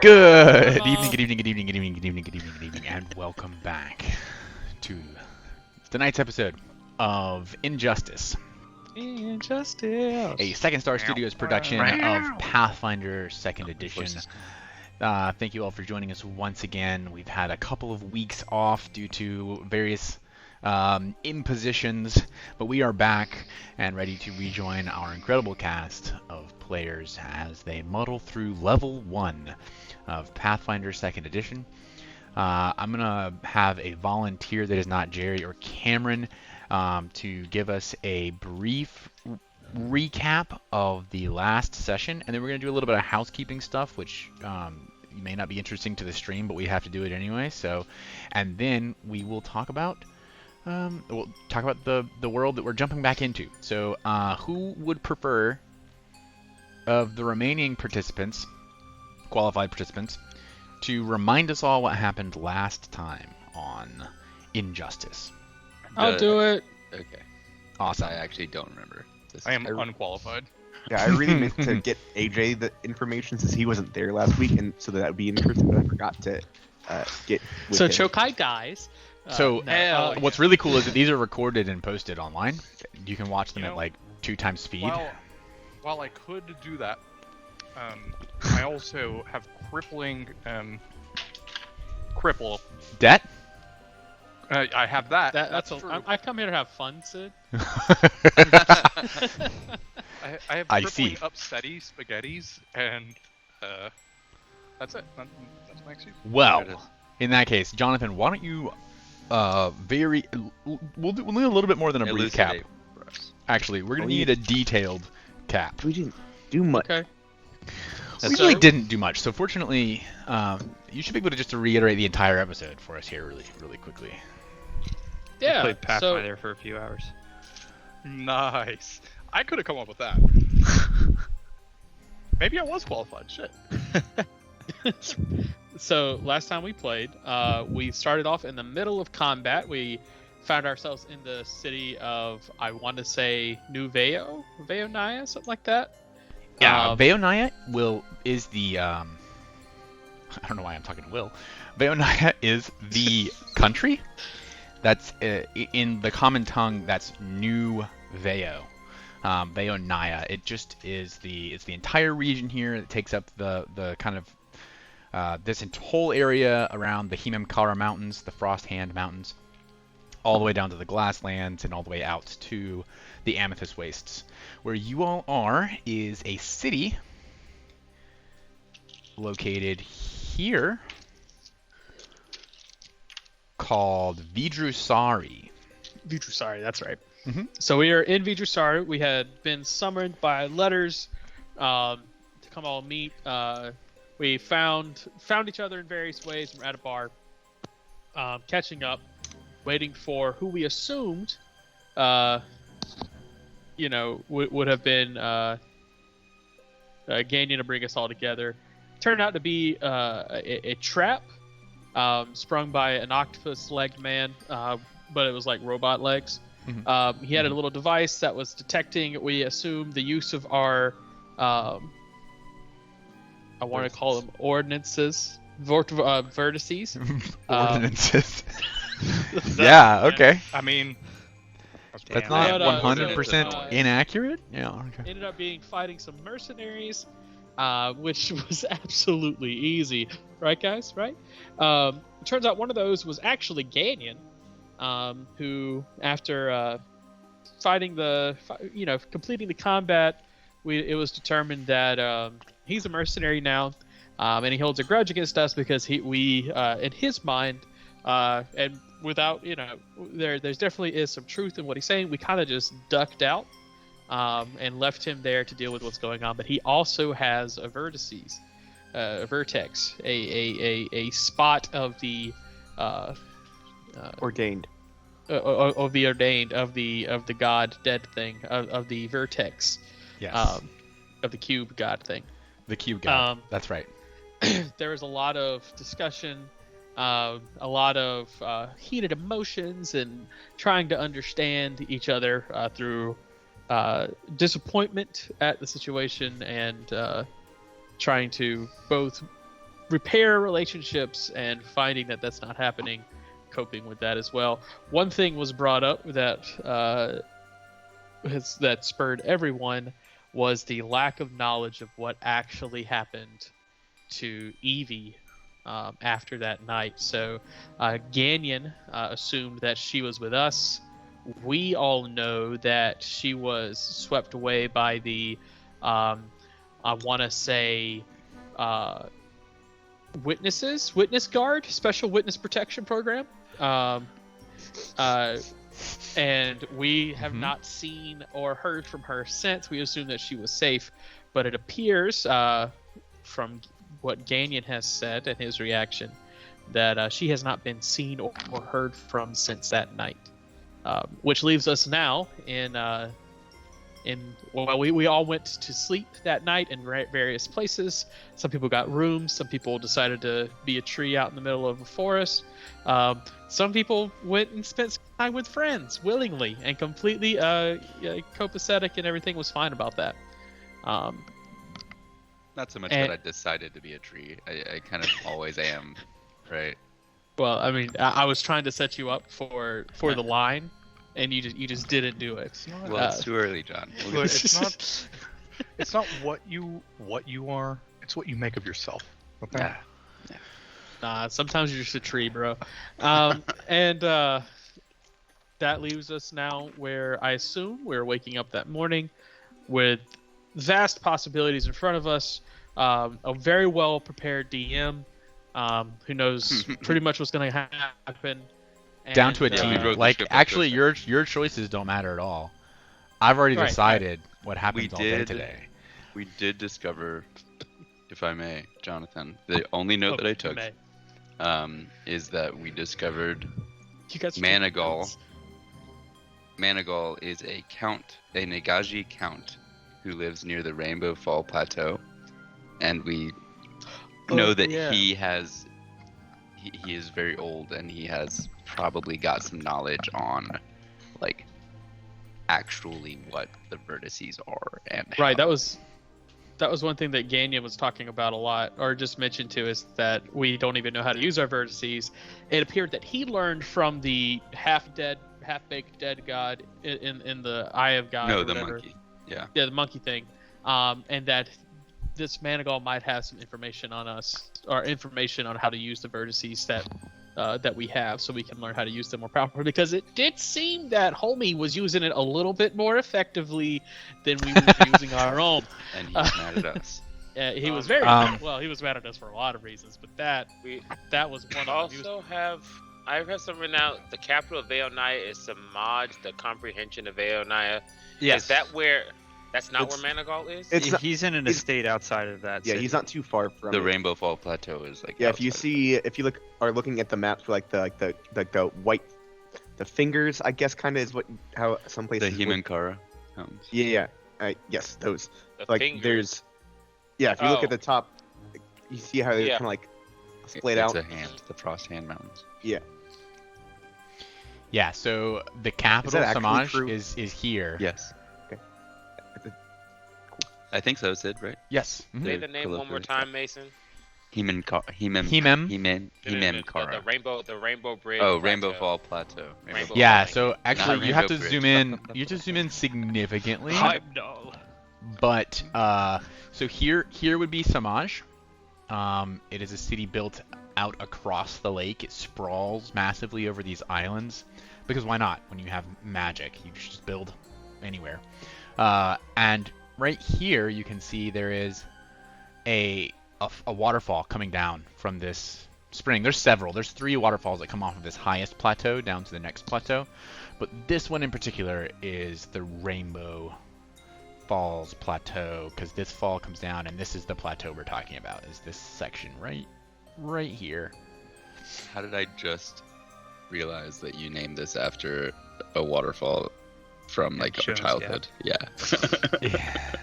Good evening, good evening, good evening, good evening, good evening, good evening, good evening, and welcome back to tonight's episode of Injustice, a Second Star Studios production of Pathfinder 2nd Edition. Thank you all for joining us once again. We've had a couple of weeks off due to various impositions, but we are back and ready to rejoin our incredible cast of players as they muddle through level 1 of Pathfinder 2nd Edition. I'm going to have a volunteer that is not Jerry or Cameron to give us a brief recap of the last session, and then we're going to do a little bit of housekeeping stuff, which may not be interesting to the stream, but we have to do it anyway. So, and then we will talk about the world that we're jumping back into. So, who would prefer of the remaining participants, qualified participants, to remind us all what happened last time on Injustice? I'll do it. Okay. Awesome. I actually don't remember. I am unqualified. Yeah, I really meant to get AJ the information since he wasn't there last week, and so that would be interesting. But I forgot to get. With So him. Chokai dies. What's really cool is that these are recorded and posted online. You can watch them You at know, like 2 times speed. While I could do that, I also have crippling cripple. Debt? I have that. That's true. I've come here to have fun, Sid. I have I crippling see. upsetty spaghettis, and that's it. That's my excuse. Well, in that case, Jonathan, why don't you we'll need a little bit more than a brief cap. Elucidate for us. Actually, we're going to need a detailed cap. We didn't do much. Okay. We really didn't do much. So fortunately, you should be able to just reiterate the entire episode for us here really quickly. Yeah. Played Pathfinder for a few hours. Nice. I could have come up with that. Maybe I was qualified. Shit. So last time we played, we started off in the middle of combat. We found ourselves in the city of, I want to say, New Veonaya, something like that. Yeah, Veonaya is the I don't know why I'm talking to Will. Veonaya is the country. That's in the common tongue. That's New Veo. Veonaya. It just is it's the entire region here. It takes up the kind of this whole area around the Himemkara Mountains, the Frost Hand Mountains, all the way down to the Glasslands and all the way out to the Amethyst Wastes. Where you all are is a city located here called Vidrusari. Vidrusari, that's right. Mm-hmm. So we are in Vidrusari. We had been summoned by letters to come all meet. We found each other in various ways. We're at a bar, catching up, waiting for who we assumed, would have been Ganyan to bring us all together. Turned out to be a trap sprung by an octopus-legged man, but it was like robot legs. Mm-hmm. He had a little device that was detecting, we assumed, the use of our, I want to call them ordinances, vertices. Ordinances. Yeah, okay. I mean, That's not But, 100% inaccurate? Yeah, okay. Ended up fighting some mercenaries, which was absolutely easy. Right, guys? Right? Turns out one of those was actually Ganyan, who, after completing the combat, it was determined that he's a mercenary now, and he holds a grudge against us because we in his mind, and without, there's definitely is some truth in what he's saying. We kind of just ducked out and left him there to deal with what's going on. But he also has a vertex, a spot of the Ordained. Of the ordained, of the god dead thing, of the vertex. Yes. of the cube god thing. The cube god. Um, That's right. There was a lot of discussion, a lot of heated emotions, and trying to understand each other through disappointment at the situation and trying to both repair relationships and finding that that's not happening, coping with that as well. One thing was brought up that that spurred everyone was the lack of knowledge of what actually happened to Evie after that night. So Ganyan assumed that she was with us. We all know that she was swept away by the, I want to say, witness guard, special witness protection program. And we have not seen or heard from her since. We assume that she was safe, but it appears from what Ganyan has said and his reaction that she has not been seen or heard from since that night, which leaves us now in we all went to sleep that night in various places. Some people got rooms, some people decided to be a tree out in the middle of a forest, some people went and spent time with friends willingly and completely copacetic, and everything was fine about that. Not so much that I decided to be a tree. I kind of always am, right? Well, I mean, I was trying to set you up for the line, and you just didn't do it. Well, it's too early, John. Look, it's not what you are. It's what you make of yourself. Okay. Yeah. Sometimes you're just a tree, bro. And that leaves us now where I assume we're waking up that morning with vast possibilities in front of us. A very well prepared DM who knows pretty much what's going to happen. Down to a And, T. wrote the Like, script actually, up your choices don't matter at all. I've already Right, decided what happens We all day did. today. We did discover, if I may, Jonathan, the only note that I took is that we discovered you guys Manigal. Manigal is a Nagaji count who lives near the Rainbow Fall Plateau, and we know that he is very old, and he has probably got some knowledge on, like, actually what the vertices are and Right, how. that was one thing that Ganyan was talking about a lot, or just mentioned to us, that we don't even know how to use our vertices. It appeared that he learned from the half-baked dead god in the Eye of God. No, or the whatever. monkey. Yeah. Yeah, the monkey thing. And that this Manigal might have some information on us, or information on how to use the vertices that we have, so we can learn how to use them more properly. Because it did seem that Homie was using it a little bit more effectively than we were using our own. And he's mad at us. He was very well. He was mad at us for a lot of reasons, but that was one of them. I have some written out. The capital of Veonaya is Samaj, the comprehension of Veonaya. Yes. Is that where? That's not It's- where Manigal is. He's in an estate outside of that. Yeah, city. he's not too far from The it. Rainbow Fall Plateau is like. Yeah, if you outside. are looking at the map for the white, the fingers, I guess, kind of is how some The places. Himankara Mountains. Yeah. Yes, those. The Like fingers. there's. Yeah, if you look Oh. at the top, you see how they're Yeah. kind of like splayed It's out. a hand, the Frost Hand Mountains. Yeah, so the capital actually Samaj true? is here. Yes. I think so, Sid, right? Yes. Mhm. Say the name one more time, Mason. Himem. The Rainbow Bridge. Oh, Rainbow Plateau. Fall Plateau. Rainbow Yeah, Fall. so actually Not you have to Rainbow zoom Bridge. in. You have to zoom in significantly. Heimdall. But so here would be Samaj. It is a city built out across the lake. It sprawls massively over these islands, because why not? When you have magic, you just build anywhere. And right here you can see there is a waterfall coming down from this spring. There's several. There's 3 waterfalls that come off of this highest plateau down to the next plateau, but this one in particular is the Rainbow Falls Plateau, because this fall comes down, and this is the plateau we're talking about, is this section right here. How did I just realize that you named this after a waterfall from like our Jones childhood? Yeah. Yeah.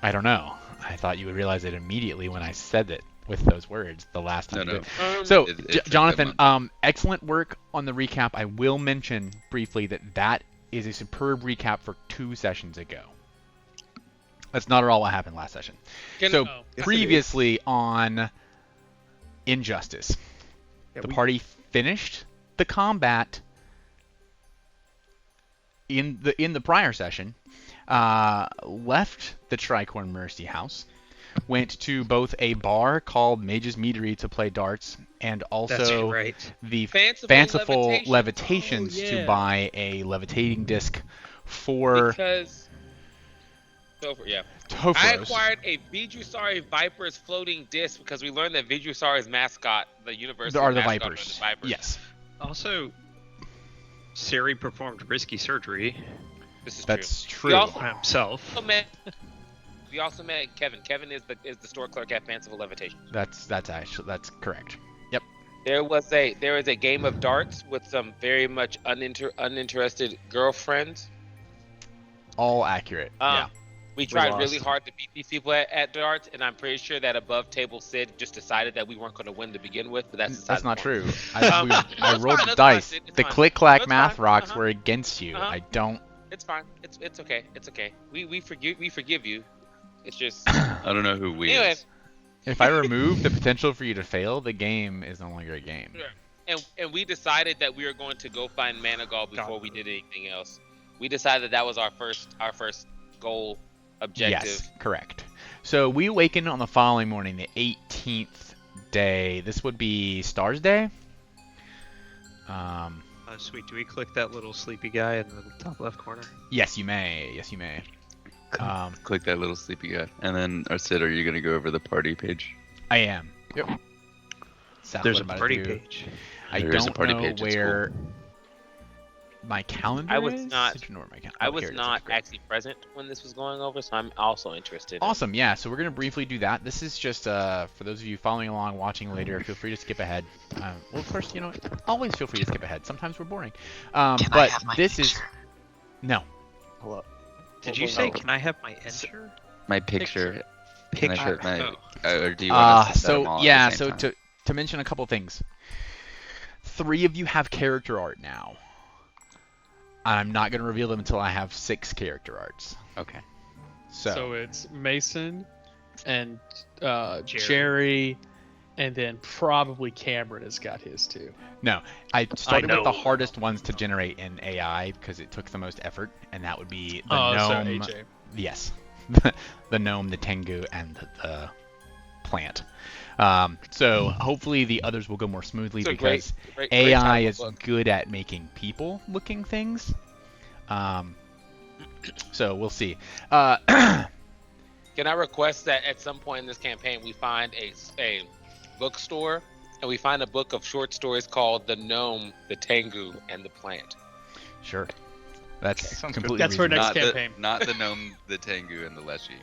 I don't know. I thought you would realize it immediately when I said it with those words the last time. No, you no. did. Um, So, It's a Jonathan, good one. excellent work on the recap. I will mention briefly that is a superb recap for 2 sessions ago. That's not at all what happened last session. Can- So, Oh. previously on Injustice, Yeah, the we- party finished the combat in the prior session, left the Tricorn Mercy House, went to both a bar called Mage's Meadery to play darts, and That's also right. the Fanciful Levitations Oh, to yeah. buy a levitating disc for Because. Yeah. I Tofros. acquired a Vijusari Vipers floating disc because we learned that Vijusari's mascot, the university There are the mascot, Vipers. are the Vipers. Yes, Also, Siri performed risky surgery This is that's true. true. also- on himself. We also met Kevin. Kevin is the store clerk at Fanciful Levitation. That's correct. There is a game of darts with some very much uninterested girlfriends. All accurate. Yeah. We tried lost. really hard to beat these people at darts, and I'm pretty sure that above table Sid just decided that we weren't going to win to begin with. But that's That's not beside the point. true. I That's rolled fine, the that's fine, dice. Sid, it's The fine. click-clack That's math fine, rocks uh-huh. were against you. Uh-huh. I don't. It's fine. It's okay. It's okay. We forgive you. It's just I don't know who we anyway. is. If I remove the potential for you to fail, the game is no longer a game. And we decided that we were going to go find Manigal before we did anything else. We decided that was our first goal objective. Yes, correct. So we awaken on the following morning, the 18th day. This would be Stars Day. Sweet. Do we click that little sleepy guy in the top left corner? Yes, you may. Yes, you may. Click that little sleepy guy. And then, Sid, are you going to go over the party page? I am. Yep. There's a party page. I There is a don't party know page, it's where my calendar I was is. not- Did you know where my calendar? I Oh, was here it is. not Great. actually present when this was going over, so I'm also interested. Awesome, yeah. So we're gonna briefly do that. This is just for those of you following along, watching later. Feel free to skip ahead. Well, of course, always feel free to skip ahead. Sometimes we're boring. But this is no. Hold up. Did you say, can I have my enter? My picture. Can I Picture. put my... Oh. or do you want us to set them So all at yeah. the same So time? to mention a couple things. 3 of you have character art now. I'm not gonna reveal them until I have 6 character arts. Okay. So it's Mason and Jerry. Jerry, and then probably Cameron has got his too. No, I started with the know. hardest ones to generate in AI because it took the most effort, and that would be the Oh, so gnome. AJ. Yes, the gnome, the tengu, and the plant. So hopefully the others will go more smoothly It's a because great AI title is book. good at making people-looking things. So we'll see. Can I request that at some point in this campaign we find a bookstore and we find a book of short stories called The Gnome, the Tengu, and the Plant? Sure, that's sounds good. completely That's for reasonable. next campaign. Not the gnome, the tengu, and the leshy.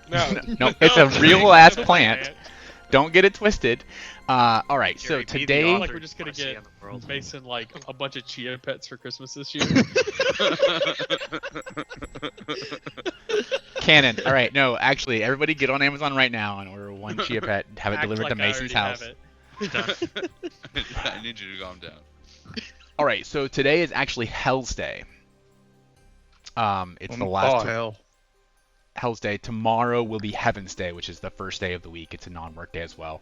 No, No, it's a real-ass plant. Don't get it twisted. All right, so Jerry, be the today. author Like we're just you gonna wanna see get in the world. Mason like a bunch of chia pets for Christmas this year. Canon. All right. No, actually, everybody get on Amazon right now and order 1 chia pet. Have it Act delivered like to I Mason's already house. have it. I need you to calm down. All right. So today is actually Hell's Day. It's the last hell. Hell's Day. Tomorrow will be Heaven's Day, which is the first day of the week. It's a non-work day as well.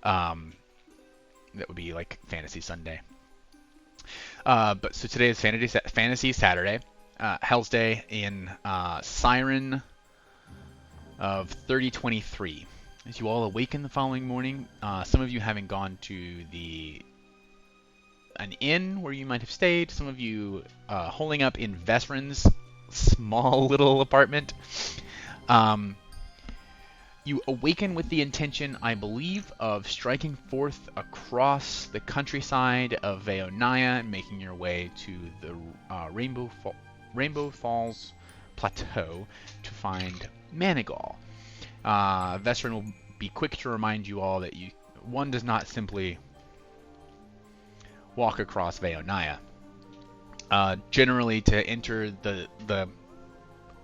That would be like Fantasy Sunday. But so today is Fantasy Saturday. Hell's Day in Siren of 3023. As you all awaken the following morning, some of you having gone to an inn where you might have stayed, some of you holing up in Vesrin's small little apartment. You awaken with the intention, I believe, of striking forth across the countryside of Veonaya and making your way to the Rainbow Falls Plateau to find Manigal. Vesrin will be quick to remind you all that one does not simply walk across Veonaya. Generally, to enter the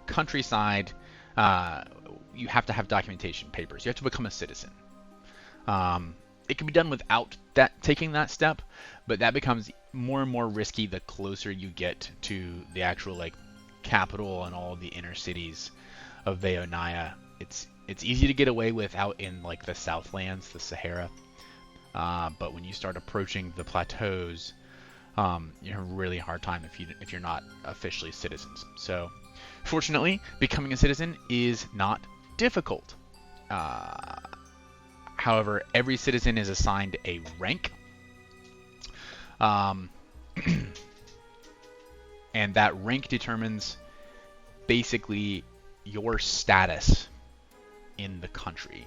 countryside, you have to have documentation papers. You have to become a citizen. It can be done without taking that step, but that becomes more and more risky the closer you get to the actual like capital and all the inner cities of Veonia. It's easy to get away with out in like the Southlands, the Sahara, but when you start approaching the plateaus, you have a really hard time if you're not officially citizens. So, fortunately, becoming a citizen is not difficult. However, every citizen is assigned a rank, and that rank determines basically your status in the country.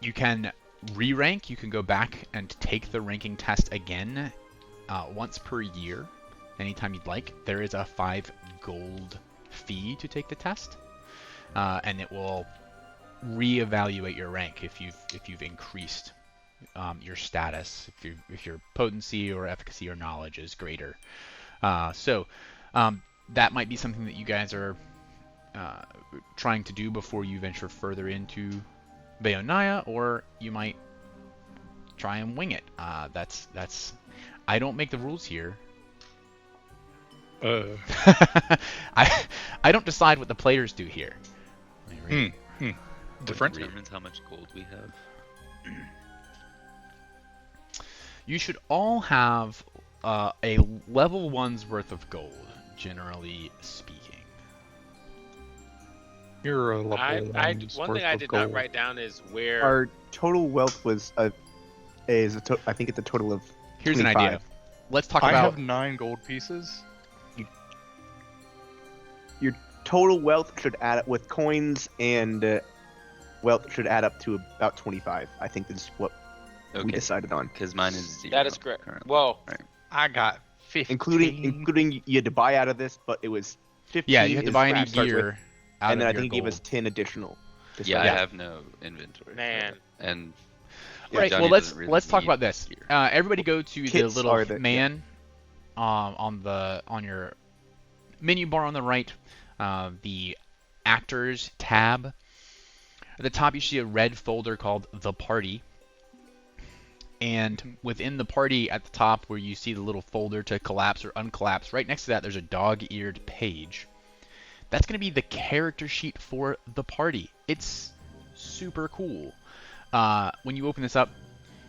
You can re-rank. You can go back and take the ranking test again once per year, anytime you'd like. There is a 5 gold fee to take the test, and it will re-evaluate your rank if you've increased your status, if your potency or efficacy or knowledge is greater. So that might be something that you guys are trying to do before you venture further into Veonia, or you might try and wing it. That's I don't make the rules here. I don't decide what the players do here. Let me read. Different. What determines how much gold we have? You should all have a level 1's worth of gold, generally speaking. You're a level One thing I did not write down is where. Our total wealth was I think it's a total of. Here's 25. an idea. Let's talk I about. have 9 gold pieces. Your total wealth should add up with coins and wealth should add up to about 25. I think that's what we Okay, decided on, because mine is 0. That is correct. currently. Well, I got 15. including you had to buy out of this, but it was 15. Yeah, you have to is buy what any it starts with, gear out and then of I your think it gave gold. us 10 additional. Yeah, Yeah. I have no inventory. Man. And Right. Johnny Well, let's doesn't really talk need about this. gear. Everybody go to the Kits little are the- man on your menu bar on the right, the actors tab. At the top, you see a red folder called the party. And within the party at the top where you see the little folder to collapse or uncollapse, right next to that there's a dog-eared page. That's going to be the character sheet for the party. It's super cool. When you open this up,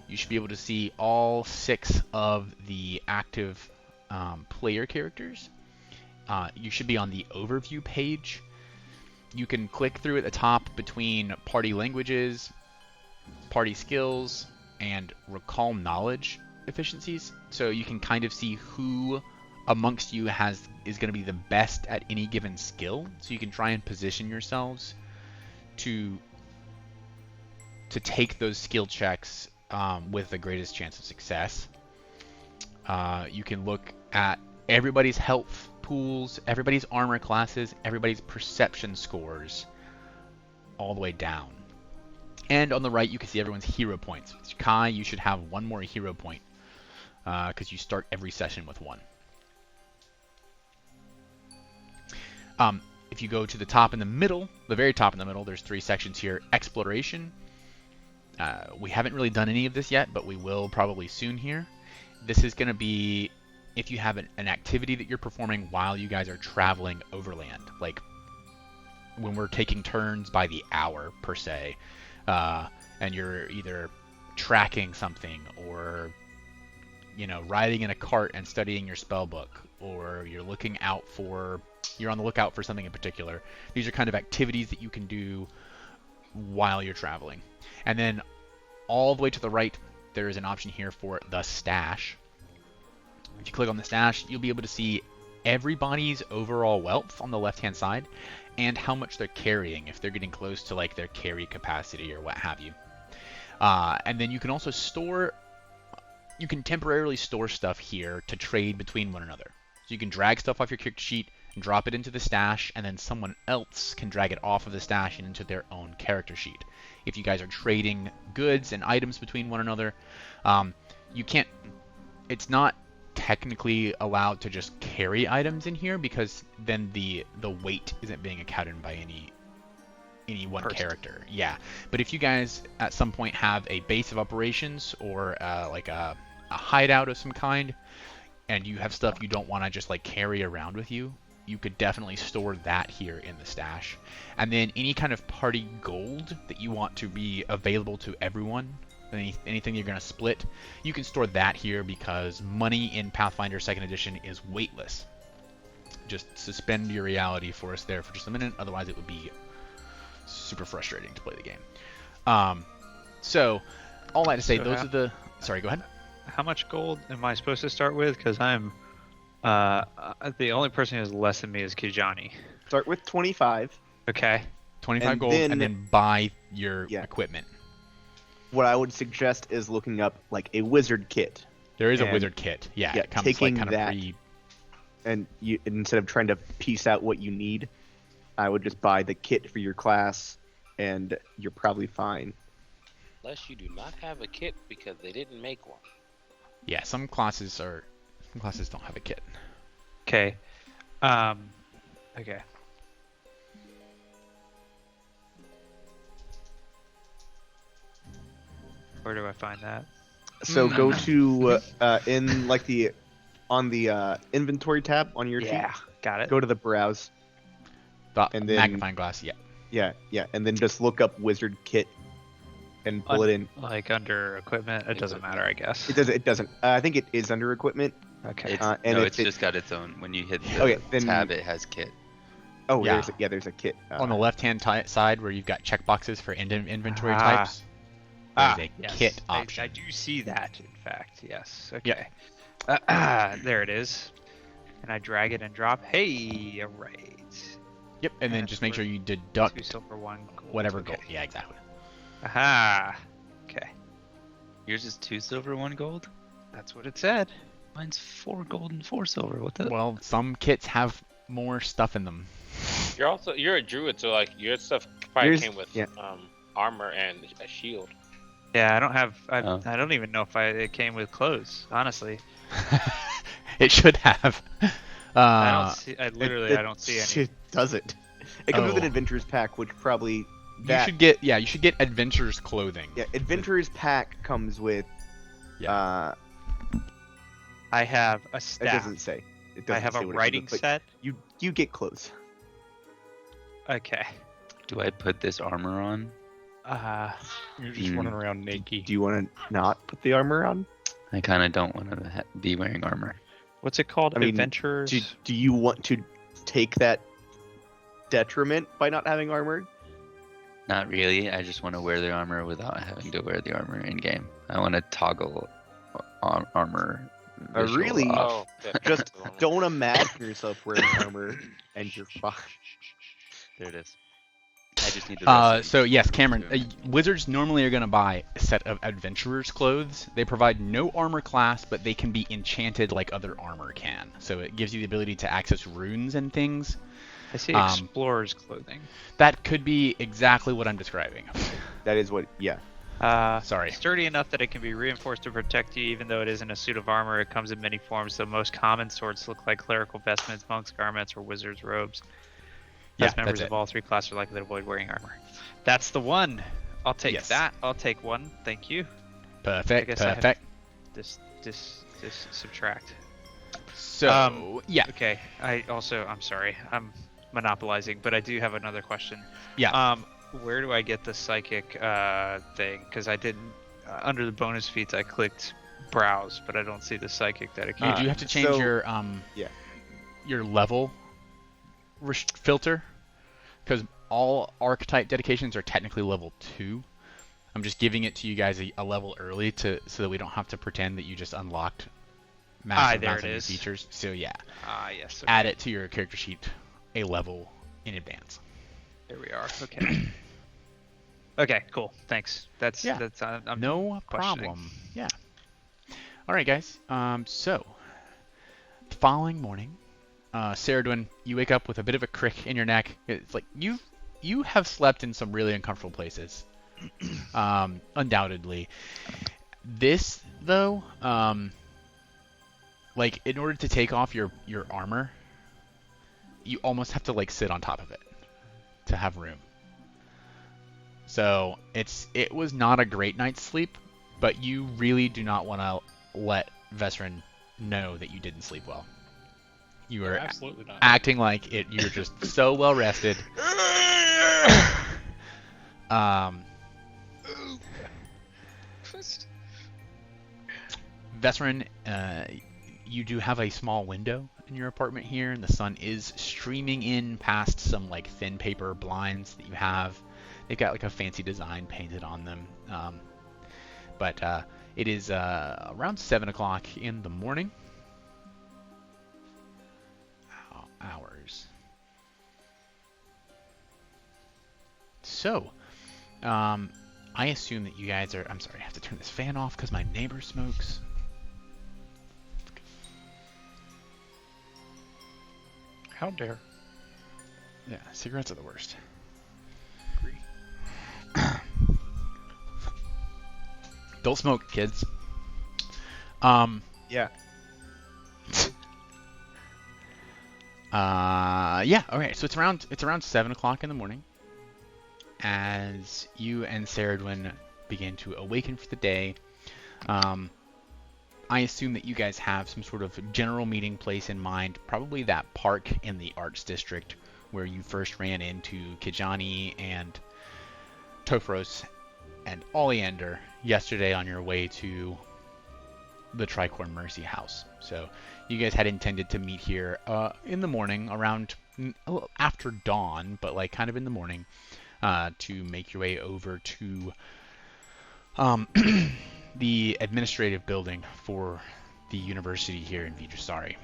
you should be able to see all 6 of the active player characters. You should be on the overview page. You can click through at the top between party languages, party skills, and recall knowledge efficiencies, so you can kind of see who amongst you is going to be the best at any given skill, so you can try and position yourselves to take those skill checks with the greatest chance of success. You can look at everybody's health pools, everybody's armor classes, everybody's perception scores all the way down. And on the right, you can see everyone's hero points. With Kai, you should have 1 more hero point because you start every session with 1. If you go to the top in the middle, the very top in the middle, there's 3 sections here. Exploration. We haven't really done any of this yet, but we will probably soon here. This is going to be if you have an activity that you're performing while you guys are traveling overland. Like when we're taking turns by the hour, per se. And you're either tracking something or, riding in a cart and studying your spell book, or you're on the lookout for something in particular. These are kind of activities that you can do while you're traveling. And then all the way to the right, there is an option here for the stash. If you click on the stash, you'll be able to see everybody's overall wealth on the left-hand side and how much they're carrying, if they're getting close to like their carry capacity or what have you. And then you can also temporarily store stuff here to trade between one another. So you can drag stuff off your character sheet and drop it into the stash, and then someone else can drag it off of the stash and into their own character sheet. If you guys are trading goods and items between one another, you can't. It's not technically allowed to just carry items in here because then the weight isn't being accounted by any one Person. character. Yeah, but if you guys at some point have a base of operations or like a hideout of some kind, and you have stuff you don't want to just like carry around with you, you could definitely store that here in the stash. And then any kind of party gold that you want to be available to everyone, anything you're going to split, you can store that here because money in Pathfinder 2nd Edition is weightless. Just suspend your reality for us there for just a minute, otherwise it would be super frustrating to play the game. So, all that to say, So those are the... Sorry, go ahead. How much gold am I supposed to start with? Because I'm the only person who has less than me is Kijani. Start with 25. Okay. 25 And gold, then- and then buy your Yeah. equipment. What I would suggest is looking up like a wizard kit, There is a And- wizard kit. Yeah, yeah, it comes taking like kind that- of pre... and you instead of trying to piece out what you need, I would just buy the kit for your class, and you're probably fine. Unless you do not have a kit because they didn't make one. Yeah, some classes don't have a kit. Okay. Okay. Where do I find that? So go to in like the on the inventory tab on your sheet. Got it. Go to the browse. And then- Magnifying glass, yeah. Yeah, and then just look up wizard kit, and pull it in. Like under equipment, it doesn't matter, I guess. It doesn't. I think it is under equipment. Okay. It's, and no, if it's it- just got its own. When you hit the Okay, then- tab, it has kit. Oh, Yeah. there's a kit. On the left-hand side where you've got checkboxes for inventory Ah. types, there's a Yes, kit I option. do see that, in fact. Yes. Yep. Okay. There it is. And I drag it and drop. Hey, all right. Yep, and then and just make for sure you 2 deduct silver, 1 gold. whatever Okay. gold. Yeah, exactly. Aha. Okay. Yours is 2 silver, 1 gold. That's what it said. Mine's 4 gold and 4 silver. What the? Well, some kits have more stuff in them. You're a druid, so like your stuff probably Yours- came with yeah. armor and a shield. Yeah, I don't have. Oh. I don't even know if it came with clothes. Honestly, It should have. I don't see. I don't see any. It doesn't. It comes with an Oh. adventurers pack, which probably You should get adventurer's clothing. Yeah, adventurers pack comes with. Yeah. I have a It staff. doesn't say. It I doesn't have say a what it writing comes with, set. but you get clothes. Okay. Do I put this armor on? You're just running around naked. Do you want to not put the armor on? I kind of don't want to be wearing armor. What's it called? I mean, Adventures. Do you want to take that detriment by not having armor? Not really. I just want to wear the armor without having to wear the armor in game. I want to toggle armor. visual Really? off. Oh, Just don't imagine yourself wearing armor, and you're fine. There it is. I just need the rest of So yes, them. Cameron, wizards normally are going to buy a set of adventurer's clothes. They provide no armor class, but they can be enchanted like other armor can. So it gives you the ability to access runes and things. I see um, explorer's clothing. That could be exactly what I'm describing. That is what. Yeah. Sorry. Sturdy enough that it can be reinforced to protect you, even though it isn't a suit of armor. It comes in many forms. The most common sorts look like clerical vestments, monks' garments, or wizards' robes. Yeah, As members that's of it. all 3 classes are likely to avoid wearing armor. That's the one. I'll take Yes. that. I'll take 1. Thank you. Perfect. guess I have- Perfect. This subtract. So yeah. Okay. I'm sorry. I'm monopolizing, but I do have another question. Yeah. Where do I get the psychic thing? Because I didn't under the bonus feats I clicked browse, but I don't see the psychic that it You can. do have to change so- your yeah. your level filter, because all archetype dedications are technically level 2. I'm just giving it to you guys a level early so that we don't have to pretend that you just unlocked massive there amounts it of new is. features. So yeah, Yes. add it to your character sheet a level in advance. There we are. Okay. Okay. Cool. Thanks. That's Yeah. That's. I'm No questioning. problem. Yeah. All right, guys. So the following morning, Saradwin, you wake up with a bit of a crick in your neck. It's like you have slept in some really uncomfortable places, undoubtedly. This though, like in order to take off your armor, you almost have to like sit on top of it to have room. So it was not a great night's sleep, but you really do not want to let Vesrin know that you didn't sleep well. You were Absolutely not. acting like it. You were just so well rested. Vesrin, you do have a small window in your apartment here, and the sun is streaming in past some like thin paper blinds that you have. They've got like a fancy design painted on them. But it is around 7 o'clock in the morning. Hours. So, I assume that you guys are... I'm sorry, I have to turn this fan off because my neighbor smokes. How dare. Yeah, cigarettes are the worst. Don't smoke, kids. Yeah. Yeah. Okay. So it's around 7 o'clock in the morning, as you and Saradwin begin to awaken for the day. I assume that you guys have some sort of general meeting place in mind, probably that park in the Arts District where you first ran into Kijani and Topros and Oleander yesterday on your way to the Tricorn Mercy House. So you guys had intended to meet here in the morning, around after dawn, but like kind of in the morning, to make your way over to the administrative building for the university here in Vijasari.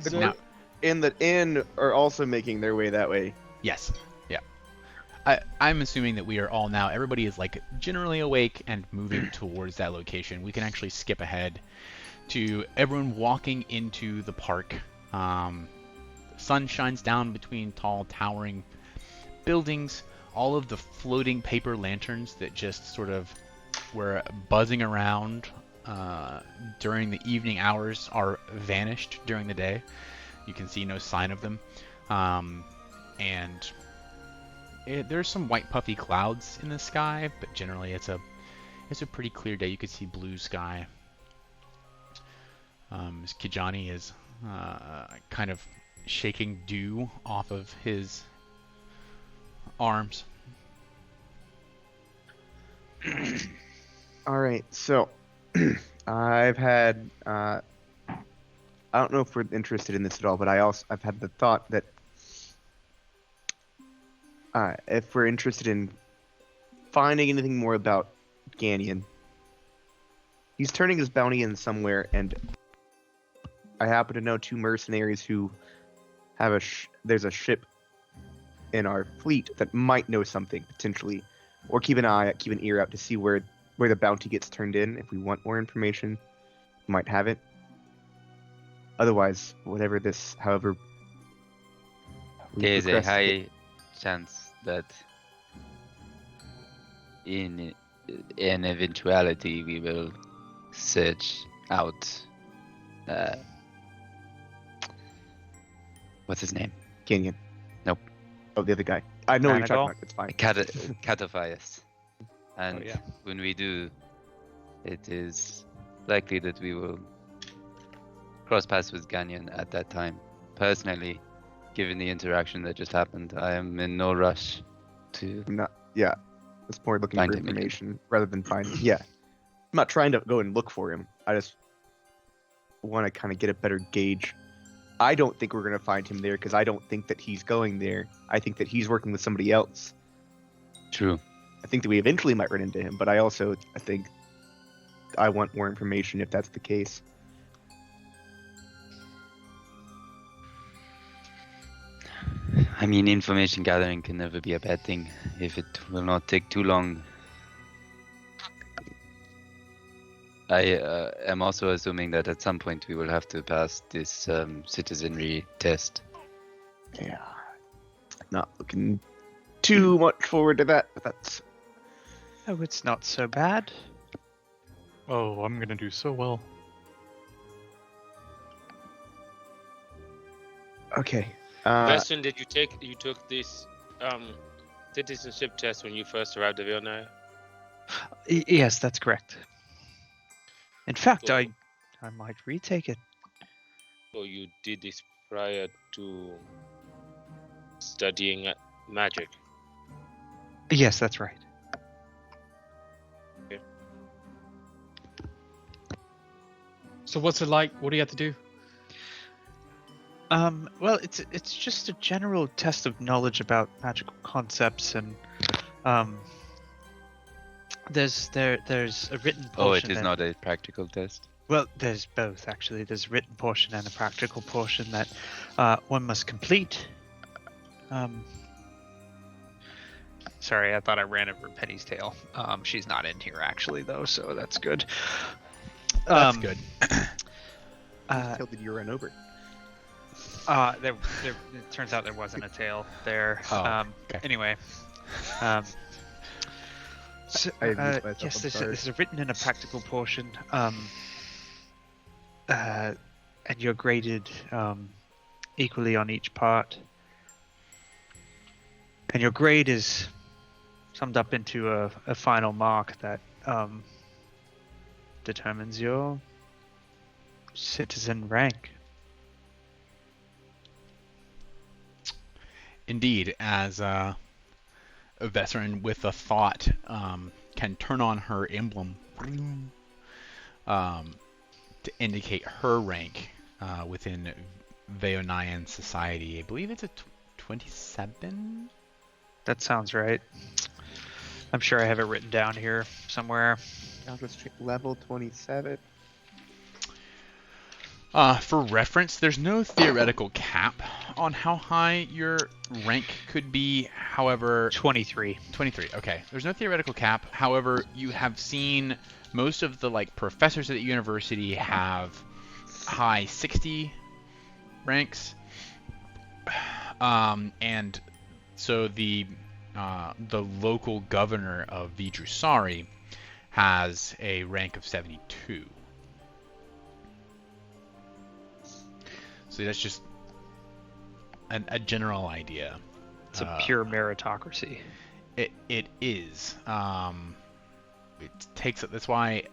So- Now- And the inn are also making their way that way. Yes. Yeah. I'm assuming that we are all now, everybody is like generally awake and moving towards that location. We can actually skip ahead to everyone walking into the park. Sun shines down between tall, towering buildings. All of the floating paper lanterns that just sort of were buzzing around during the evening hours are vanished during the day. You can see no sign of them. And there's some white puffy clouds in the sky, but generally it's a pretty clear day. You can see blue sky. Kijani is kind of shaking dew off of his arms. All right, so I've had I don't know if we're interested in this at all, but I've had the thought that if we're interested in finding anything more about Ganyan, he's turning his bounty in somewhere, and I happen to know two mercenaries who have there's a ship in our fleet that might know something potentially, or keep an ear out to see where the bounty gets turned in. If we want more information, we might have it. Otherwise, however, There is a request high it. chance that in an eventuality we will search out what's his name? Ganyan. Nope. Oh, the other guy. I know what you're talking Managal? about. It's fine. Cataphias. And yeah. when we do, it is likely that we will cross paths with Ganyan at that time. Personally, given the interaction that just happened, I am in no rush to. Yeah. It's more looking Find for him again. information rather than finding. Yeah. I'm not trying to go and look for him. I just want to kind of get a better gauge. I don't think we're going to find him there because I don't think that he's going there. I think that he's working with somebody else. True. I think that we eventually might run into him, but I think I want more information if that's the case. I mean, information gathering can never be a bad thing if it will not take too long. I am also assuming that at some point we will have to pass this citizenry test. Yeah. Not looking too much forward to that, but that's Oh, it's not so bad. Oh, I'm gonna do so well. okay. Question: Did you took this citizenship test when you first arrived at Vilna? Yes, that's correct. In fact, Cool. I might retake it. So you did this prior to studying magic. Yes, that's right. So what's it like? What do you have to do? Well, it's just a general test of knowledge about magical concepts, and there's a written portion. Oh, it is and- not a practical test. Well, there's both actually. There's a written portion and a practical portion that one must complete. Sorry, I thought I ran over Penny's tail. She's not in here actually though, so that's good. That's good. How did you run over? There, it turns out there wasn't a tail there. Oh, okay. Anyway, so, I amused myself, yes, I'm there's sorry. there's a written and a practical portion. And you're graded equally on each part. And your grade is summed up into a final mark that determines your citizen rank. Indeed, as a veteran with a thought can turn on her emblem to indicate her rank within Veonian society. I believe it's a 27? That sounds right. I'm sure I have it written down here somewhere. I'll just check level 27. For reference, there's no theoretical cap on how high your rank could be. However, 23. 23. Okay. There's no theoretical cap. However, you have seen most of the professors at the university have high 60 ranks. And so the local governor of Vidrusari has a rank of 72. So that's just a general idea. It's a pure meritocracy. It is. It takes. That's why.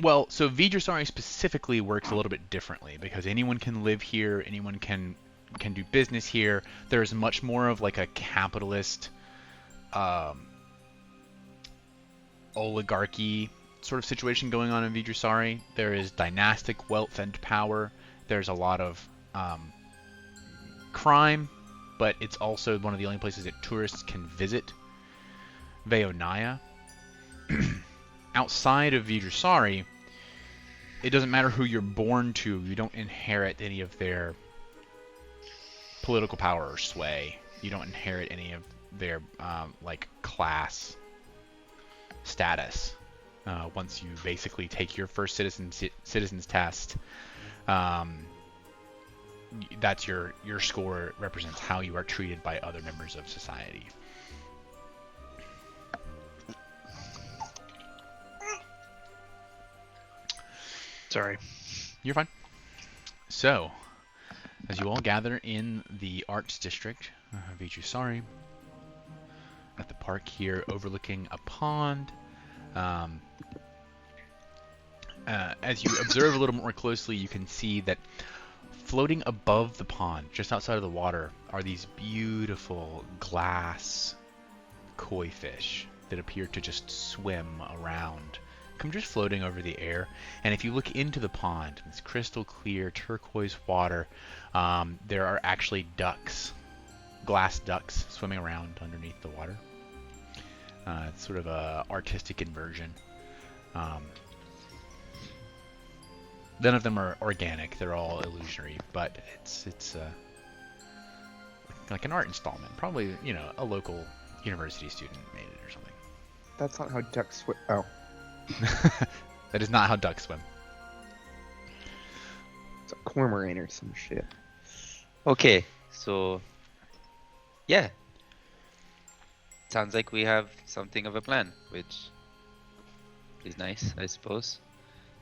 Well, so Vidrusari specifically works a little bit differently because anyone can live here. Anyone can do business here. There's much more of a capitalist oligarchy sort of situation going on in Vidrusari. There is dynastic wealth and power. There's a lot of crime, but it's also one of the only places that tourists can visit Veonia. Outside of Vidrusari, it doesn't matter who you're born to. You don't inherit any of their political power or sway. You don't inherit any of their class status. Once you basically take your first citizens test, that's your score represents how you are treated by other members of society. Sorry. You're fine. So, as you all gather in the Arts District of Vidrusari, at the park here overlooking a pond, as you observe a little more closely, you can see that floating above the pond, just outside of the water, are these beautiful glass koi fish that appear to just swim around, come just floating over the air. And if you look into the pond, it's crystal clear turquoise water. There are actually ducks, glass ducks, swimming around underneath the water. It's sort of a artistic inversion. None of them are organic; they're all illusionary. But it's like an art installment. Probably a local university student made it or something. That's not how ducks swim. Oh, That is not how ducks swim. it's a cormorant or some shit. Okay, so Yeah. Sounds like we have something of a plan, which is nice, I suppose.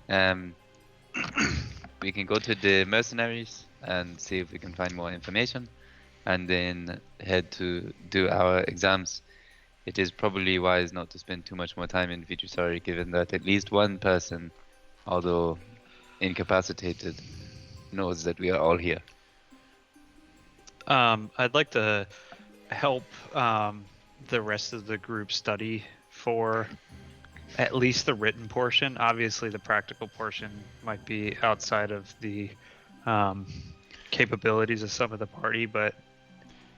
We can go to the mercenaries and see if we can find more information, and then head to do our exams. It is probably wise not to spend too much more time in Vitusari, given that at least one person, although incapacitated, knows that we are all here. I'd like to help the rest of the group study for at least the written portion. Obviously, the practical portion might be outside of the capabilities of some of the party, but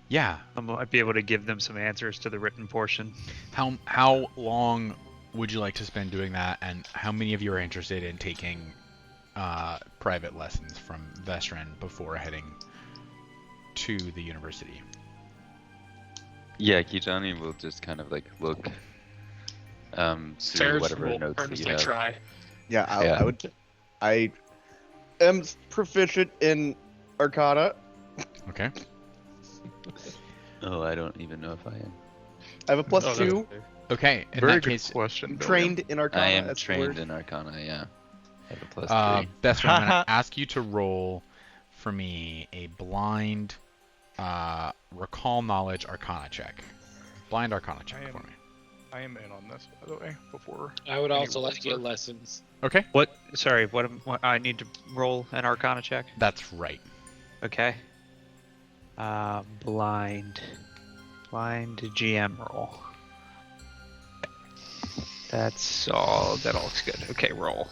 Yeah. I might be able to give them some answers to the written portion. How long would you like to spend doing that, and how many of you are interested in taking private lessons from Vestren before heading to the university? Yeah, Kijani will just kind of like look through Sarah's whatever will notes that earnestly you have. try. Yeah, Yeah. I am proficient in Arcana. Okay. Oh, I don't even know if I am. I have a plus Oh, 2. Okay. In Very that good case, question. I'm Billiam. trained in Arcana. I am that's the trained word. in Arcana, yeah. I have a plus 3. Vestren, I'm going to ask you to roll for me a blind recall knowledge Arcana check. Blind Arcana check I am- for me. I am in on this, by the way. Before I would any also like rolls to get are- lessons. Okay. What? Sorry, what I need to roll an Arcana check? That's right. Okay. Blind GM roll. That's all. That all looks good. Okay, roll.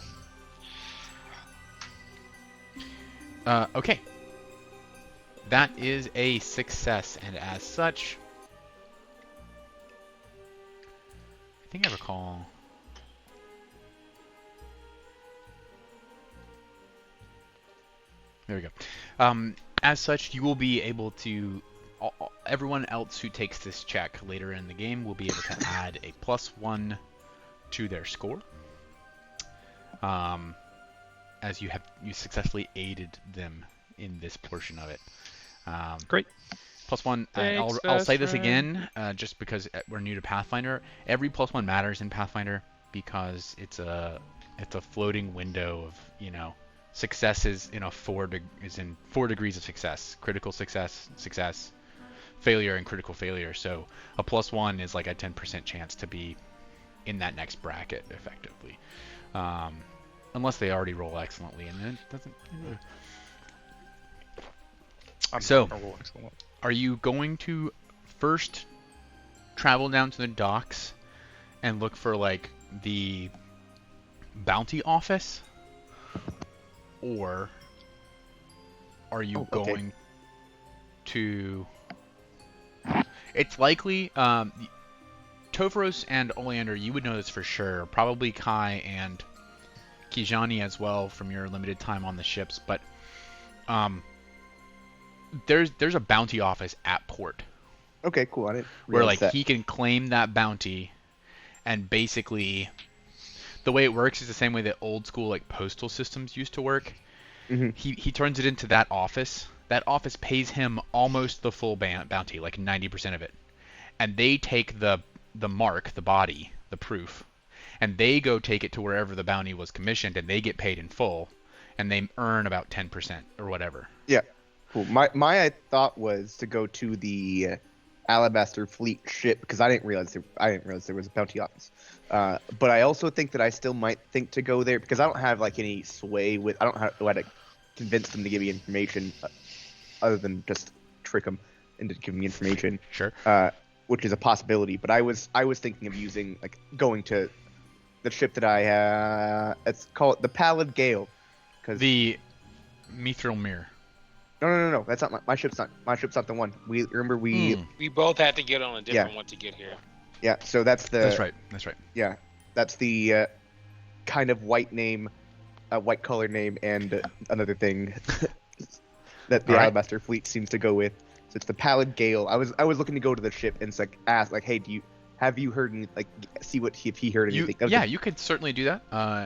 Okay. That is a success, and as such, I think I recall. There we go. As such, you will be able to. Everyone else who takes this check later in the game will be able to add a +1 to their score. As you successfully aided them in this portion of it. Great. +1. Thanks, I'll say this Vestren. again, just because we're new to Pathfinder. Every +1 matters in Pathfinder because it's a floating window of success is in 4 degrees of success. Critical success, failure, and critical failure. So a +1 is like a 10% chance to be in that next bracket effectively. Unless they already roll excellently, and then it doesn't. I'm So- not gonna roll excellent. Are you going to first travel down to the docks and look for like the bounty office, or are you Oh, okay. going to? It's likely Tovaros and Oleander, you would know this for sure. Probably Kai and Kijani as well from your limited time on the ships, but there's a bounty office at port Okay, cool. I didn't where realize like that. he can claim that bounty, and basically the way it works is the same way that old school like postal systems used to work. Mhm. He turns it into that office. That office pays him almost the full bounty, like 90% of it, and they take the mark, the body, the proof, and they go take it to wherever the bounty was commissioned, and they get paid in full, and they earn about 10% or whatever. Cool. My thought was to go to the Alabaster Fleet ship because I didn't realize there was a bounty office. But I also think that I still might think to go there because I don't have like any sway with. I don't know how to convince them to give me information other than just trick them into giving me information. Sure. Which is a possibility. But I was thinking of using like going to the ship that I let's call it the Pallid Gale. Cause The Mithril Mirror. no, that's not my ship's not the one. We remember we We both had to get on a different one to get here. yeah. So that's the That's right. That's right. Yeah, that's the kind of white name, white color name, and another thing that the All right. Alabaster Fleet seems to go with. So it's the Pallid Gale. I was looking to go to the ship and like ask like, hey, have you heard any, like see if he heard anything? You could certainly do that.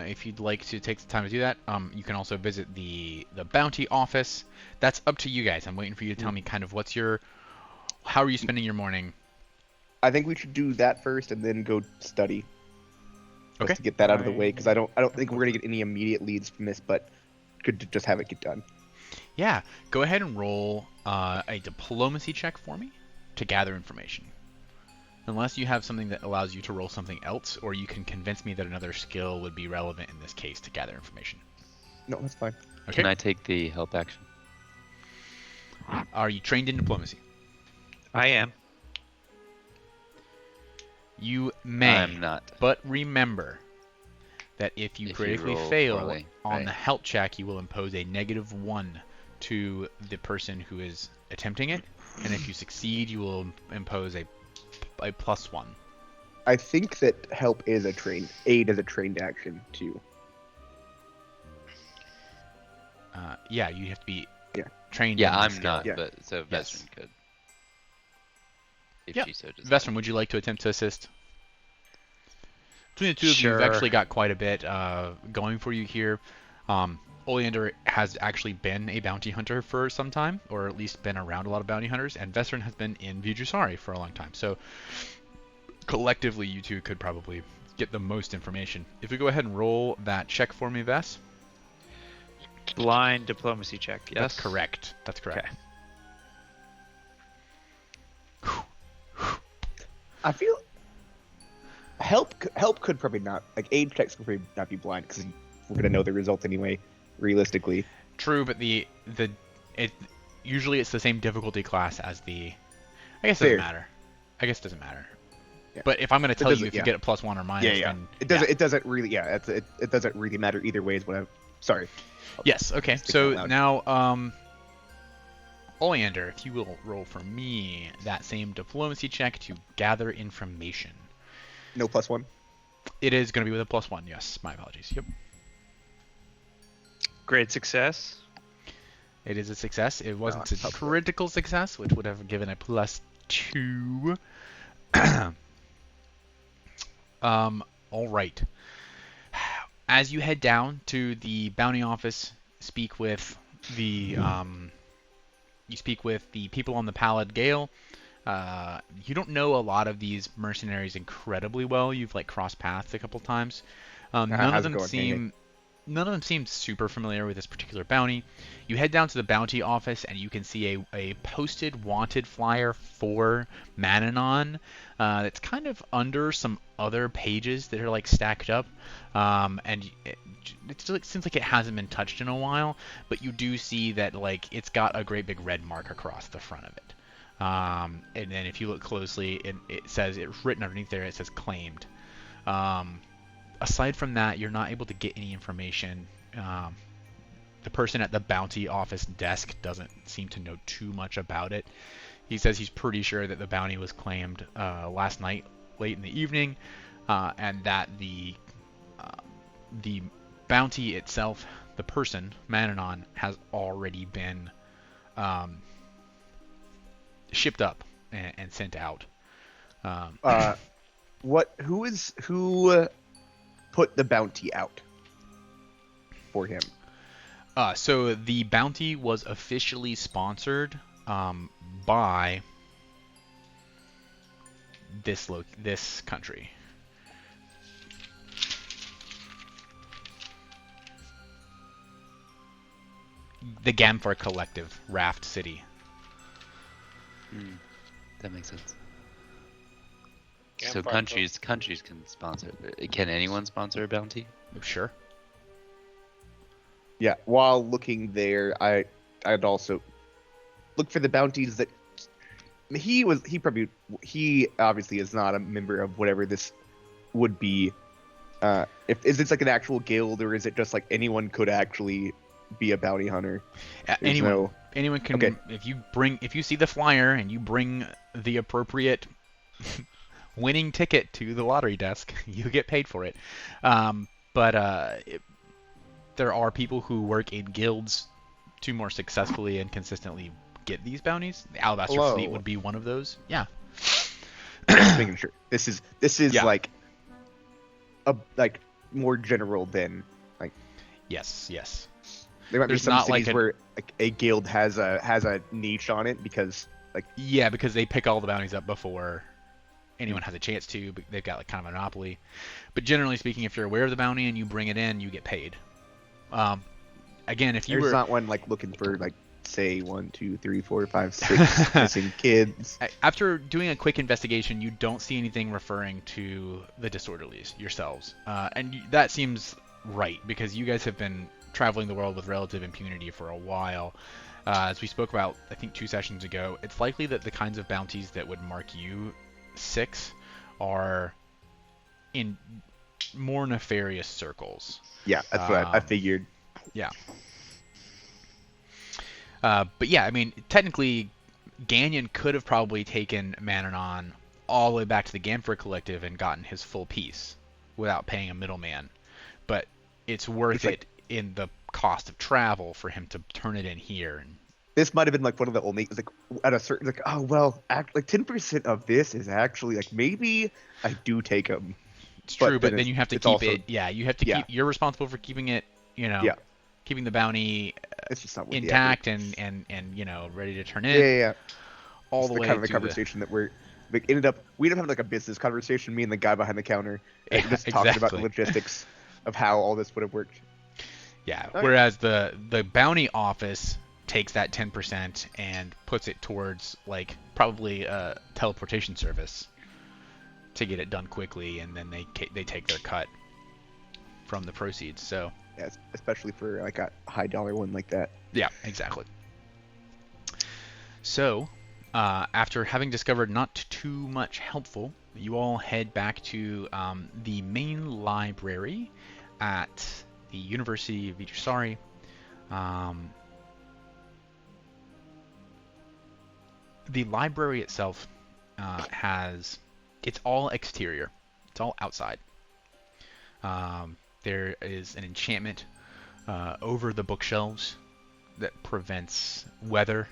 If you'd like to take the time to do that, you can also visit the bounty office. That's up to you guys. I'm waiting for you to tell me kind of what's your how are you spending your morning? I think we should do that first and then go study. Just Okay. to get that out of the way, because I don't think we're gonna get any immediate leads from this, but good to just have it get done. Yeah, go ahead and roll a diplomacy check for me to gather information. Unless you have something that allows you to roll something else, or you can convince me that another skill would be relevant in this case to gather information. No, that's fine. Okay. Can I take the help action? Are you trained in diplomacy? I am. You may. I'm not. But remember that if you If you critically roll fail poorly, on right. the help check, you will impose a -1 to the person who is attempting it, and if you succeed, you will impose a +1. I think that help is aid is a trained action too. Yeah, you have to be Yeah. trained. Yeah, in the I'm skill. not, Yeah. but so Yes. Vestron could. If Yep. she so desires. Vestron, would you like to attempt to assist? Between the two of you, Sure. you've actually got quite a bit going for you here. Oleander has actually been a bounty hunter for some time, or at least been around a lot of bounty hunters, and Vestron has been in Vijusari for a long time. So collectively, you two could probably get the most information. If we go ahead and roll that check for me, Vess. Blind diplomacy check. Yes. That's correct. That's correct. I feel help could probably not, like, aid checks could probably not be blind because we're gonna know the result anyway, realistically. True, but usually it's the same difficulty class as the. I guess it Fair. doesn't matter. I guess it doesn't matter. Yeah. But if I'm going to tell you doesn't- if you yeah. get a +1 or minus, then It doesn't. It doesn't really. Yeah. It doesn't really matter either way. Is what I'm. Sorry. Yes. Okay. Speak So out loud. now, Oleander, if you will roll for me that same diplomacy check to gather information. No +1. It is going to be with a +1. Yes. My apologies. Yep. Great success. It is a success. It wasn't a helpful. critical success, which would have given a +2. All right. As you head down to the bounty office, speak with the people on the Pallid Gale. You don't know a lot of these mercenaries incredibly well. You've like crossed paths a couple times. None of how's it them going, seem super familiar with this particular bounty. You head down to the bounty office and you can see a posted wanted flyer for Mananon that's kind of under some other pages that are like stacked up, and it seems like it hasn't been touched in a while, but you do see that like it's got a great big red mark across the front of it, and then if you look closely, it says, it's written underneath there, it says claimed. Aside from that, you're not able to get any information. The person at the bounty office desk doesn't seem to know too much about it. He says he's pretty sure that the bounty was claimed last night, late in the evening, and that the bounty itself, the person, Mananon, has already been shipped up and sent out. Who put the bounty out for him? So the bounty was officially sponsored by this country. The Gamfar Collective, Raft City. That makes sense. Can't So find countries can sponsor. Can anyone sponsor a bounty? Sure. Yeah. While looking there, I'd also look for the bounties that he obviously is not a member of whatever this would be. Is this like an actual guild, or is it just like anyone could actually be a bounty hunter? There's Anyone can. Okay. If you see the flyer and you bring the appropriate winning ticket to the lottery desk, you get paid for it. There are people who work in guilds to more successfully and consistently get these bounties. The Alabaster Hello. Fleet would be one of those. Yeah. Just making sure. This is Yeah. like more general than Yes. there might be There's some not like cities where like a guild has a niche on it because Yeah, because they pick all the bounties up before anyone has a chance to. But they've got like kind of a monopoly. But generally speaking, if you're aware of the bounty and you bring it in, you get paid. Again, if you There's were not one like looking for like say 1, 2, 3, 4, 5, 6 missing kids. after doing a quick investigation, you don't see anything referring to the disorderlies yourselves, and that seems right because you guys have been traveling the world with relative impunity for a while. As we spoke about, I think 2 sessions ago, it's likely that the kinds of bounties that would mark you 6 are in more nefarious circles. Yeah, that's what I figured. Yeah. But yeah, I mean, technically, Ganyan could have probably taken Mananon all the way back to the Gamfer Collective and gotten his full piece without paying a middleman. But it's worth it in the cost of travel for him to turn it in here. And this might have been like one of the only like at a certain like oh well like 10% of this is actually like maybe I do take him. It's true, but then you have to keep it. Yeah, you have to keep. You're responsible for keeping it. You know. Yeah. Keeping the bounty it's just not intact and you know ready to turn in. Yeah. All it's the way kind of a to conversation that we ended up having like a business conversation. Me and the guy behind the counter, just talking about the logistics of how all this would have worked. Yeah. Okay. Whereas the bounty office takes that 10% and puts it towards like probably a teleportation service to get it done quickly, and then they take their cut from the proceeds. So. Yeah, especially for like a high dollar one like that. Yeah, exactly. So, after having discovered not too much helpful, you all head back to the main library at the University of Vitrasari. The library itself it's all exterior. It's all outside. There is an enchantment over the bookshelves that prevents weather.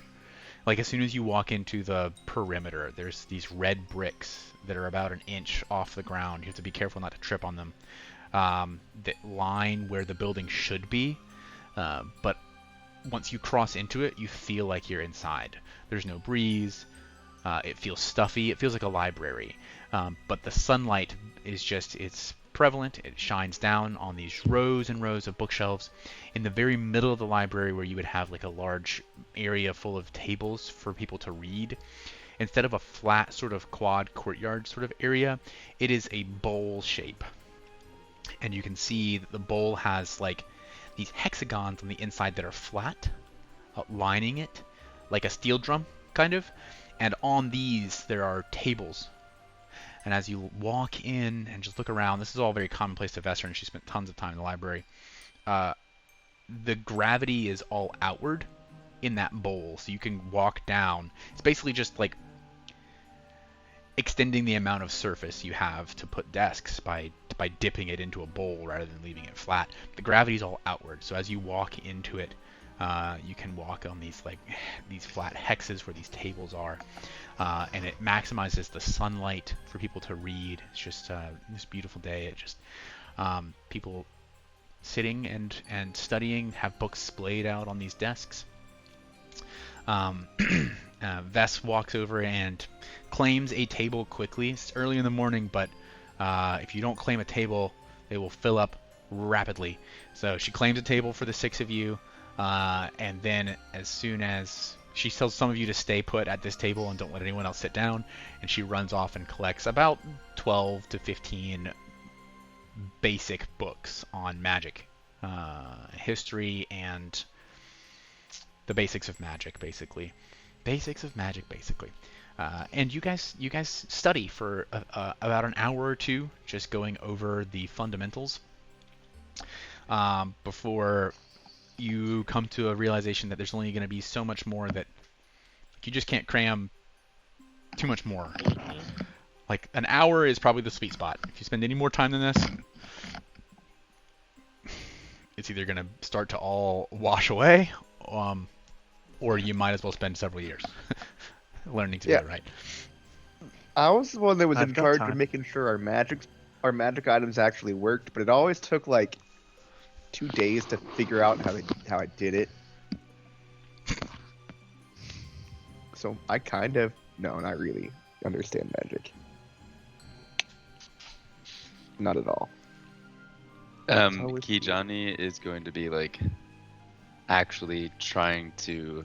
Like as soon as you walk into the perimeter, there's these red bricks that are about an inch off the ground. You have to be careful not to trip on them. That line where the building should be, but once you cross into it, you feel like you're inside. There's no breeze. It feels stuffy. It feels like a library. But the sunlight is it's prevalent. It shines down on these rows and rows of bookshelves. In the very middle of the library, where you would have like a large area full of tables for people to read, instead of a flat sort of quad courtyard sort of area, it is a bowl shape. And you can see that the bowl has like these hexagons on the inside that are flat, lining it, like a steel drum kind of. And on these there are tables. And as you walk in and just look around, this is all very commonplace to Vesser, and she spent tons of time in the library. The gravity is all outward in that bowl, so you can walk down. It's basically just like extending the amount of surface you have to put desks by dipping it into a bowl rather than leaving it flat. The gravity is all outward, so as you walk into it, you can walk on these flat hexes where these tables are. And it maximizes the sunlight for people to read. It's just this beautiful day. It just people sitting and studying, have books splayed out on these desks. Vess walks over and claims a table quickly. It's early in the morning, but if you don't claim a table, they will fill up rapidly. So she claims a table for the 6 of you, and then as soon as she tells some of you to stay put at this table and don't let anyone else sit down, and she runs off and collects about 12 to 15 basic books on magic, history, and the basics of magic, basically. And you guys study for about an hour or two, just going over the fundamentals, before you come to a realization that there's only going to be so much more that you just can't cram too much more. Like an hour is probably the sweet spot. If you spend any more time than this, it's either going to start to all wash away, or you might as well spend several years learning to do it right. I was the one that was in charge time. of making sure our magic items actually worked, but it always took like 2 days to figure out how I did it. So I kind of, no, not really understand magic. Not at all. always Kijani is going to be like actually trying to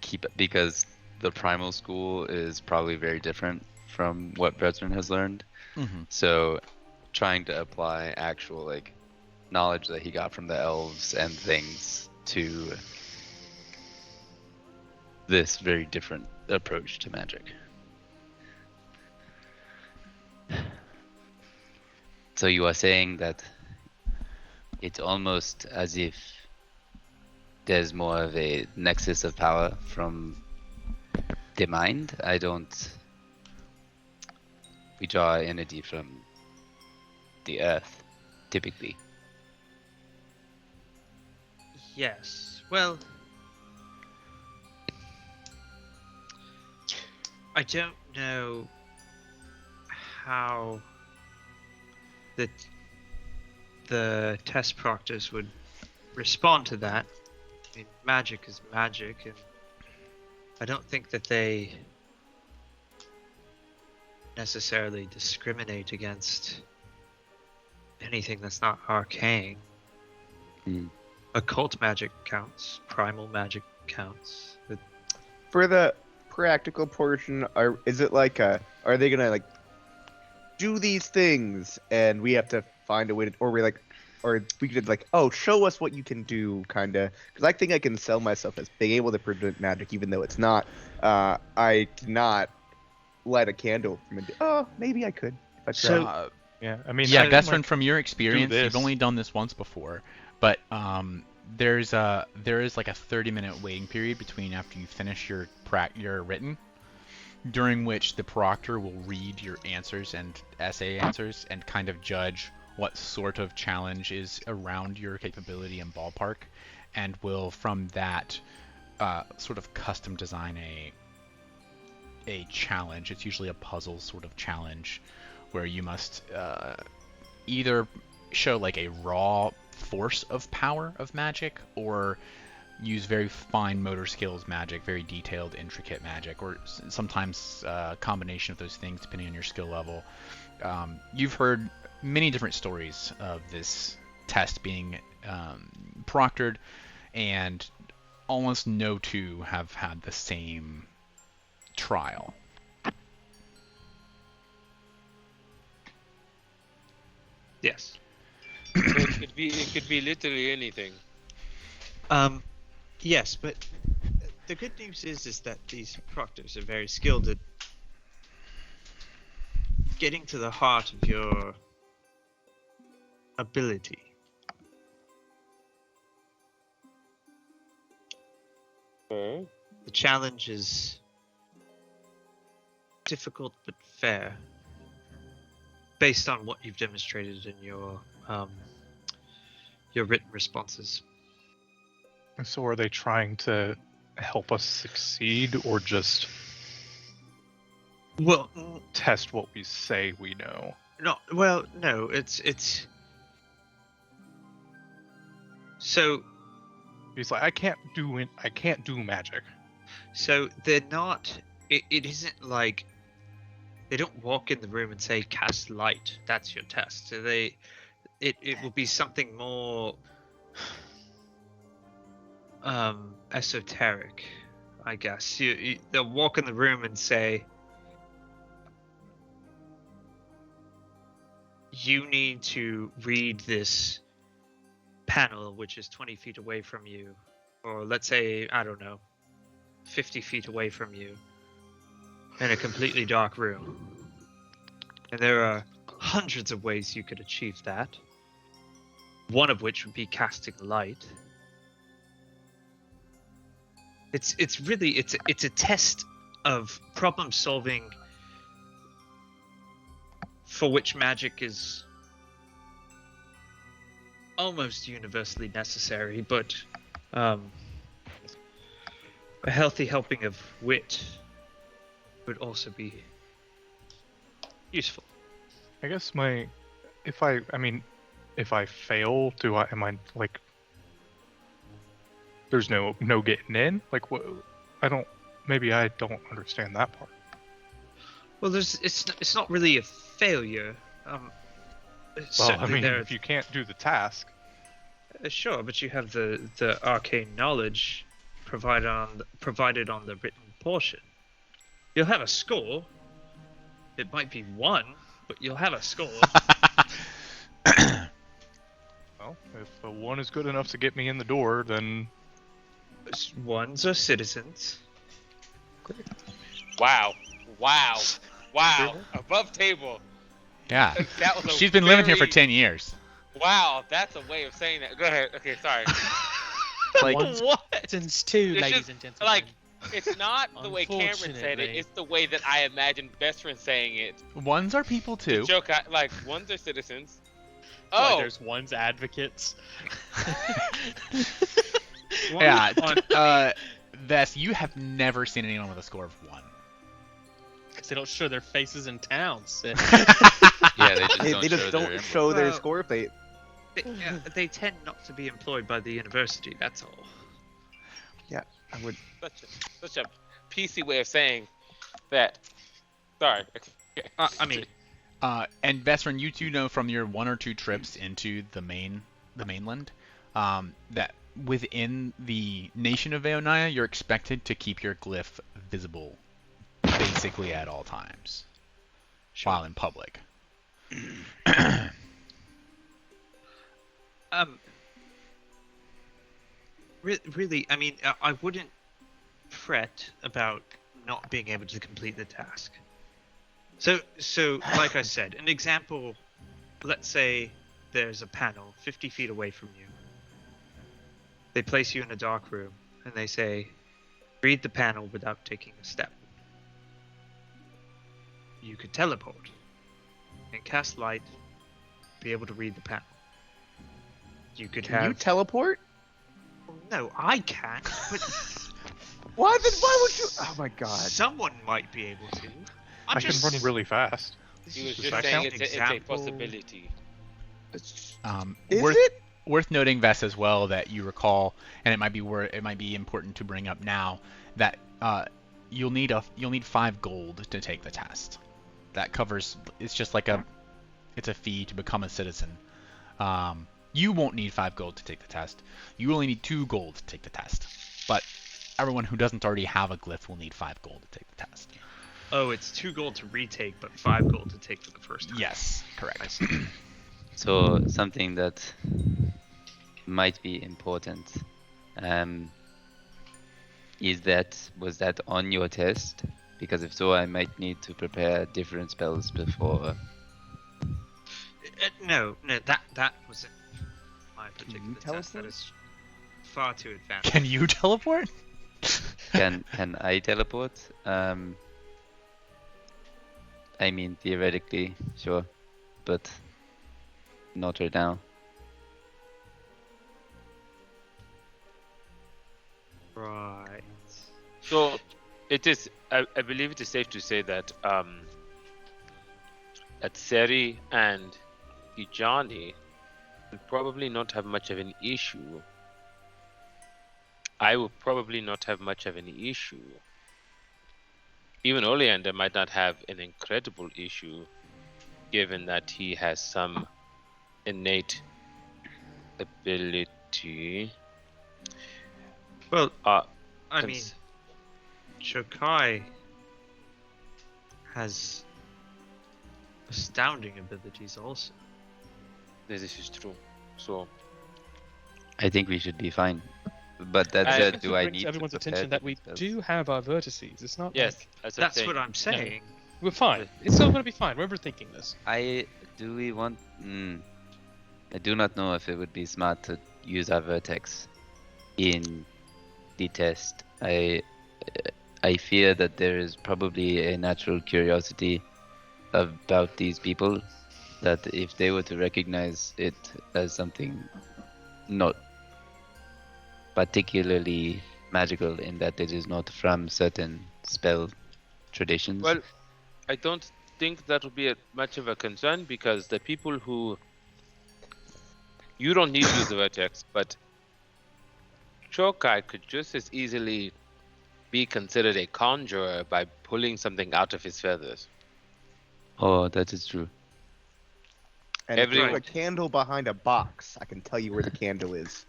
keep it, because the primal school is probably very different from what Brethren has learned. Mm-hmm. So trying to apply actual like knowledge that he got from the elves and things to this very different approach to magic. So you are saying that it's almost as if there's more of a nexus of power from the mind? We draw energy from the earth, typically. Yes. Well, I don't know how the test proctors would respond to that. I mean, magic is magic, and I don't think that they necessarily discriminate against anything that's not arcane. Occult magic counts. Primal magic counts. For the practical portion, is it like are they gonna like do these things and we have to find a way to, or we could like, oh, show us what you can do, kind of, because I think I can sell myself as being able to predict magic, even though it's not. I cannot light a candle from a. Oh, maybe I could if I tried. So Yeah, I mean, Yeah, I Vestron, might from your experience, this. you've only done this once before, but there is like a 30-minute waiting period between after you finish your written, during which the proctor will read your answers and essay answers and kind of judge what sort of challenge is around your capability and ballpark, and will from that sort of custom design a challenge. It's usually a puzzle sort of challenge where you must either show like a raw force of power of magic, or use very fine motor skills magic, very detailed, intricate magic, or sometimes a combination of those things depending on your skill level. You've heard many different stories of this test being proctored, and almost no two have had the same trial. yes. It could be literally anything. Yes, but the good news is that these proctors are very skilled at getting to the heart of your ability. Okay. The challenge is difficult but fair, based on what you've demonstrated in your written responses. So are they trying to help us succeed, or just Well, test what we say we know? no. Well, no. It's so. He's like, I can't do magic. So they're not. It isn't like they don't walk in the room and say cast light. That's your test. So it will be something more esoteric, I guess. They'll walk in the room and say, you need to read this panel which is 20 feet away from you, or let's say, I don't know, 50 feet away from you, in a completely dark room. And there are hundreds of ways you could achieve that, one of which would be casting light. It's really a test of problem solving for which magic is almost universally necessary, but a healthy helping of wit would also be useful. I guess if I fail, am I like, there's no getting in? Like, what? I don't. maybe I don't understand that part. Well, it's not really a failure. Well, I Certainly mean, there. if you can't do the task, Sure, but you have the arcane knowledge provided on the written portion. You'll have a score. It might be 1, but you'll have a score. well, if a 1 is good enough to get me in the door, then Ones are citizens. Wow. Above table. Yeah. That was a She's been living here for very- 10 years. Wow, that's a way of saying that. Go ahead. Okay, sorry. Like, What? Since two, It's ladies just, and gentlemen. like, it's not the way Cameron said it. Unfortunately. It's the way that I imagined Bestrin saying it. Ones are people The too. joke, like, ones are citizens. Like, Oh, there's one's advocates. Yeah. Vess, you have never seen anyone with a score of 1. Because they don't show their faces in towns. Yeah, they just don't they show just their don't emblem. show their Well- score if they. They tend not to be employed by the university. That's all. I would. such a PC way of saying that. Sorry. I mean, And Vesron, you two know from your 1 or 2 trips into the mainland, that within the nation of Veonia, you're expected to keep your glyph visible basically at all times while in public. Really, I mean, I wouldn't fret about not being able to complete the task. So like I said, an example, let's say there's a panel 50 feet away from you. They place you in a dark room and they say, read the panel without taking a step. You could teleport and cast light, be able to read the panel. You could Can you have... teleport? No, I can't, but Why then? Why would you? Oh my god. someone might be able to. I can run really fast. He was Does just that saying count? it's a Example. possibility. Is Worth, it? worth noting, Vess, as well, that you recall, and it might be important to bring up now, that you'll need 5 gold to take the test. That covers. It's just like it's a fee to become a citizen. You won't need 5 gold to take the test. You only need 2 gold to take the test. But everyone who doesn't already have a glyph will need 5 gold to take the test. Oh, it's 2 gold to retake, but 5 gold to take for the first time. Yes, I correct. see. So something that might be important was that on your test? Because if so, I might need to prepare different spells before. No, that wasn't my particular you test. That teleport? is far too advanced. Can you teleport? Can I teleport? I mean, theoretically, sure, but not right now. Right. So, it is. I believe it is safe to say that that Seri and Ijani will probably not have much of an issue. I will probably not have much of an issue. Even Oleander might not have an incredible issue, given that he has some innate ability. Well, I Cons- mean, Shokai has astounding abilities also. This is true. So, I think we should be fine. But that I- said, It do I brings need everyone's to prepare attention that we different do spells? have our vertices. It's not yes, like that's, That's saying. what I'm saying. we're fine. It's still gonna be fine. We're overthinking this. Do we want? I do not know if it would be smart to use our vertex in the test. I fear that there is probably a natural curiosity about these people, that if they were to recognize it as something not particularly magical, in that it is not from certain spell traditions. Well, I don't think that would be much of a concern, because the people who you don't need to use the vertex, but Chokai could just as easily be considered a conjurer by pulling something out of his feathers. Oh, that is true. And if Everyone- there's a candle behind a box, I can tell you where the candle is.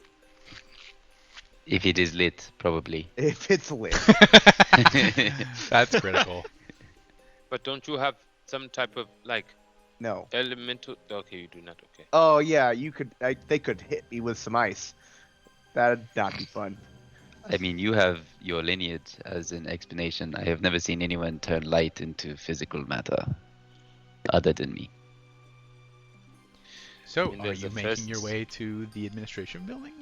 If it is lit, probably. If it's lit. That's critical. But don't you have some type of like No. elemental? Okay, you do not. Okay. Oh yeah, you could. They could hit me with some ice. That'd not be fun. I mean, you have your lineage as an explanation. I have never seen anyone turn light into physical matter, other than me. So, And are there's you a making your first- way to the administration building?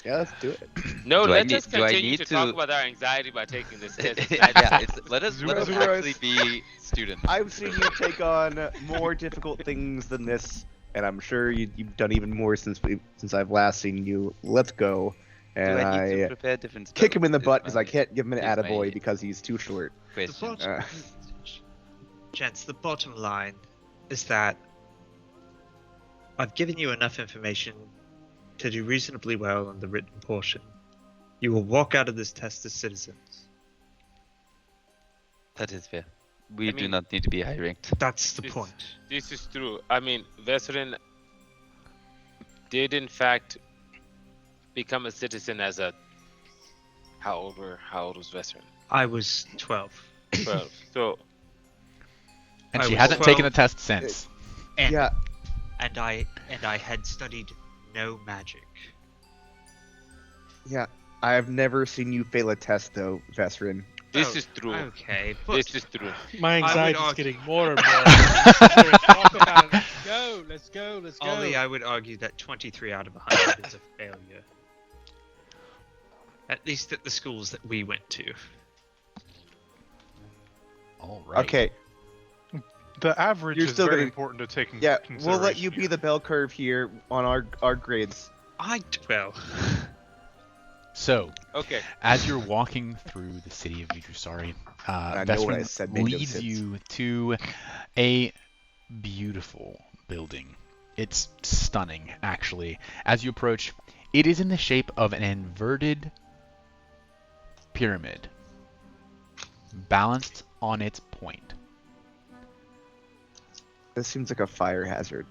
Yeah, let's do it. No, Do I let need- us do I continue need to to- talk about our anxiety by taking this test. Yeah, let us Zero. actually be students. I've seen you take on more difficult things than this, and I'm sure you've done even more since I've last seen you. Let's go. Do And I need to I prepare different kick him in the spells? butt Is because I my can't give him an is my attaboy because he's too short. The question. bottom, gents, the bottom line is that I've given you enough information to do reasonably well on the written portion. You will walk out of this test as citizens. That is fair. We I do mean- not need to be high ranked. That's the This- point. This is true. I mean, Vesserin did in fact become a citizen as a. How old was Vesserin? I was 12. 12. So And I she was hasn't 12. taken the test since. And, Yeah, and I had studied no magic. yeah. I have never seen you fail a test though, Vesserin. this Oh, is true. Okay, but This is true. My would anxiety is argue- getting more and more. Talk about it. Let's go. Let's go. Let's go. Ollie, I would argue that 23 out of 100 is a failure. At least at the schools that we went to. All right. Okay, The average You're is still very gonna- important to take into yeah, consideration. we'll let you be here. the bell curve here on our grades. Well, So, Okay. as you're walking through the city of Vidrusari, I know what I Vesperin said made no leads sense. you to a beautiful building. It's stunning, actually. As you approach, it is in the shape of an inverted pyramid, balanced on its point. This seems like a fire hazard.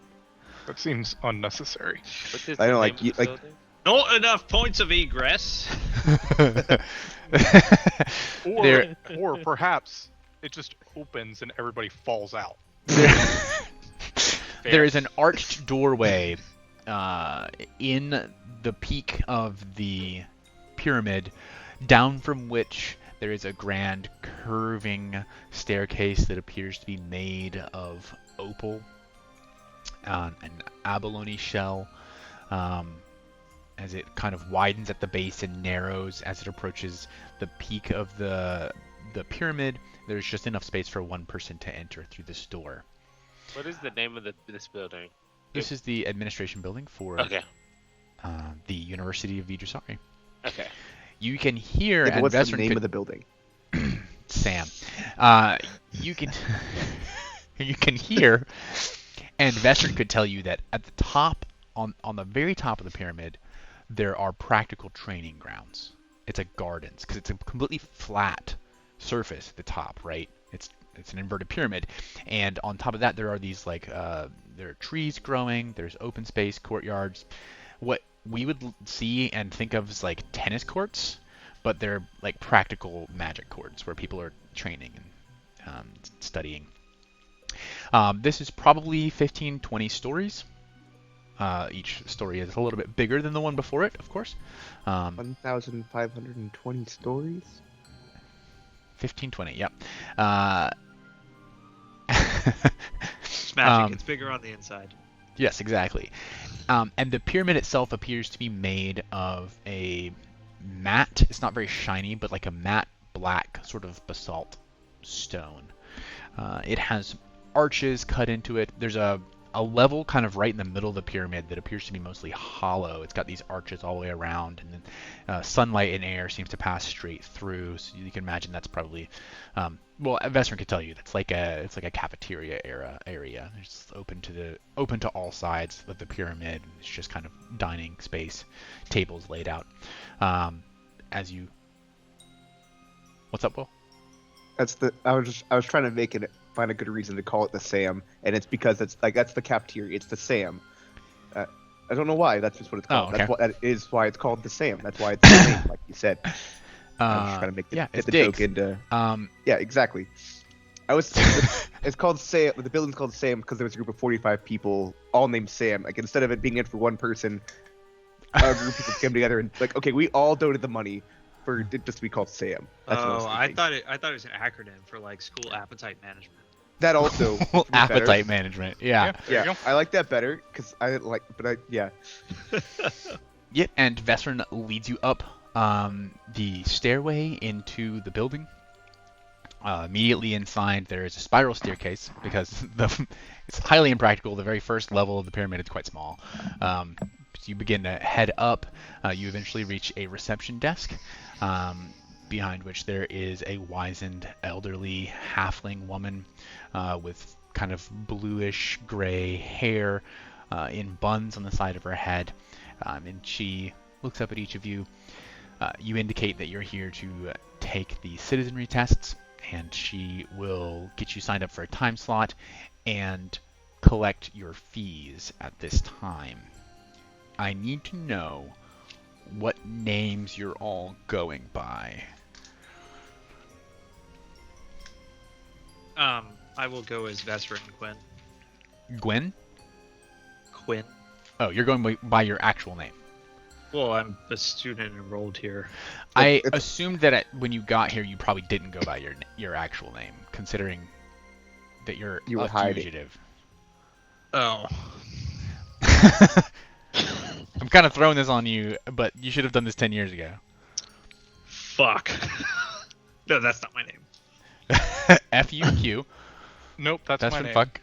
That seems unnecessary. What is I the don't name like of you- the like- building? not enough points of egress. Or, There- or perhaps it just opens and everybody falls out. There is an arched doorway in the peak of the pyramid, down from which there is a grand curving staircase that appears to be made of opal, an abalone shell, as it kind of widens at the base and narrows as it approaches the peak of the pyramid. There's just enough space for one person to enter through this door. What is the name of this building? This is the administration building for Okay. the University of Vidrusari. Okay. You can hear, Yeah, but and what's the Vesserin name could, of the building? Sam. You can you can hear, and Vesserin could tell you that at the top, on the very top of the pyramid, there are practical training grounds. It's a gardens because it's a completely flat surface at the top, right? It's an inverted pyramid, and on top of that there are these like there are trees growing. There's open space, courtyards. What we would see and think of as like tennis courts, but they're like practical magic courts where people are training and studying. This is probably 15-20 stories. Each story is a little bit bigger than the one before it, of course. 1,520 stories. 15-20, yep. It's magic. Um, It's bigger on the inside. Yes, exactly. And the pyramid itself appears to be made of a matte, it's not very shiny, but like a matte black sort of basalt stone. It has arches cut into it. There's a level kind of right in the middle of the pyramid that appears to be mostly hollow. It's got these arches all the way around, and then sunlight and air seems to pass straight through. So you can imagine that's probably, well, Vesserin could tell you it's like a cafeteria area. It's open to all sides of the pyramid. It's just kind of dining space, tables laid out. As you What's up, Will? That's the. I was trying to find a good reason to call it the Sam, and it's because that's the cafeteria. It's the Sam. I don't know why. That's just what it's called. Oh, okay. That is why it's called the Sam. That's why it's the name, like you said. I was trying to make yeah, get it's the Diggs. joke into. Um, Yeah, exactly. It's called Sam. The building's called Sam because there was a group of 45 people, all named Sam. Like instead of it being in for one person, a group of people came together and like, okay, we all donated the money for it just to be called Sam. That's what I was I thinking. thought it was an acronym for like school appetite management. That also would be better. appetite management. Yeah. There you Yeah, go. I like that better because I like, yeah. Yep. And Vesrin leads you up the stairway into the building. Immediately inside, there is a spiral staircase because it's highly impractical. The very first level of the pyramid is quite small. So you begin to head up. You eventually reach a reception desk, behind which there is a wizened, elderly halfling woman with kind of bluish gray hair in buns on the side of her head. And she looks up at each of you. You indicate that you're here to take the citizenry tests, and she will get you signed up for a time slot and collect your fees at this time. I need to know what names you're all going by. I will go as Vesper and Quinn. Gwen? Quinn. Oh, you're going by your actual name. Well, I'm a student enrolled here. I It's- assumed that when you got here, you probably didn't go by your actual name, considering that you're You were a hiding. fugitive. Oh. I'm kind of throwing this on you, but you should have done this 10 years ago. Fuck. No, that's not my name. F-U-Q. Nope, that's That's my from name. fuck.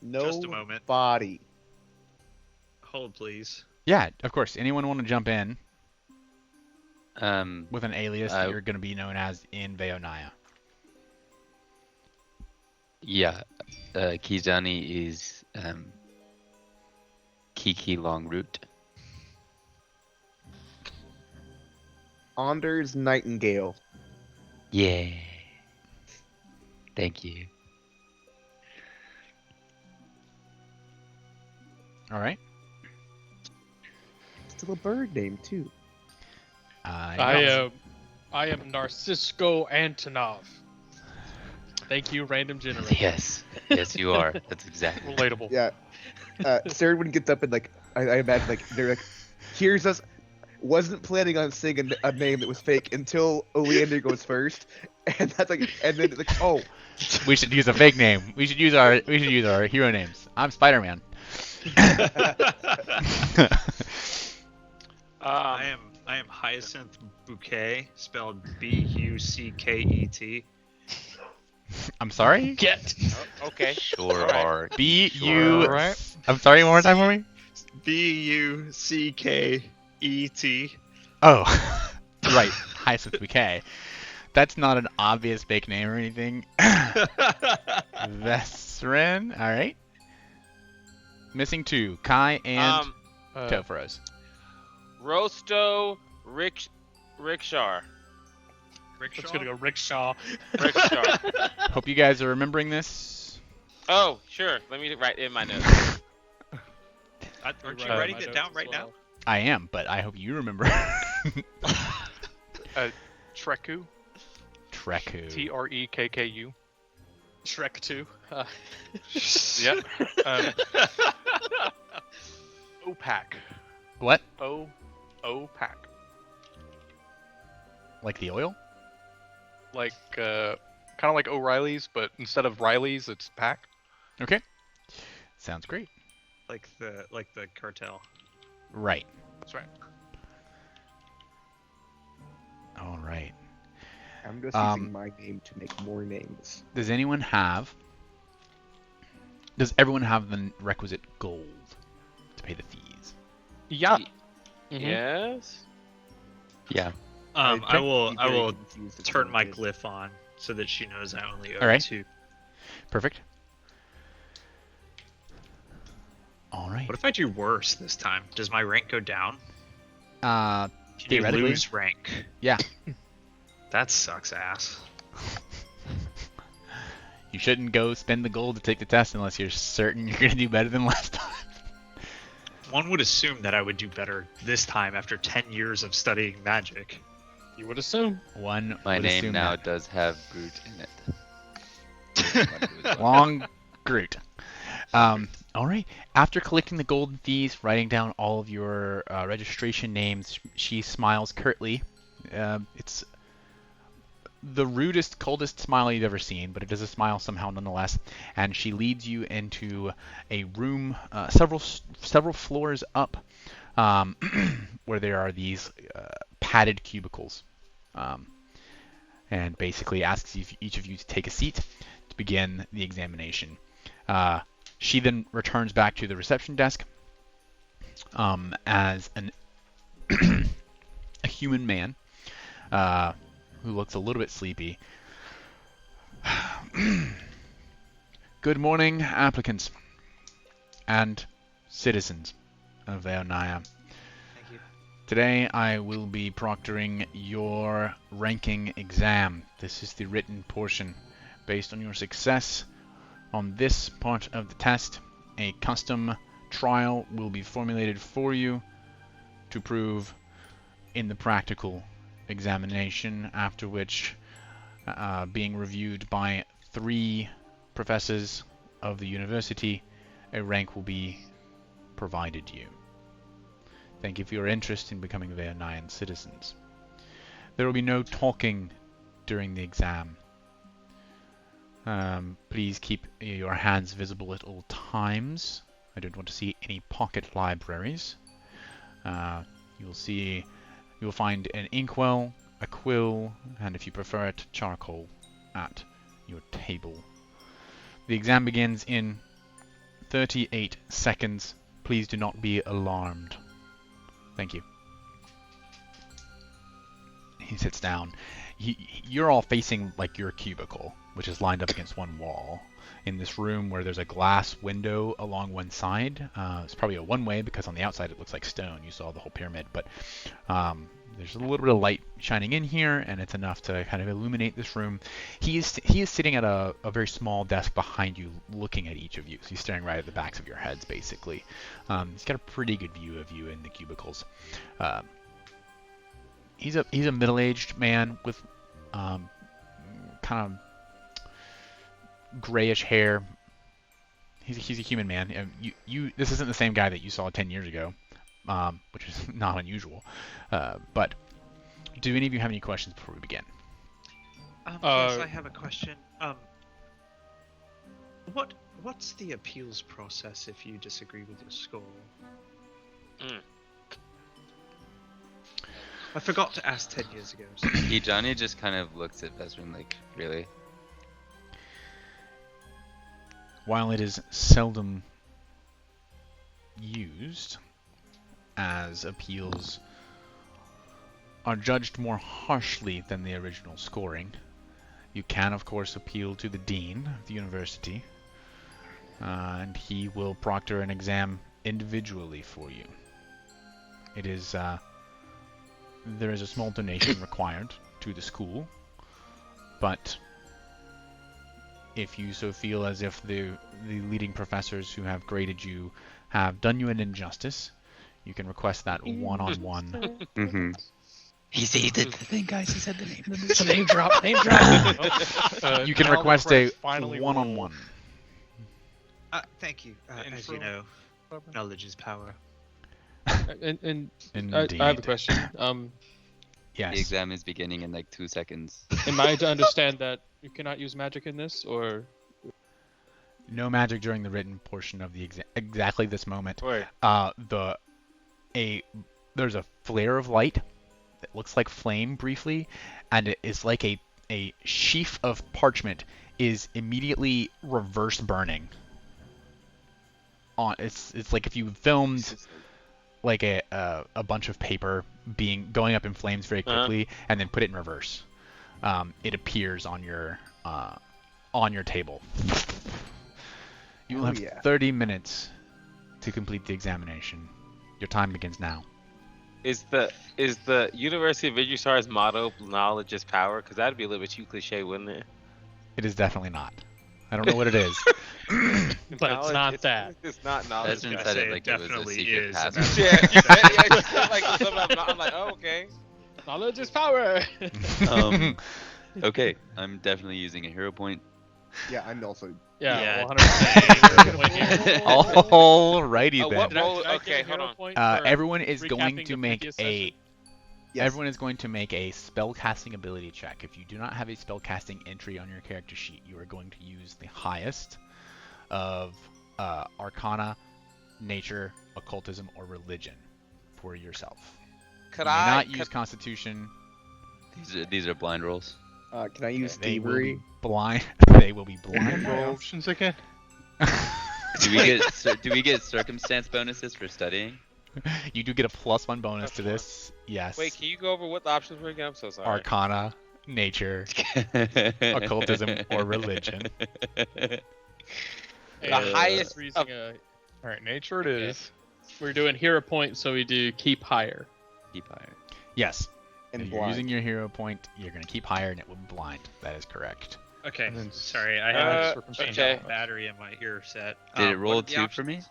No Just a moment. body. Hold, please. Yeah, of course. Anyone want to jump in Um, with an alias that I- you're going to be known as in Veonaya? yeah, Kizani is Kiki Longroot. Anders Nightingale. Yeah. Thank you. All right. Still a bird name too. I am Narcisco Antonov. Thank you, random generator. Yes. Yes, you are. That's exactly. Relatable. Yeah. Sarah gets up and like I imagine like they're like, here's us. Wasn't planning on saying a name that was fake until Oleander goes first, and that's like, and then like, oh, We should use a fake name. We should use our hero names. I'm Spider-Man. I am Hyacinth Bouquet, spelled B-U-C-K-E-T. I'm sorry? Get. Okay. Sure Alright. are. B-U... Alright. I'm sorry, one more time for me? B-U-C-K-E-T. Oh, right. Hyacinth Bouquet. That's not an obvious fake name or anything. Vesrin. All right. Missing two. Kai and Topharos. Rosto Rickshar. Let's go rickshaw. Rickshar. Hope you guys are remembering this. Oh, sure. Let me write in my notes. Aren't you Right. writing it down right now? I am, but I hope you remember. Treku. Treku. T-R-E-K-K-U. Shrek 2. Yep. OPAC. What? OPAC. Like the oil? Like, kind of like O'Reilly's, but instead of Riley's, it's Pack. Okay. Sounds great. Like the cartel. Right. That's right. Oh, All right. I'm just Um, using my name to make more names. Does everyone have the requisite gold to pay the fees? Yeah. Yes. Yeah. I will Be very will confused if turn someone my did. glyph on so that she knows I only owe Alright. 2. Perfect. All right. What if I do worse this time? Does my rank go down? Can you Theoretically. lose rank? Yeah. That sucks ass. You shouldn't go spend the gold to take the test unless you're certain you're going to do better than last time. One would assume that I would do better this time after 10 years of studying magic. You would assume. One My would name assume now that. does have Groot in it. Long Groot. All right. After collecting the golden thieves, writing down all of your registration names, she smiles curtly. It's the rudest, coldest smile you've ever seen, but it is a smile somehow nonetheless. And she leads you into a room, several floors up, where there are these padded cubicles, and basically asks each of you to take a seat to begin the examination. She then returns back to the reception desk as a human man who looks a little bit sleepy. Good morning, applicants and citizens of Veonia. Thank you. Today I will be proctoring your ranking exam. This is the written portion. Based on your success on this part of the test, a custom trial will be formulated for you to prove in the practical examination, after which, being reviewed by 3 professors of the university, a rank will be provided you. Thank you for your interest in becoming Veonian citizens. There will be no talking during the exam. Please keep your hands visible at all times. I don't want to see any pocket libraries. You'll find an inkwell, a quill, and if you prefer it, charcoal at your table. The exam begins in 38 seconds. Please do not be alarmed. Thank you. He sits down. You're all facing like your cubicle, which is lined up against one wall. In this room where there's a glass window along one side, it's probably a one-way because on the outside it looks like stone. You saw the whole pyramid, but there's a little bit of light shining in here, and it's enough to kind of illuminate this room. He is sitting at a very small desk behind you, looking at each of you. So he's staring right at the backs of your heads, basically. He's got a pretty good view of you in the cubicles. He's a middle-aged man with kind of grayish hair. He's a human man. This isn't the same guy that you saw 10 years ago, which is not unusual. But do any of you have any questions before we begin? Yes, I have a question. What's the appeals process if you disagree with your score? I forgot to ask 10 years ago. So. Johnny just kind of looks at Vesrin like, really? While it is seldom used, as appeals are judged more harshly than the original scoring, you can, of course, appeal to the dean of the university, and he will proctor an exam individually for you. It is there is a small donation required to the school, but if you so feel as if the leading professors who have graded you have done you an injustice, you can request that one-on-one. Mm-hmm. He did the thing, guys. He said the name of the It's a name drop. Name drop. You can request a one-on-one. Thank you. As you know, knowledge is power. And Indeed. I have a question. Yes. The exam is beginning in like 2 seconds. Am I to understand that you cannot use magic in this, or? No magic during the written portion of the exam. Exactly this moment. Wait. There's a flare of light that looks like flame briefly, and it is like a sheaf of parchment is immediately reverse burning. It's like if you filmed like a bunch of paper going up in flames very quickly and then put it in reverse. It appears on your table. You will have 30 minutes to complete the examination. Your time begins now. Is the University of Vigisar's motto "knowledge is power"? Because that'd be a little bit too cliche, wouldn't it? It is definitely not. I don't know what it is. But it's not that. It's not knowledge. Desmond I said say it it like it was a definitely secret is, password. and Yeah, you said, yeah, you said like something. I'm like, oh, okay. Knowledge is power. Okay, I'm definitely using a hero point. Yeah, I'm also. Yeah, Yeah. 100%. Alrighty Oh, then. what Did I- roll? did I Okay, get a hold hero on. point for Everyone is going recapping to the make previous a. session? Yes. Everyone is going to make a spellcasting ability check. If you do not have a spellcasting entry on your character sheet, you are going to use the highest of Arcana, Nature, Occultism, or Religion for yourself. Could you may I? not could- use Constitution. These are blind rolls. Can I use They will be thievery? blind. They will be What are blind my rolls. options again? Do we get circumstance bonuses for studying? You do get a +1 bonus to That's this. Yes. Wait, can you go over what the options were again? I'm so sorry. Arcana, Nature, Occultism, or Religion. The And highest we're using of- a- All right, nature it is. we're doing hero point, so we do keep higher. Keep higher. Yes. And If you're blind. using your hero point, you're going to keep higher and it will be blind. That is correct. Okay, And then sorry, I Uh, have circumstance. okay. battery in my ear set. Did it what roll are the 2 for me? options?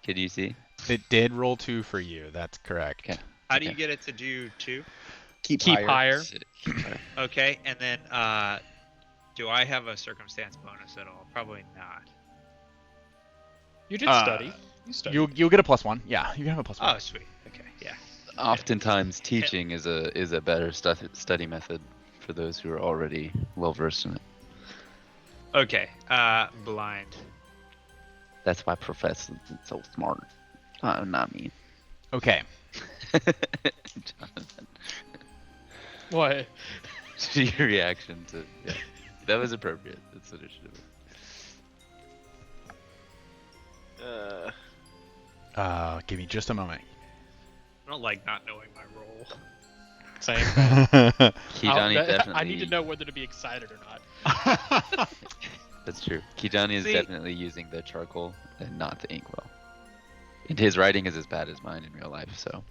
Could you see? It did roll 2 for you. That's correct. Okay. How do you Okay. get it to do 2? Keep Keep higher. higher. Shit, keep higher. Okay, and then do I have a circumstance bonus at all? Probably not. You did Uh, study. You studied. You'll get a +1. Yeah, you can have a +1. Oh, sweet. Okay, yeah. Oftentimes, teaching is a better study method for those who are already well versed in it. Okay, blind. That's why professors are so smart. Not me. Okay. Jonathan, What? your reaction to that was appropriate. That's what it should have been. Give me just a moment. I don't like not knowing my role. Same. Kijani definitely. I need to know whether to be excited or not. That's true. Kijani is See- definitely using the charcoal and not the inkwell. And his writing is as bad as mine in real life, so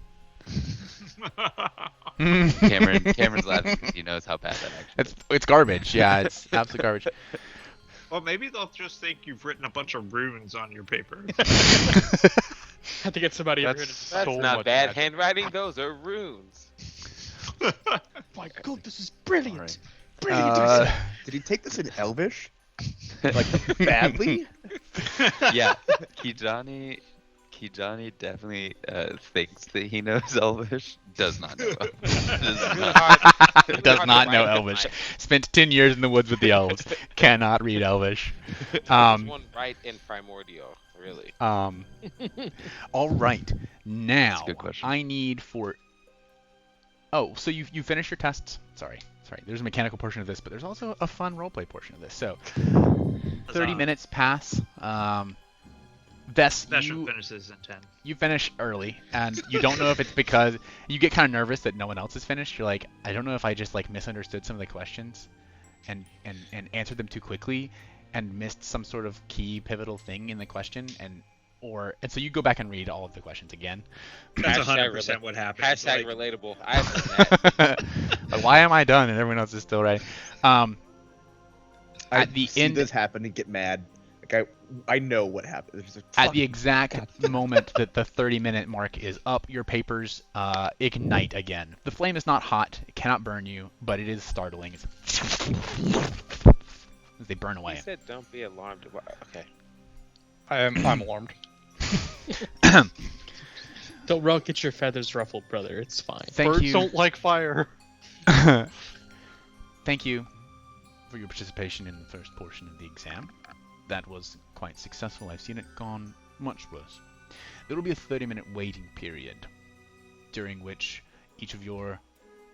Cameron's laughing because he knows how bad that actually it's garbage. Yeah, it's absolute garbage. Well, maybe they'll just think you've written a bunch of runes on your paper. Have to get somebody over here That's- to That's So not much bad magic. handwriting. Those are runes. My God, this is brilliant. Alright. Brilliant. Did he take this in Elvish? Like, badly? Yeah, Kijani definitely thinks that he knows Elvish. Does not know. Does not know Elvish. Spent 10 years in the woods with the elves. Cannot read Elvish. There's one right in Primordial, really. All right. Now, a good question. I need for. Oh, so you finished your tests? Sorry. There's a mechanical portion of this, but there's also a fun roleplay portion of this. So, 30 minutes pass. Vess, Session finishes in 10. you finish early, and you don't know if it's because you get kind of nervous that no one else has finished. You're like, I don't know if I just like misunderstood some of the questions, and answered them too quickly, and missed some sort of key pivotal thing in the question, and so you go back and read all of the questions again. That's Hashtag 100% what happens. Hashtag like, relatable. I've done that. Like, why am I done and everyone else is still right? I At the see end, this happen and get mad. Like, I know what happened. There's a at the exact moment that the 30-minute mark is up, your papers ignite again. The flame is not hot; it cannot burn you, but it is startling. As they burn He away. said, "Don't be alarmed." Okay. I'm alarmed. Don't get your feathers ruffled, brother. It's fine. Thank Birds you. don't like fire. Thank you for your participation in the first portion of the exam. That was quite successful. I've seen it gone much worse. There will be a 30-minute waiting period, during which each of your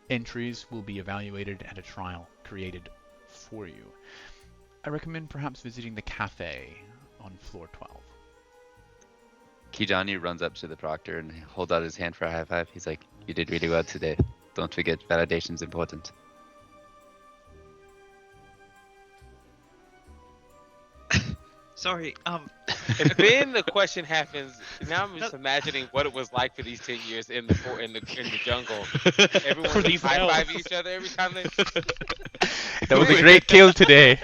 entries will be evaluated and a trial created for you. I recommend perhaps visiting the cafe on floor 12. Kijani runs up to the proctor and holds out his hand for a high five. He's like, "You did really well today. Don't forget, validation's important." Sorry. And then the question happens. Now I'm just imagining what it was like for these 10 years in the jungle. Everyone For would these high five elves. each other every time they. That was a great kill today.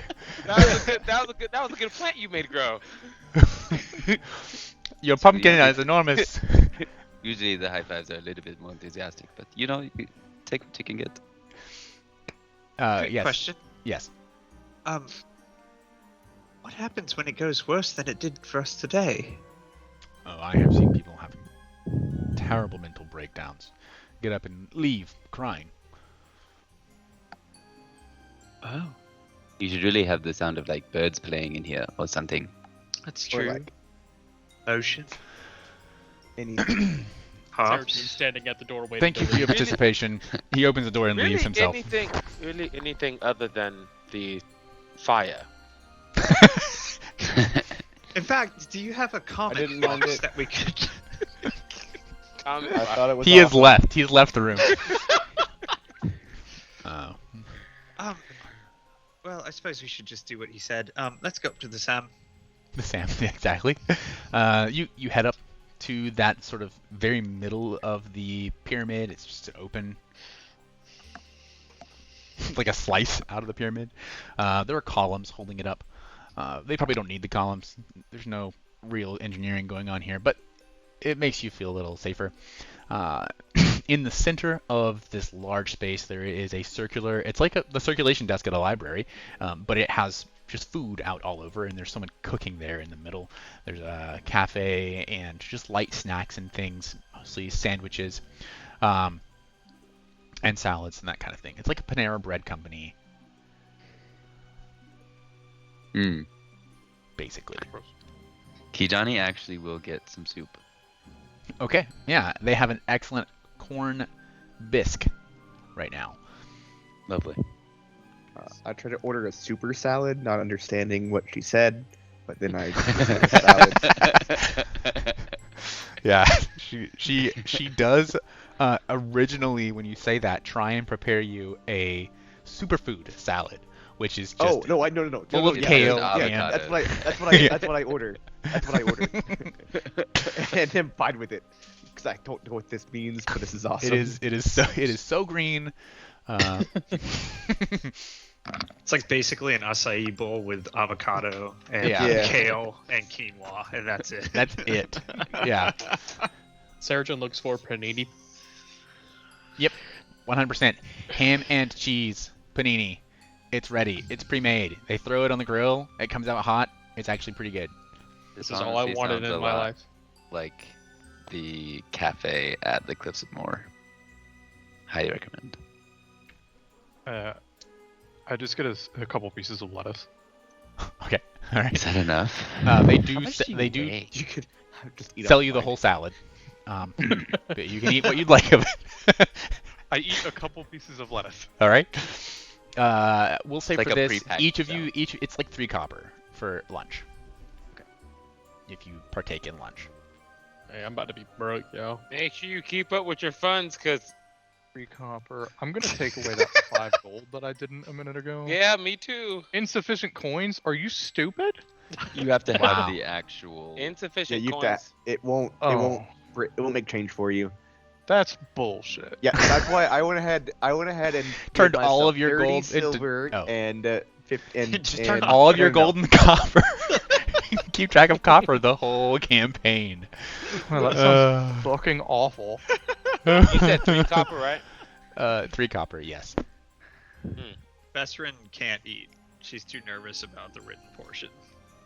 That was a good plant you made grow. Your pumpkin is enormous. Usually the high fives are a little bit more enthusiastic, but you know, you take what you can get. Quick Yes. question. Yes. What happens when it goes worse than it did for us today? Oh, I have seen people having terrible mental breakdowns. Get up and leave crying. Oh, You should really have the sound of like birds playing in here or something. that's Or true. like Ocean. any Seraphine Hops. standing at the doorway. Thank you for your participation. He opens the door and Really, leaves himself. anything other than the fire. In fact, do you have a comic didn't mind box it. that we could? Um, I thought it was He has awesome. left. He's left the room. Oh. Well, I suppose we should just do what he said. Let's go up to the Sam. The Sam, exactly. You head up to that sort of very middle of the pyramid. It's just open, like a slice out of the pyramid. There are columns holding it up. They probably don't need the columns. There's no real engineering going on here, but it makes you feel a little safer. In the center of this large space, there is a circular. It's like the circulation desk at a library, but it has just food out all over, and there's someone cooking there in the middle. There's a cafe and just light snacks and things, mostly sandwiches, and salads and that kind of thing. It's like a Panera Bread company, basically. Kijani actually will get some soup. Okay, yeah, they have an excellent corn bisque right now. Lovely. I tried to order a super salad, not understanding what she said, but then I ordered a salad. Yeah, she does originally, when you say that, try and prepare you a superfood salad, which is just Oh no! No! full of Yeah, kale. yeah, and- That's what I ordered. That's what I ordered. And I'm fine with it because I don't know what this means, but this is awesome. it is so green. It's like basically an acai bowl with avocado and Yeah. kale and quinoa, and that's it. That's it. Yeah, Sarah looks for panini. 100% ham and cheese panini. It's ready. It's pre-made. They throw it on the grill. It comes out hot. It's actually pretty good. This is all I wanted in my life. Like the cafe at the Cliffs of Moher. Highly recommend. I just get a couple pieces of lettuce. Okay, all right. Is that enough? They How do. much do you They do weigh? You could just eat sell up you the mine. whole salad. But you can eat what you'd like of it. I eat a couple pieces of lettuce. All right. We'll say It's like for a this, prepackaged each of you, salad. it's like 3 copper for lunch. Okay. If you partake in lunch. Hey, I'm about to be broke, yo. Make sure you keep up with your funds, cause 3 copper. I'm gonna take away that 5 gold that I didn't a minute ago. yeah, me too. Insufficient coins? Are you stupid? You have to have Wow. the actual. Yeah, Insufficient you coins. that it won't. Oh, It won't make change for you. that's bullshit. Yeah, that's why I went ahead and Turned made all myself of your 30 gold into- silver oh. and and Just and, turned All of your no, no. gold and copper. Keep track of copper the whole campaign. Well, that sounds fucking awful. You said 3 copper, right? 3 copper, yes. Vesrin can't eat. She's too nervous about the written portion.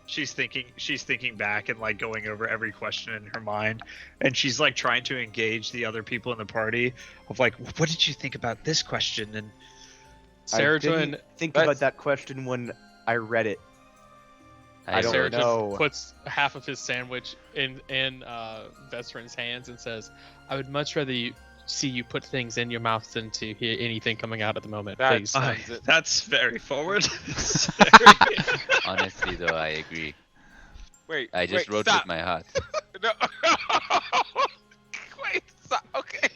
She's thinking back and like going over every question in her mind, and she's like trying to engage the other people in the party of like, what did you think about this question? And Sarah I didn't think that's- about that question when I read it. I don't Sarah know. puts half of his sandwich in Vesrin's hands and says, "I would much rather see you put things in your mouth than to hear anything coming out at the moment, That please." sounds it. that's very forward. Honestly, though, I agree. Wait, I just wait, wrote stop. with my heart. No. Wait, stop. Okay.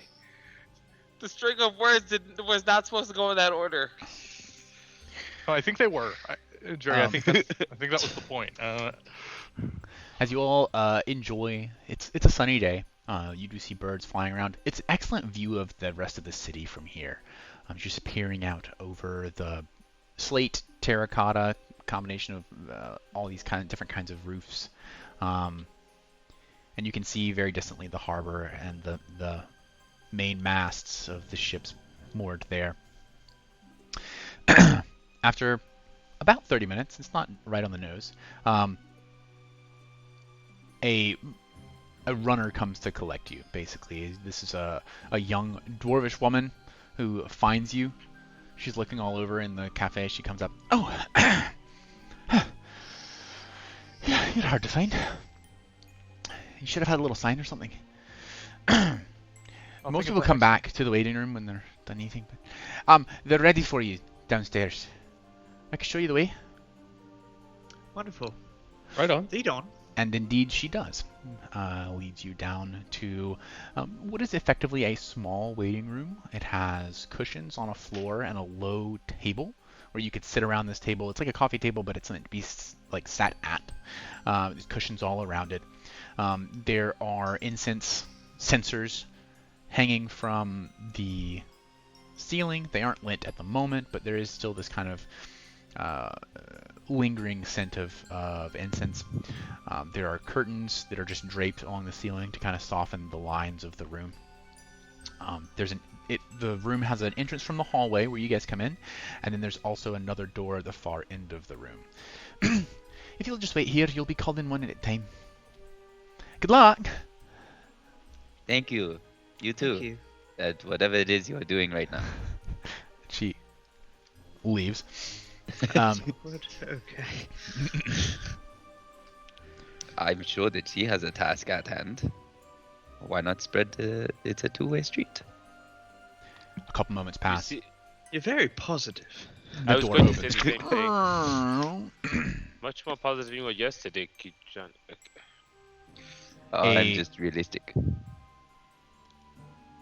The string of words was not supposed to go in that order. Oh, I think they were. Jerry, I Um. think that was the point. As you all enjoy, it's a sunny day. You do see birds flying around. It's an excellent view of the rest of the city from here. Just peering out over the slate terracotta combination of all these different kinds of roofs. And you can see very distantly the harbor and the main masts of the ships moored there. After about 30 minutes, it's not right on the nose, a runner comes to collect you, basically. This is a young dwarvish woman who finds you. She's looking all over in the cafe. She comes up. Oh, yeah, you're hard to find. You should have had a little sign or something. Most people come back to the waiting room when they're done eating. But, they're ready for you downstairs. I can show you the way. Wonderful. Right on. Lead on. And indeed she does. Leads you down to what is effectively a small waiting room. It has cushions on a floor and a low table where you could sit around this table. It's like a coffee table, but it's meant to be like sat at. There's cushions all around it. There are incense censers hanging from the ceiling. They aren't lit at the moment, but there is still this kind of lingering scent of incense. There are curtains that are just draped along the ceiling to kind of soften the lines of the room. The room has an entrance from the hallway where you guys come in, and then there's also another door at the far end of the room. If you'll just wait here, you'll be called in one at a time. Good luck! Thank you. You too. Thank you. At whatever it is you're doing right now. She leaves. Okay. I'm sure that she has a task at hand. Why not spread it's a two-way street? A couple moments You pass. see, You're very positive. The I was door going to say opens. the same thing. Much more positive than you were yesterday, Kijan. Oh, I'm A- just realistic.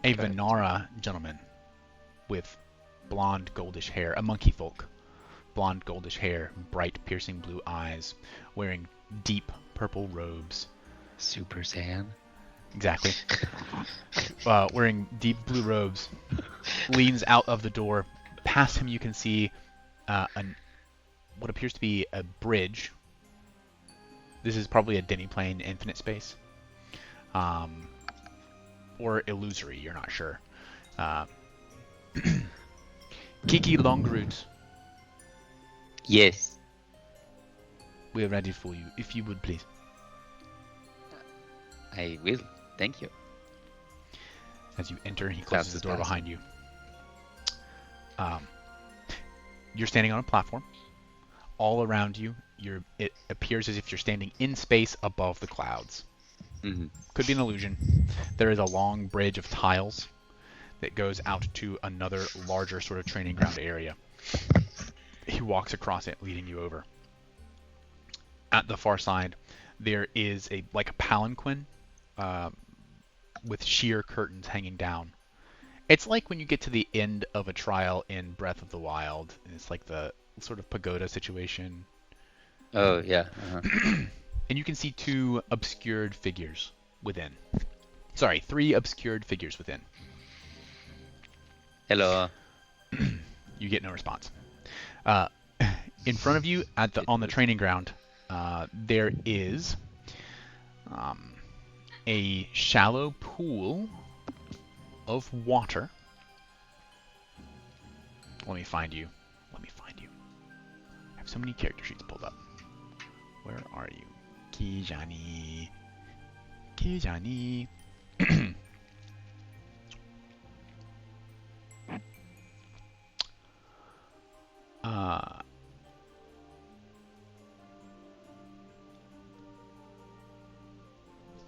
A Venara gentleman with blonde goldish hair, a monkey folk, blonde goldish hair, bright piercing blue eyes, wearing deep purple robes. Super Saiyan. Exactly. Wearing deep blue robes, leans out of the door. Past him you can see what appears to be a bridge. This is probably a Demiplane infinite space. Or illusory, you're not sure. Kiki Longroot, Yes. we are ready for you, if you would please. I will. Thank you. As you enter, he closes the door Sounds behind you. You're standing on a platform. All around you, it appears as if you're standing in space above the clouds. Hmm. Could be an illusion. There is a long bridge of tiles that goes out to another larger sort of training ground area. He walks across it, leading you over. At the far side, there is a palanquin with sheer curtains hanging down. It's like when you get to the end of a trial in Breath of the Wild, and it's like the sort of pagoda situation. Oh, yeah. Uh-huh. And you can see two obscured figures within. Sorry, three obscured figures within. Hello. You get no response. In front of you, on the training ground, there is a shallow pool of water. Let me find you. I have so many character sheets pulled up. Where are you? Kijani.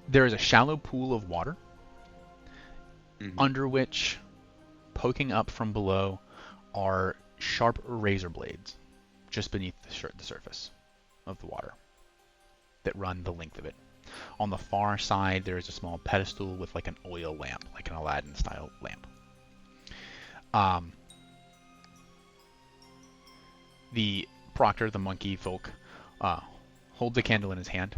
There is a shallow pool of water Mhm. under which, poking up from below, are sharp razor blades just beneath the surface of the water that run the length of it. On the far side, there is a small pedestal with like an oil lamp, like an Aladdin-style lamp. The proctor, the monkey folk, holds a candle in his hand,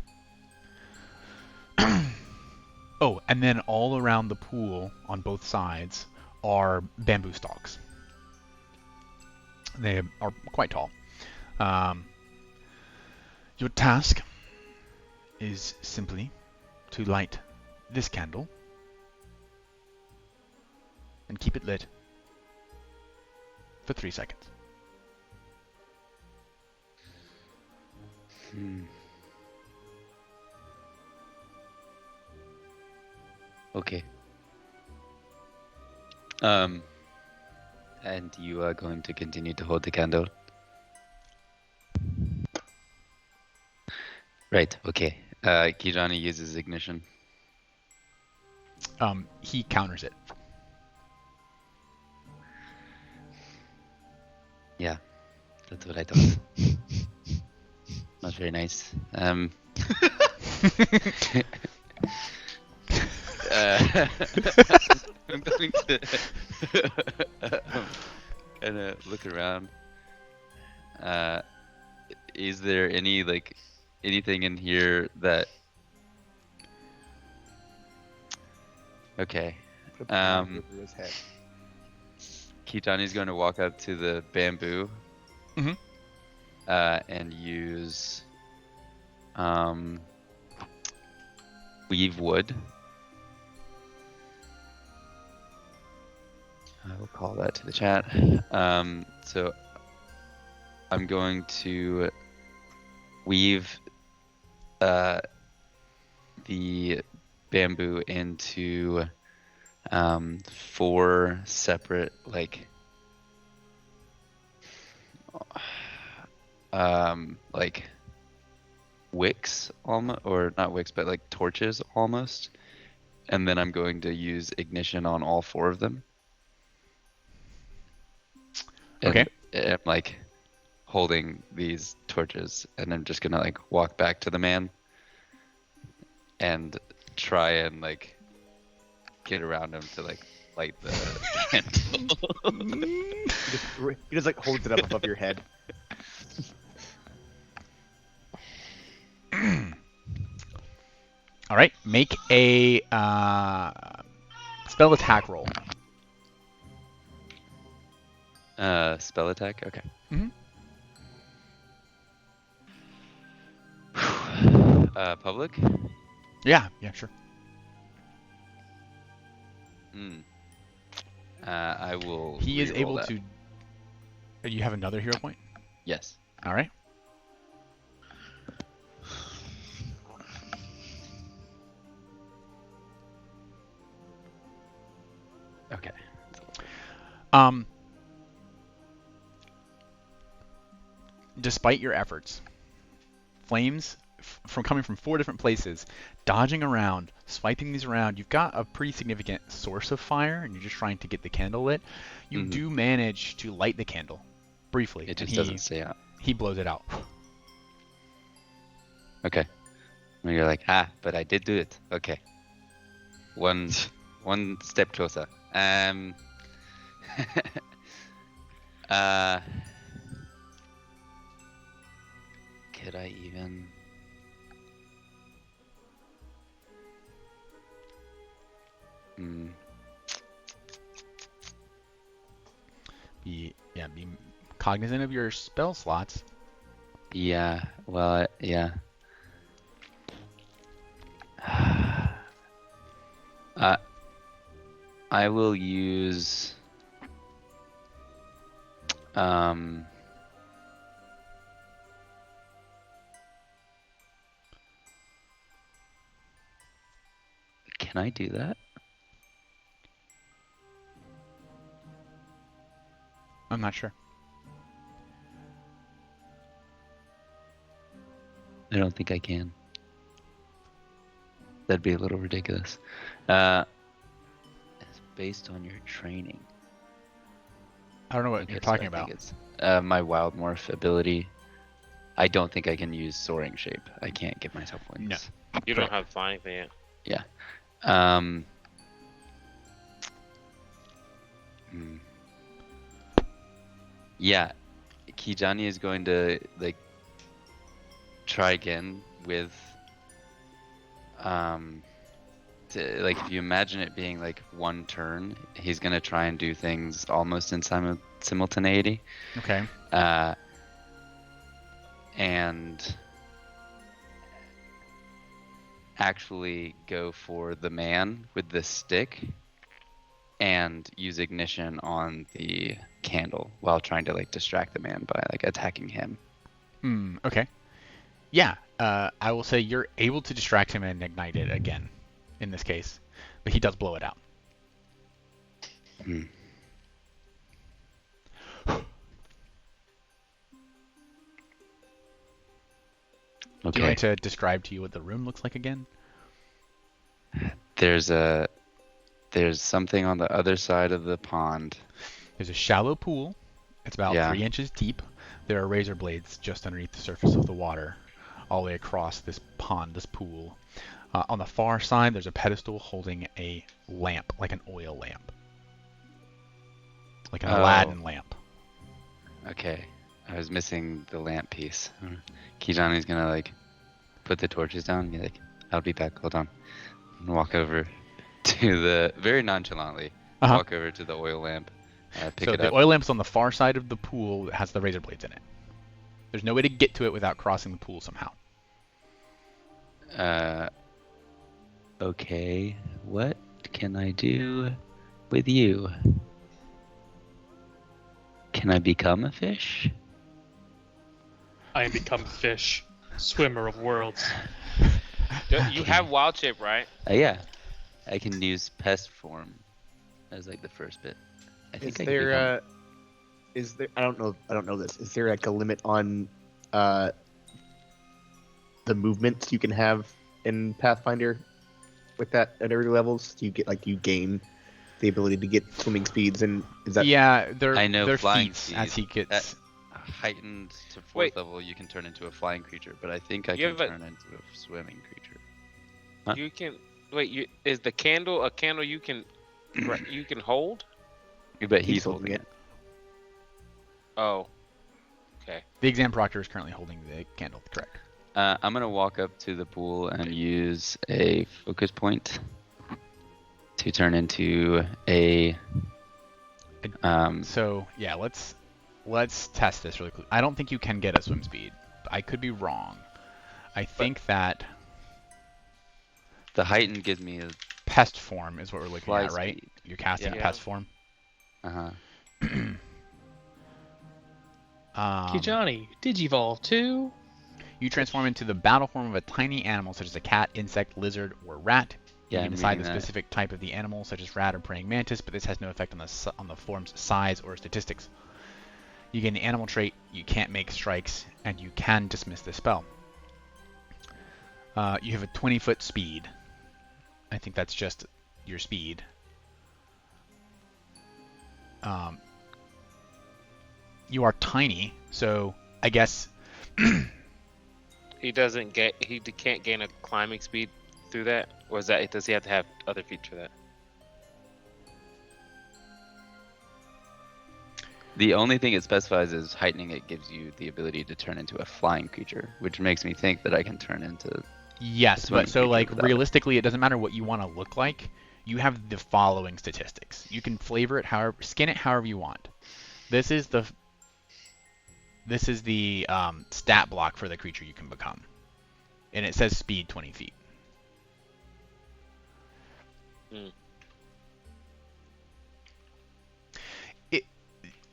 Oh, and then all around the pool on both sides are bamboo stalks. They are quite tall. Your task is simply to light this candle and keep it lit for 3 seconds. Okay. And you are going to continue to hold the candle? Right, okay. Kijani uses ignition. He counters it. Yeah, that's what I thought. Not very nice. I'm going to kind of look around. Is there any anything in here that? Okay. Put a palm over his head. Kitani's going to walk up to the bamboo. Mhm. And use weave wood. I will call that to the chat. So I'm going to weave the bamboo into 4 separate wicks almost, or not wicks, but like torches almost. And then I'm going to use ignition on all 4 of them. Okay. And I'm holding these torches, and I'm just gonna walk back to the man and try and get around him to light the candle. He just holds it up above your head. All right, make a spell attack roll. Spell attack? Okay. Mhm. Public? Yeah, sure. I will. He is reroll able that. to. You have another hero point? Yes. All right. Okay. Despite your efforts, flames from coming from 4 different places, dodging around, swiping these around, you've got a pretty significant source of fire, and you're just trying to get the candle lit. You do manage to light the candle briefly. It just and doesn't stay out. He blows it out. Okay. And you're but I did do it. Okay. One step closer. Could I even? Be cognizant of your spell slots. Yeah. Well, yeah. I will use Can I do that? I'm not sure. I don't think I can. That'd be a little ridiculous. It's based on your training. I don't know what you're talking about. It's my wild morph ability. I don't think I can use soaring shape. I can't give myself wings. No. You don't have flying there. Yeah. Yeah. Kijani is going to try again with like if you imagine it being like one turn, he's gonna try and do things almost in simultaneity, Okay. and actually go for the man with the stick and use ignition on the candle while trying to like distract the man by like attacking him. Okay. Yeah. I will say you're able to distract him and ignite it again, in this case, but he does blow it out. Hmm. Do you want Okay. me to describe to you what the room looks like again? There's something on the other side of the pond. There's a shallow pool. It's about Yeah. 3 inches deep. There are razor blades just underneath the surface of the water, all the way across this pond, this pool. On the far side, there's a pedestal holding a lamp, like an oil lamp, like an Oh. Aladdin lamp. Okay. I was missing the lamp piece. Kijani's gonna like put the torches down and be like, I'll be back, hold on. And walk over to the, very nonchalantly, Uh-huh. walk over to the oil lamp, pick So it the up. oil lamp's on the far side of the pool that has the razor blades in it. There's no way to get to it without crossing the pool somehow. Okay, what can I do with you? Can I become a fish? I am become fish, swimmer of worlds. You have wild shape, right? Yeah, I can use pest form as like the first bit. I Is think I can there become... is there I don't know this. Is there like a limit on the movements you can have in Pathfinder with that at every levels? Do you gain the ability to get swimming speeds, and is that Yeah, they're I know they're flying feats as he speed. gets. heightened to 4th Wait. level, you can turn into a flying creature, but I think I You can have a- turn into a swimming creature. Huh? You can wait. Is the candle a candle you can hold? But he's He's holding holding it. Oh, okay. The exam proctor is currently holding the candle. Correct. I'm gonna walk up to the pool and use a focus point to turn into a. So yeah, let's test this really quick. I don't think you can get a swim speed. I could be wrong. I think that The heightened gives me a pest form is what we're looking fly at, right? speed. You're casting Yeah. pest form. Uh-huh. Kijani, Digivolve too. You transform into the battle form of a tiny animal such as a cat, insect, lizard, or rat. You Yeah, can I'm decide the reading that. specific type of the animal, such as rat or praying mantis, but this has no effect on the form's size or statistics. You gain the animal trait, you can't make strikes, and you can dismiss this spell. You have a 20-foot speed. I think that's just your speed. You are tiny, so I guess He doesn't get. He can't gain a climbing speed through that, or is that? Does he have to have other feats for that? The only thing it specifies is heightening it gives you the ability to turn into a flying creature, which makes me think that I can turn into. yes, Swimming but so creature like without it. realistically, it doesn't matter what you want to look like. You have the following statistics. You can flavor it however, skin it however you want. This is the stat block for the creature you can become, and it says speed 20 feet.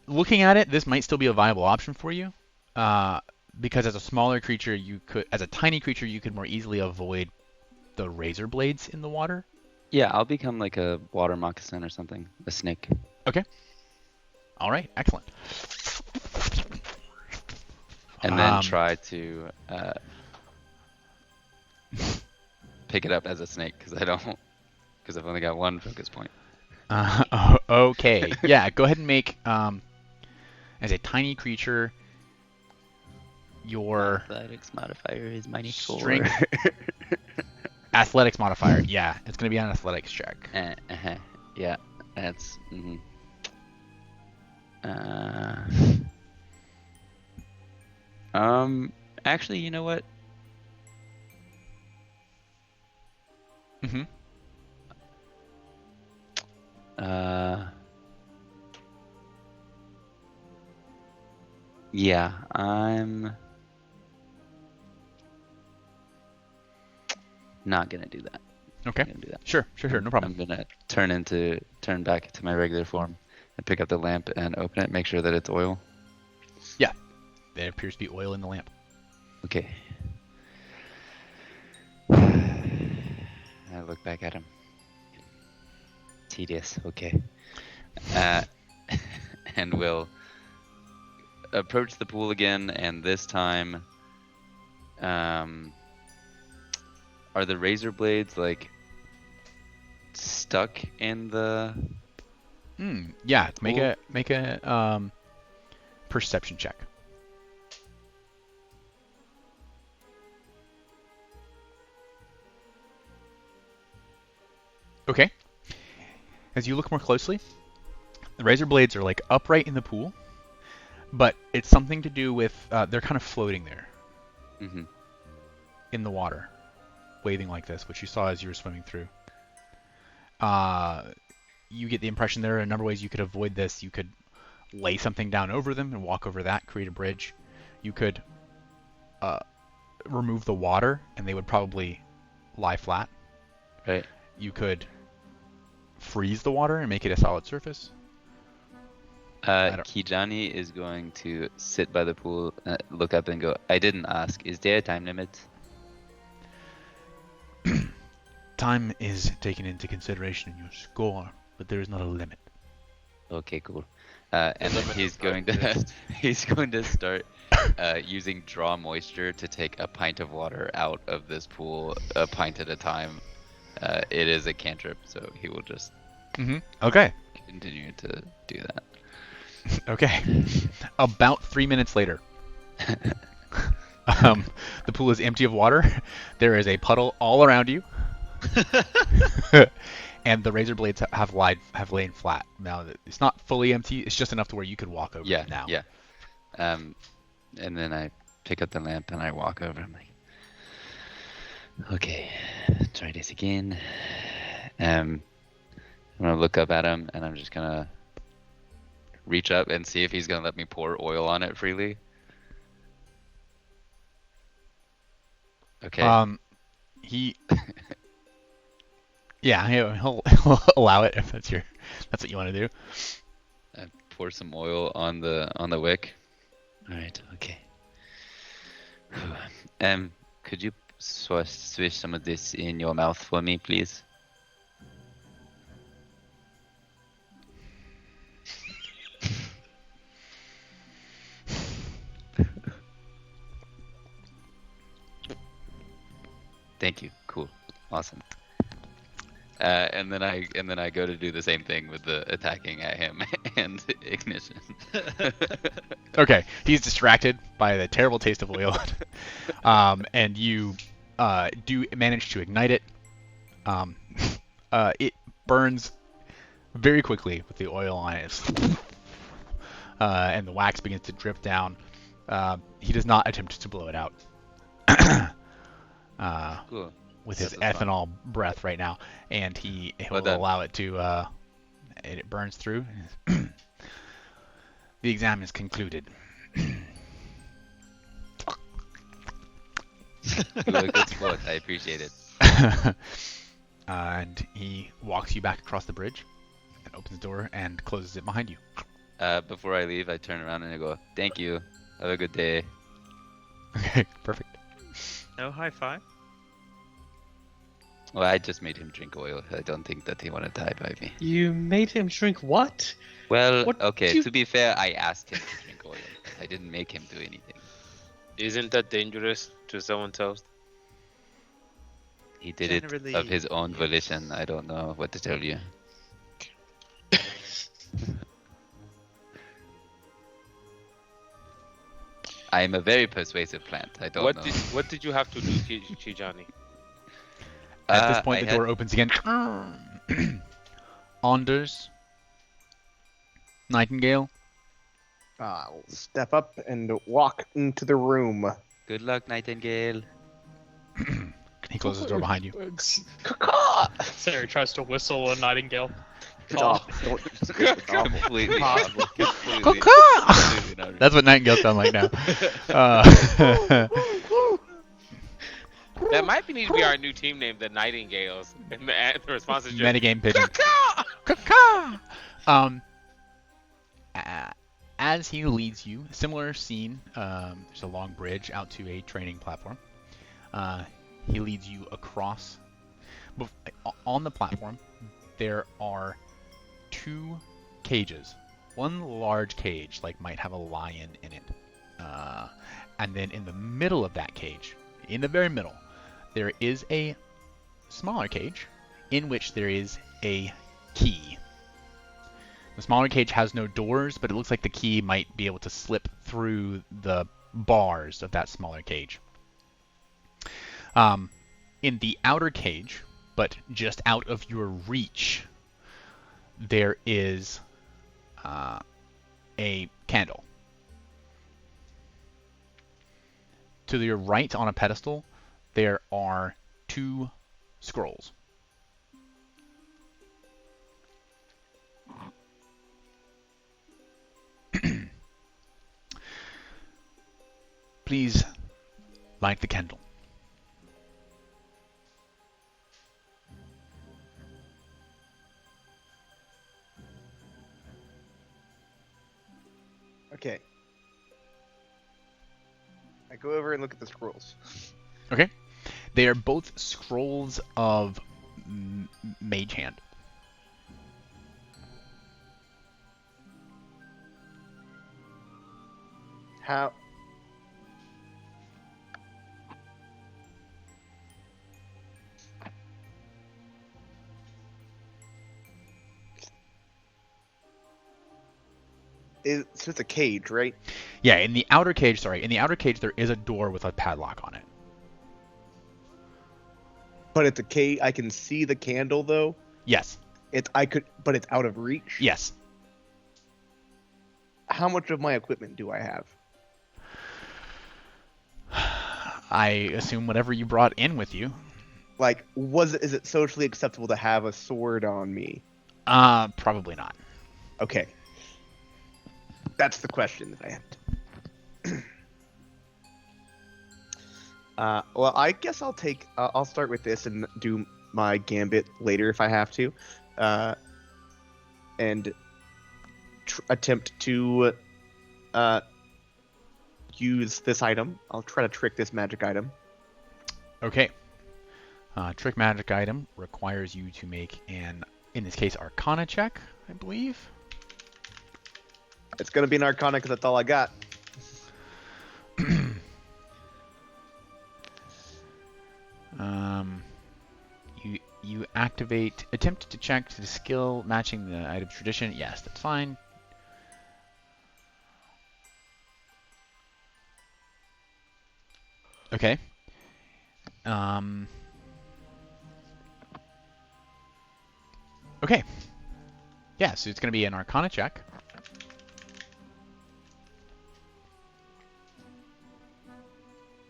Looking at it, this might still be a viable option for you, because as a smaller creature, as a tiny creature, you could more easily avoid the razor blades in the water. Yeah, I'll become like a water moccasin or something, a snake. All right, excellent. And then try to pick it up as a snake because I've only got one focus point. Okay, yeah, go ahead and make as a tiny creature your Athletics modifier is minus 4. strength athletics modifier. Yeah, it's gonna be an athletics check. Yeah, that's. Actually, you know what? Mm-hmm. Yeah, I'm not gonna do that. Okay. I'm gonna do that. Sure. No problem. I'm gonna turn back to my regular form and pick up the lamp and open it, make sure that it's oil. There appears to be oil in the lamp. Okay. I look back at him. Tedious. Okay. And we'll approach the pool again, and this time, are the razor blades like stuck in the? Yeah. Make Pool? a perception check. Okay. As you look more closely, the razor blades are like upright in the pool, but it's something to do with they're kind of floating there Mm-hmm. in the water, waving like this, which you saw as you were swimming through. You get the impression there are a number of ways you could avoid this. You could lay something down over them and walk over that, create a bridge. You could remove the water, and they would probably lie flat. Right. You could freeze the water and make it a solid surface. don't- Kijani is going to sit by the pool, look up and go, I didn't ask, is there a time limit? Time is taken into consideration in your score, but there is not a limit. Okay, cool. And then limit he's does not going to exist. he's going to start using draw moisture to take a pint of water out of this pool, a pint at a time. It is a cantrip, so he will just Okay. continue to do that. Okay. About 3 minutes later, the pool is empty of water. There is a puddle all around you, and the razor blades have lain flat. Now it's not fully empty. It's just enough to where you could walk over Yeah, it now. yeah. And then I pick up the lamp and I walk over. I'm like, okay, try this again. I'm gonna look up at him and I'm just gonna reach up and see if he's gonna let me pour oil on it freely. Okay. He. Yeah, he'll allow it if that's what you want to do. I pour some oil on the wick. All right. Okay. Could you swish some of this in your mouth for me, please? Thank you. Cool. Awesome. And then I go to do the same thing with the attacking at him and ignition. Okay, he's distracted by the terrible taste of oil, and you do manage to ignite it. It burns very quickly with the oil on it, and the wax begins to drip down. He does not attempt to blow it out. Cool. With This his is fun. ethanol breath right now, and he will done. allow it to. It burns through. The exam is concluded. You are a good sport. I appreciate it. And he walks you back across the bridge, and opens the door and closes it behind you. Before I leave, I turn around and I go, "Thank you. Have a good day." Okay, perfect. No high five? Well, I just made him drink oil. I don't think that he wanted to high five me. You made him drink what? Well, What okay. you- To be fair, I asked him to drink oil. I didn't make him do anything. Isn't that dangerous to someone else? He did it Generally- of his own volition. I don't know what to tell you. I am a very persuasive plant. I don't know. What did you have to do, Kijani? At this point, I the had- door opens again. Anders, Nightingale. I'll step up and walk into the room. Good luck, Nightingale. He closes the door behind you. Sarah tries to whistle a nightingale. It's awful. Don't just it's awful. Completely Impossible. completely not That's what nightingales sound like now. That might need to be our new team name, the Nightingales. And the response is just Metagame pigeon. As he leads you, similar scene. There's a long bridge out to a training platform. He leads you across. On the platform, there are 2 cages. One large cage, like might have a lion in it, and then in the middle of that cage, in the very middle, there is a smaller cage in which there is a key. The smaller cage has no doors, but it looks like the key might be able to slip through the bars of that smaller cage. In the outer cage, but just out of your reach, there is a candle. To your right on a pedestal, there are 2 scrolls. Please light the candle. Okay. I go over and look at the scrolls. Okay. They are both scrolls of Mage Hand. How? So it's a cage, right? Yeah, in the outer cage, there is a door with a padlock on it. But it's a cage. I can see the candle though. Yes. But it's out of reach. Yes. How much of my equipment do I have? I assume whatever you brought in with you. Like, is it socially acceptable to have a sword on me? Probably not. Okay. That's the question that I have. Well, I guess I'll start with this and do my gambit later if I have to, and attempt to use this item. I'll try to trick this magic item. Okay. Trick magic item requires you to make an, in this case, Arcana check, I believe. It's gonna be an Arcana because that's all I got. You attempt to check to the skill matching the item's tradition. Yes, that's fine. Okay. Okay. Yeah, so it's going to be an Arcana check.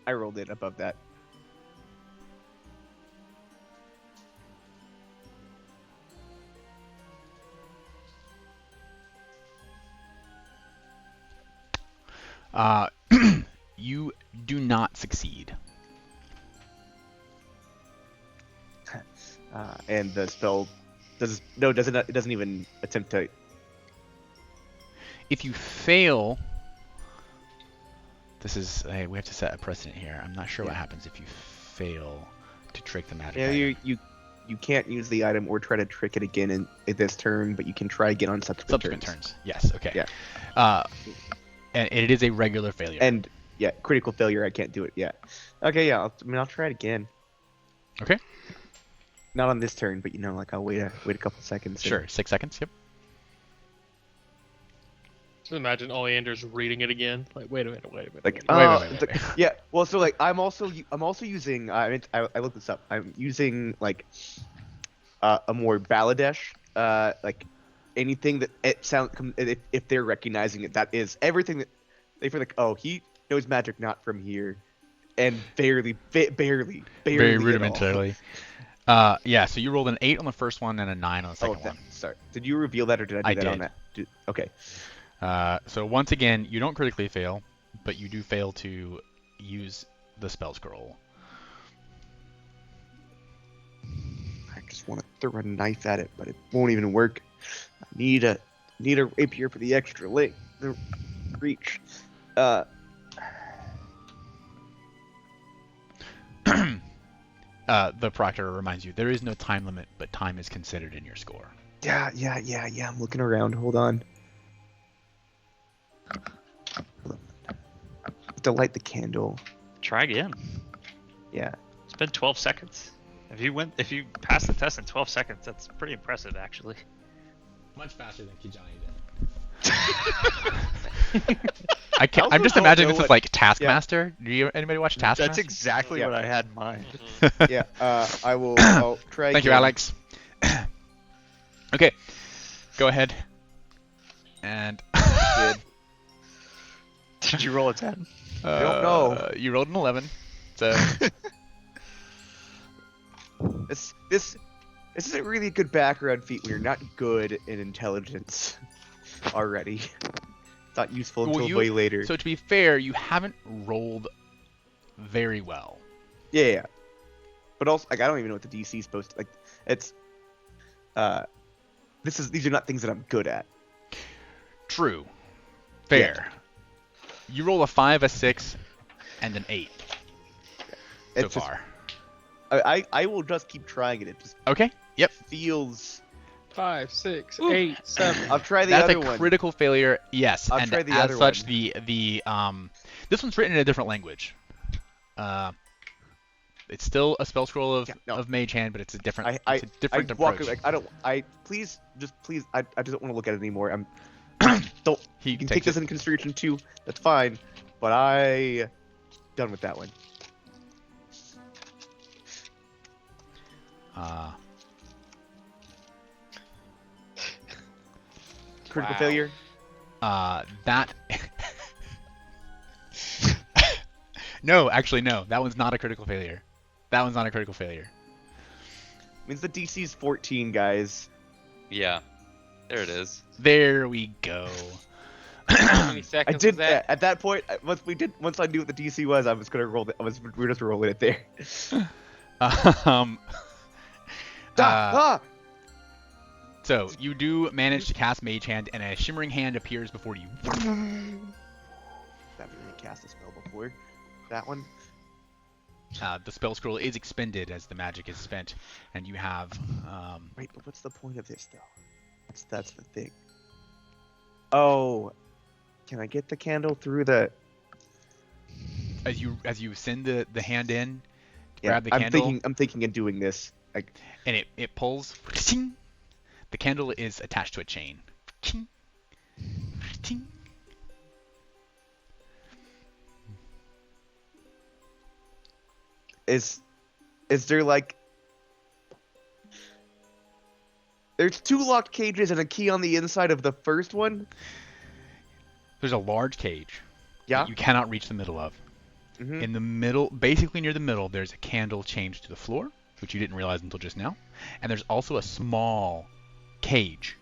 I rolled it above that. You do not succeed. And the spell it doesn't even attempt to. If you fail, we have to set a precedent here. I'm not sure what happens if you fail to trick the magic item. You can't use the item or try to trick it again in this turn, but you can try again on subsequent turns. Yes. Okay. Yeah. And it is a regular failure. And yeah, critical failure. I can't do it yet. Okay. Yeah. I'll try it again. Okay. Not on this turn, but I'll wait a couple seconds. Sure. 6 seconds. Yep. Just imagine Oleander's reading it again. Like, wait a minute. Wait. Yeah. Well, so I'm also using. I looked this up. I'm using a more Baladesh. Anything that it sounds. If they're recognizing it, that is everything that they feel like. Oh, he knows magic not from here, and barely. Very rudimentarily. Yeah. So you rolled an 8 on the first one and a 9 on the second one. Sorry. Did you reveal that or did I do I that on did. that? Okay. So once again, you don't critically fail, but you do fail to use the spell scroll. I just want to throw a knife at it, but it won't even work. I need a rapier for the extra the reach. The proctor reminds you there is no time limit, but time is considered in your score. Yeah. I'm looking around. Hold on. To light the candle. Try again. Yeah. It's been 12 seconds. If you pass the test in 12 seconds, that's pretty impressive, actually. Much faster than Kijani I I'm also just don't imagining know this is what- like Taskmaster. Do anybody watch Taskmaster? That's exactly Yeah. what I had in mind. Yeah. I'll try. Thank you, again. Alex. Okay, go ahead. And Good. Did you roll a 10? don't know. You rolled an 11. So This isn't really a good background feat when you're not good in intelligence already. It's not useful Well, until way later. So to be fair, you haven't rolled very well. Yeah. But also, like, I don't even know what the DC is supposed to like. It's these are not things that I'm good at. True. Fair. You roll a 5, a 6, and an 8 so It's just, far. I will just keep trying it. It just Okay. Yep. feels. 5, 6, 8, 7. I'll try the That's other a one. critical failure. Yes. I'll and try the as other such, one. the this one's written in a different language. It's still a spell scroll of Mage Hand, but it's a different. It's a different approach. Like please I just don't want to look at it anymore. I'm don't He you can takes take this it. in consideration too. That's fine, but I done with that one. Critical Wow. failure. That. No, actually, no. That one's not a critical failure. That one's not a critical failure. Means the DC's 14, guys. Yeah. There it is. There we go. How many I seconds did was that? at that point. Once I knew what the DC was, I was gonna roll it. We were just rolling it there. um, Ah! so you do manage to cast Mage Hand, and a shimmering hand appears before you. I've really cast a spell before. That one. The spell scroll is expended as the magic is spent, and you have. Wait, but what's the point of this though? That's the thing. Oh, can I get the candle through the? As you send the hand in, to Yeah, grab the candle, I'm thinking of doing this. Like, and it pulls. The candle is attached to a chain. is there like? There's 2 locked cages and a key on the inside of the first one. There's a large cage Yeah. that you cannot reach the middle of. Mhm. In the middle, basically near the middle, there's a candle chained to the floor, which you didn't realize until just now. And there's also a small cage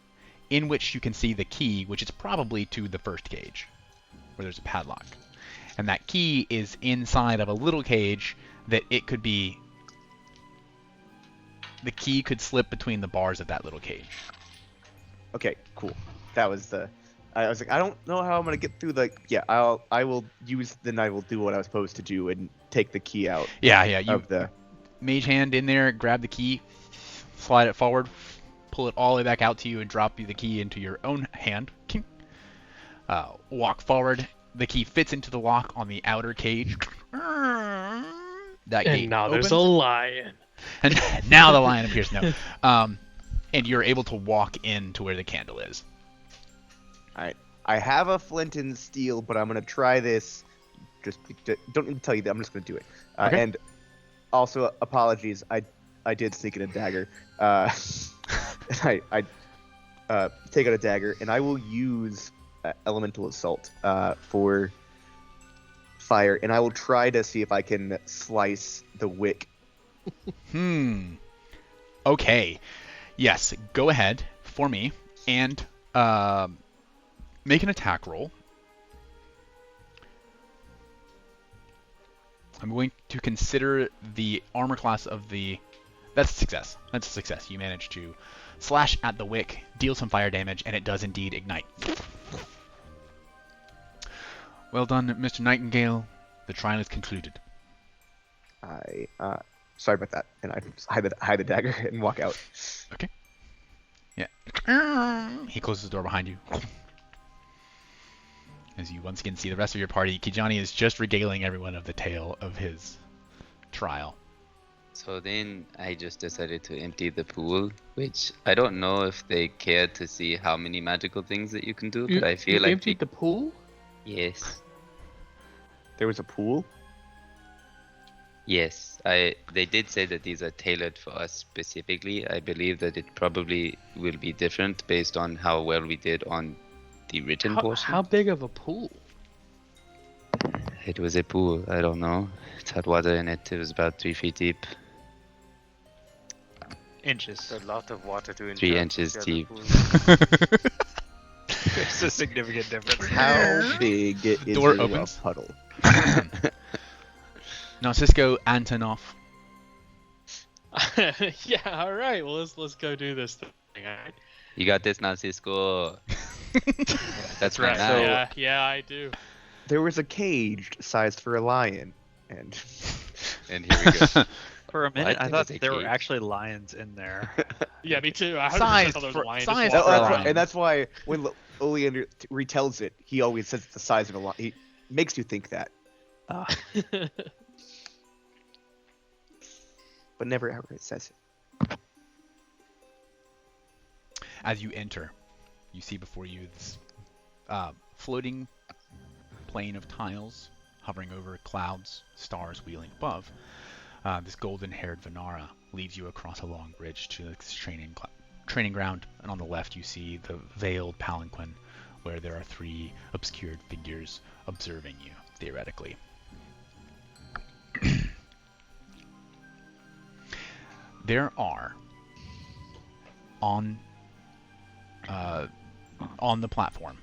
in which you can see the key, which is probably to the first cage, where there's a padlock. And that key is inside of a little cage that it could be. The key could slip between the bars of that little cage. Okay, cool. That was the. I was like, I don't know how I'm gonna get through the. Yeah, I will use. Then I will do what I was supposed to do and take the key out Yeah, you of the. Mage hand in there, grab the key, slide it forward, pull it all the way back out to you, and drop the key into your own hand. Walk forward. The key fits into the lock on the outer cage. That gate And now there's a opens, lion. and now the lion appears. No, and you're able to walk into where the candle is. I have a flint and steel, but I'm gonna try this. Don't need to tell you that. I'm just gonna do it. Okay. And also, apologies. I did sneak in a dagger. I take out a dagger, and I will use elemental assault for fire, and I will try to see if I can slice the wick. Okay. Yes, go ahead for me and make an attack roll. I'm going to consider the armor class of the... That's a success. That's a success. You managed to slash at the wick, deal some fire damage, and it does indeed ignite. Well done, Mr. Nightingale. The trial is concluded. Sorry about that. And I hide the dagger and walk out. Okay. Yeah. He closes the door behind you. As you once again see the rest of your party, Kijani is just regaling everyone of the tale of his trial. So then I just decided to empty the pool, which I don't know if they cared to see how many magical things that you can do, but I feel like emptied the pool? Yes. There was a pool? Yes. They did say that these are tailored for us specifically. I believe that it probably will be different based on how well we did on the written portion. How big of a pool? It was a pool. I don't know. It had water in it. It was about 3 feet deep. Inches. A lot of water to 3 inches deep. There's a significant difference. How big is Door a opens. puddle? Now, Cisco Antonov. Yeah, all right. Well, let's go do this thing. All right. You got this now, Cisco. That's right. Yeah, I do. There was a cage sized for a lion, and And here we go. For a minute, What? I thought There was a there were cage? actually lions in there. Yeah, me too. I 100% Size thought there was for- a lion. size just for walking a around. lion. and that's why when Oleander retells it, he always says it's the size of a lion. He makes you think that, but never outright says it. As you enter, you see before you this floating plane of tiles hovering over clouds, stars wheeling above. This golden-haired Venara leads you across a long bridge to this training ground, and on the left you see the veiled palanquin, where there are 3 obscured figures observing you, theoretically. There are on the platform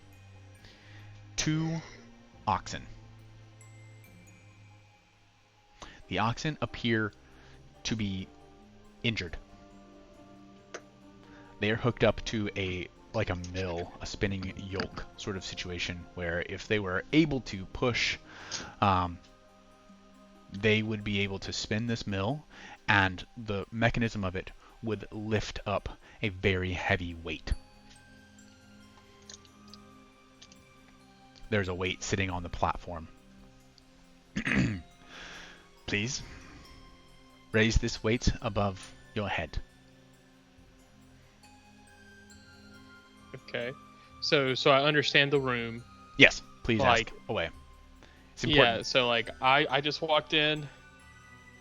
2 oxen. The oxen appear to be injured. They are hooked up to a mill, a spinning yoke sort of situation, where if they were able to push, they would be able to spin this mill, and the mechanism of it would lift up a very heavy weight. There's a weight sitting on the platform. Please, raise this weight above your head. Okay. So I understand the room. Yes, please Like- ask away. It's important. Yeah, so I just walked in.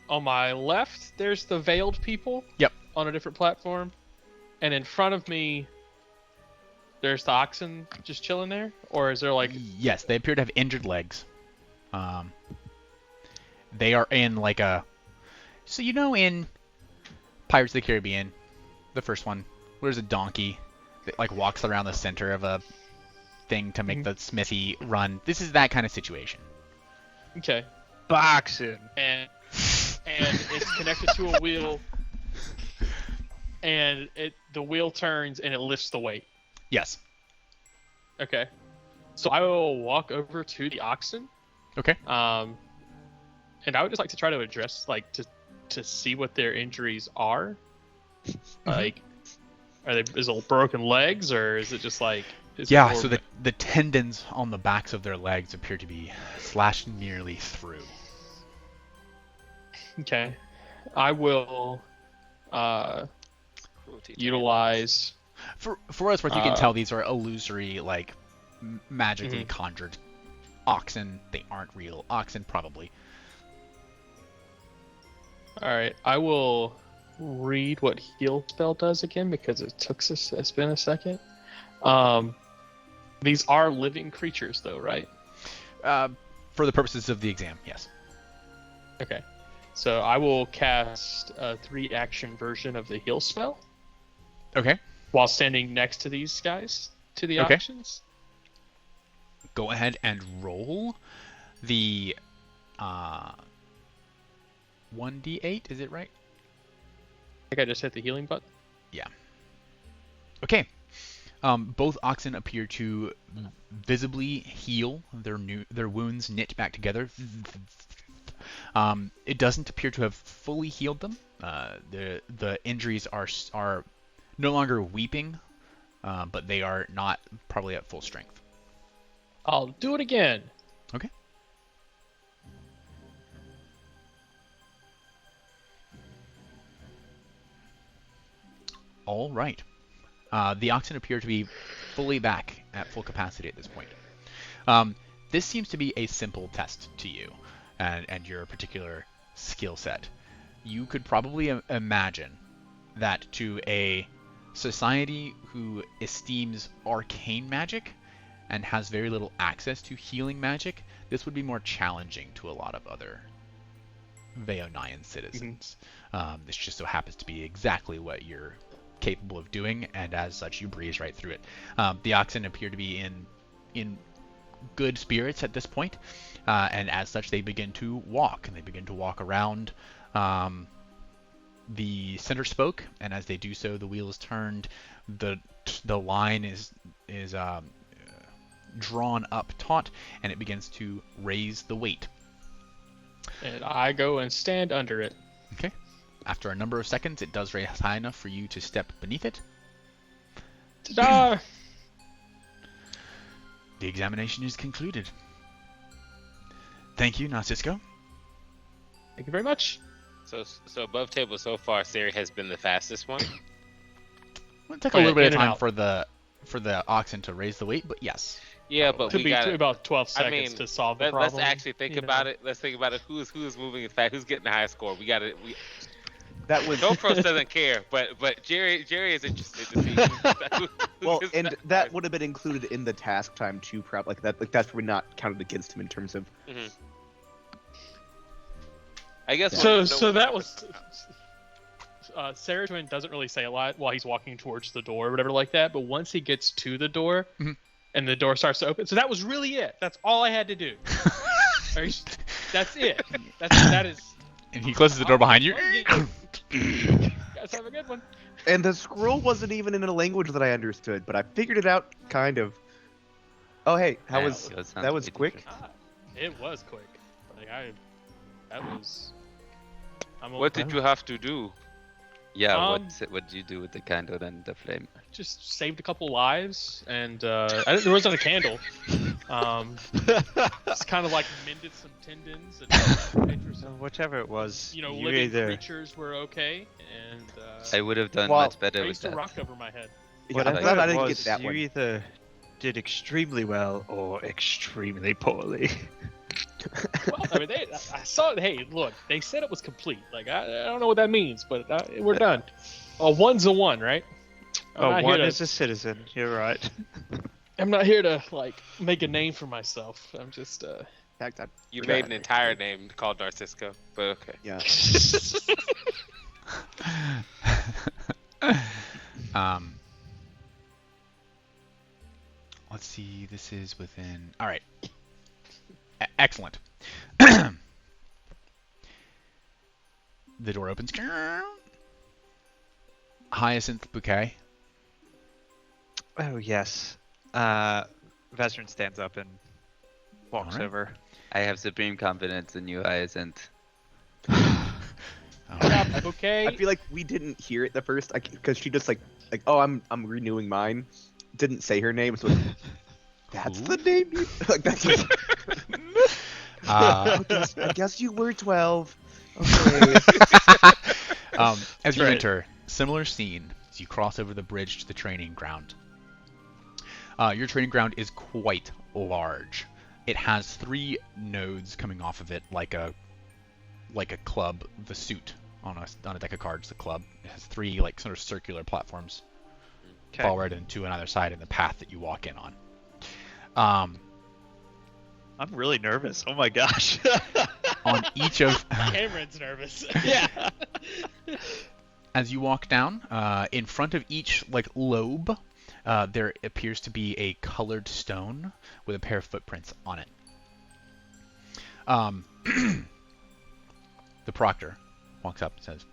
On my left, there's the veiled people. Yep. On a different platform. And in front of me, there's the oxen just chilling there? Or is there Yes, they appear to have injured legs. They are in so in Pirates of the Caribbean, the first one, there's a donkey that walks around the center of a thing to make the smithy run. This is that kind of situation. Okay. Boxing. And it's connected to a wheel. And the wheel turns and it lifts the weight. Yes. Okay. So I will walk over to the oxen. Okay. And I would just like to try to address, to see what their injuries are. Is it broken legs, or is it just Yeah, so the tendons on the backs of their legs appear to be slashed nearly through. Okay. I will utilize... For what it's worth, you can tell these are illusory, magically conjured oxen. They aren't real oxen, probably. Alright, I will read what heal spell does again, because it's been a second. These are living creatures, though, right? For the purposes of the exam, yes. Okay. So I will cast a 3-action version of the heal spell Okay. while standing next to these guys to the Okay. options. Go ahead and roll the 1d8. Is it right? I think I just hit the healing button. Okay. Both oxen appear to visibly heal their wounds, knit back together. It doesn't appear to have fully healed them. The injuries are no longer weeping, but they are not probably at full strength. I'll do it again. Okay. All right. The oxen appear to be fully back at full capacity at this point. This seems to be a simple test to you and your particular skill set. You could probably imagine that to a society who esteems arcane magic and has very little access to healing magic, this would be more challenging to a lot of other Veonian citizens. This just so happens to be exactly what you're capable of doing, and as such you breeze right through it. The oxen appear to be in good spirits at this point, and as such they begin to walk, and they begin to walk around the center spoke, and as they do so the wheel is turned, the line is drawn up taut, and it begins to raise the weight. And I go and stand under it. Okay. After a number of seconds, it does raise high enough for you to step beneath it. Ta-da! The examination is concluded. Thank you, Narcisco. Thank you very much. So above table so far, Sari has been the fastest one. It'll take a little bit of in and time out. for the oxen to raise the weight, but yes. Yeah, but Could we be got about 12 I seconds mean, to solve the let's problem. actually think you know. about it. Let's think about it. Who's moving as fast? Who's getting the highest score? We got it. That was GoPro doesn't care, but Jerry is interested to see. who well, gets and the that highest. would have been included in the task time too. Like that's probably not counted against him in terms of. Mhm. I guess. So that was. Serotonin doesn't really say a lot while he's walking towards the door or whatever like that, but once he gets to the door Mhm. and the door starts to open, so that was really it. That's all I had to do. That's it. That is. And he closes the door behind you. Guys have a good one. And the scroll wasn't even in a language that I understood, but I figured it out kind of. Oh hey, Yeah, that sounds was way quick. different. It was quick. Like I'm What did you have to do? Yeah, Um, what did you do with the candle and the flame? just saved a couple lives, and there wasn't a candle. Just kind of like mended some tendons and made sure So some, whichever it was, you living either creatures were okay, and I would have done Well, much better with raised a that. rock over my head. Yeah, whatever I'm glad I it didn't was, get that you one. either did extremely well or extremely poorly. Well, I mean, I saw it. Hey, look, they said it was complete. Like I don't know what that means, but we're done. A one's a one, right? I'm not here One to- is a citizen. You're right. I'm not here to like make a name for myself. I'm just Tag time. You Forgot. made an entire name called Narcisco, but okay. Yeah. Let's see. This is within. All right. Excellent. The door opens. Hyacinth bouquet. Oh yes. Vesrin stands up and walks Alright. over. I have supreme confidence in you, Hyacinth. okay. I feel like we didn't hear it the first, because she just like oh I'm renewing mine, didn't say her name, so that's Who? the name. Like that's just, I guess you were 12. Okay. As you Right. enter, similar scene as you cross over the bridge to the training ground. Your training ground is quite large. It has 3 nodes coming off of it, like a club, the suit on a deck of cards. The club it has 3 like sort of circular platforms Okay. forward and to another side in the path that you walk in on. I'm really nervous. Oh my gosh. on each of Cameron's nervous. Yeah. as you walk down, in front of each lobe, there appears to be a colored stone with a pair of footprints on it. The proctor walks up and says,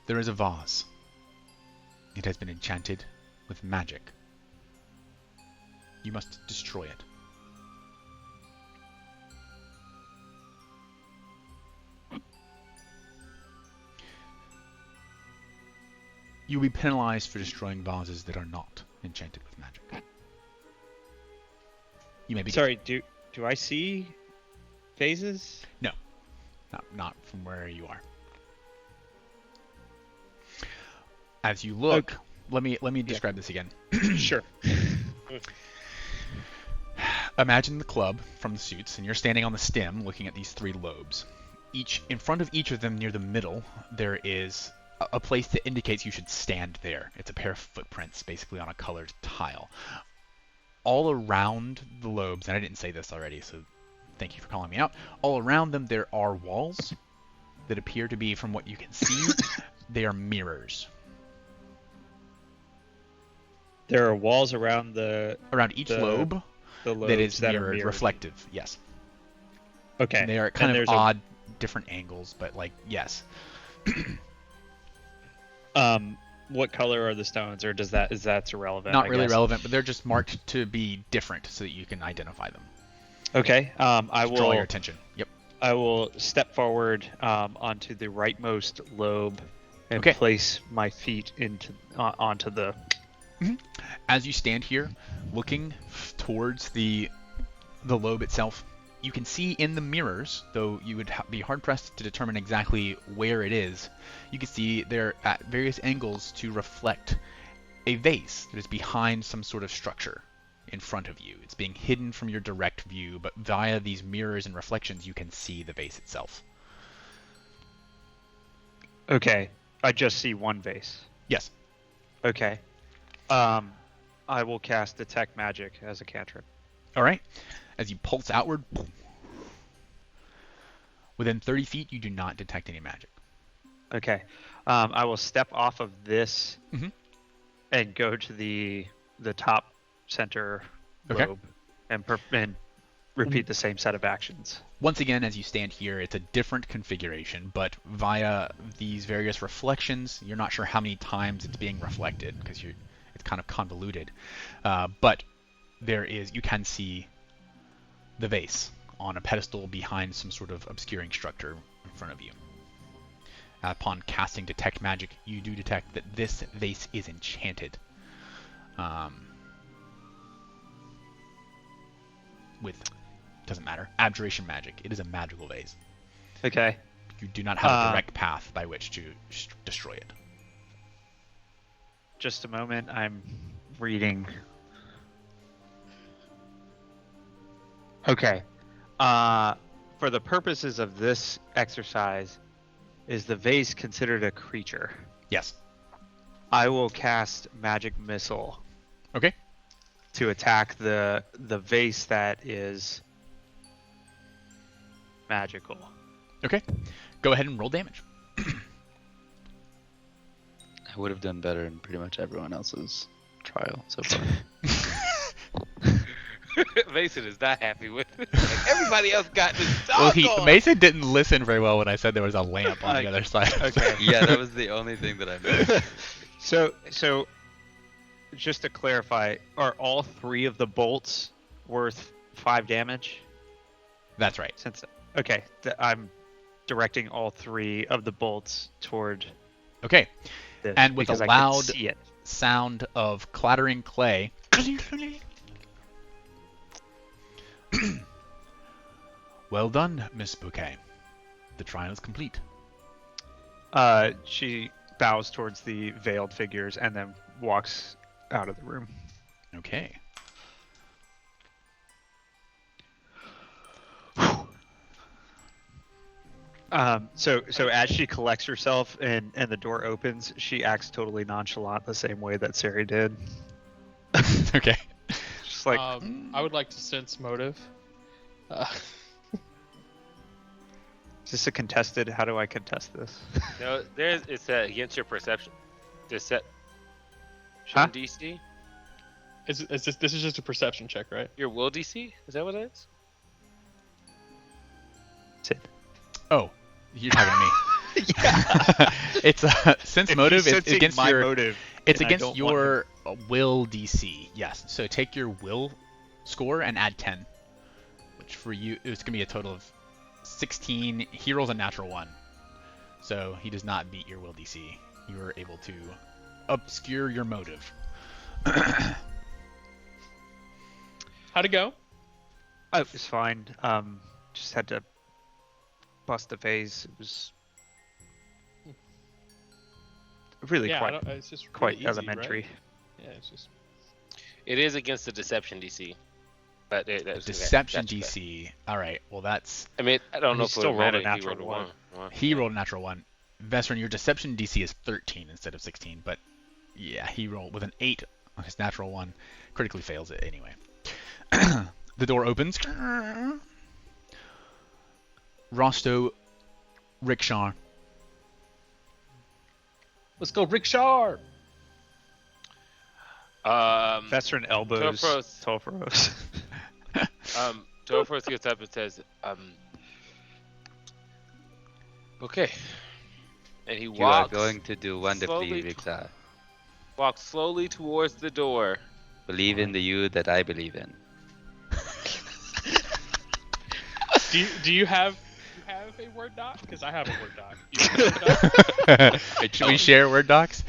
"There is a vase. It has been enchanted with magic. You must destroy it." You will be penalized for destroying vases that are not enchanted with magic. You may be Sorry, do I see phases? not from where you are. As you look, let me describe this again. Sure. Imagine the club from the suits, and you're standing on the stem looking at these three lobes. In front of each of them, near the middle, there is a place that indicates you should stand there. It's a pair of footprints, basically on a colored tile. All around the lobes, and I didn't say this already, so thank you for calling me out. All around them, there are walls that appear to be, from what you can see, they are mirrors. There are walls around Around each lobe the lobes that is are mirrored, reflective, yes. Okay. And they are kind of odd, different angles, but yes. What color are the stones, or is that irrelevant? Not I really guess? relevant, but they're just marked to be different so that you can identify them. Okay. I will Draw your attention. Yep. I will step forward onto the rightmost lobe and Okay. place my feet onto the. As you stand here, looking towards the lobe itself, you can see in the mirrors, though you would be hard-pressed to determine exactly where it is, you can see they're at various angles to reflect a vase that is behind some sort of structure in front of you. It's being hidden from your direct view, but via these mirrors and reflections, you can see the vase itself. Okay. I just see one vase. Yes. Okay. I will cast Detect Magic as a cantrip. All right. As you pulse outward, within 30 feet, you do not detect any magic. Okay. I will step off of this Mhm. and go to the top center Okay. lobe and repeat the same set of actions. Once again, as you stand here, it's a different configuration, but via these various reflections, you're not sure how many times it's being reflected because it's kind of convoluted. But you can see the vase on a pedestal behind some sort of obscuring structure in front of you. Upon casting Detect Magic, you do detect that this vase is enchanted. Doesn't matter, Abjuration Magic. It is a magical vase. Okay. You do not have a direct path by which to destroy it. Just a moment. I'm reading. Okay. For the purposes of this exercise, is the vase considered a creature? Yes. I will cast Magic Missile Okay. to attack the vase that is magical. Okay. Go ahead and roll damage. I would have done better in pretty much everyone else's trial so far. Mason is not happy with it. Like, everybody else got this Well, doggone. Mason didn't listen very well when I said there was a lamp on the other side. Okay. Yeah, that was the only thing that I missed. So just to clarify, are all three of the bolts worth 5 damage? That's right. I'm directing all three of the bolts toward Okay. this And with a because I can loud see it. sound of clattering clay. Well done, Miss Bouquet. The trial is complete. She bows towards the veiled figures and then walks out of the room. Okay. So as she collects herself and the door opens, she acts totally nonchalant the same way that Sari did. Okay. Just like, I would like to sense motive. Uh, Is this a contested? How do I contest this? No, it's against your perception. Deception Huh? DC? this is just a perception check, right? Your will DC? Is that what it is? Sid. Oh, you're talking to me. It's sense If motive. he's It's sensing against my your. motive. It's and I against don't want your will DC. Yes. So take your will score and add 10, which for you it's gonna be a total of 16. He rolls a natural 1, so he does not beat your will DC. You are able to obscure your motive. How'd it go? Oh, it was fine. Just had to bust the phase. It was really Yeah, I quite don't, it's just really quite easy, elementary. Right? Yeah, it's just. It is against the deception DC. But Deception that's bad. DC. All right. Well, that's I mean, I don't know He if it still would rolled matter a if he natural rolled a one. Well, he rolled a natural 1. Vestron, your deception DC is 13 instead of 16, but yeah, he rolled with an 8 on his natural 1. Critically fails it anyway. The door opens. Rosto, Rickshaw. Let's go, Rickshaw! Veteran elbows. Topros. Topros. Topros gets up and says, okay. And he You are walks going to do wonderfully, slowly Rixa. walks slowly towards the door. Believe in the you that I believe in. Do you have a Word doc? Because I have a Word doc. You have a Word doc? Should we share Word docs?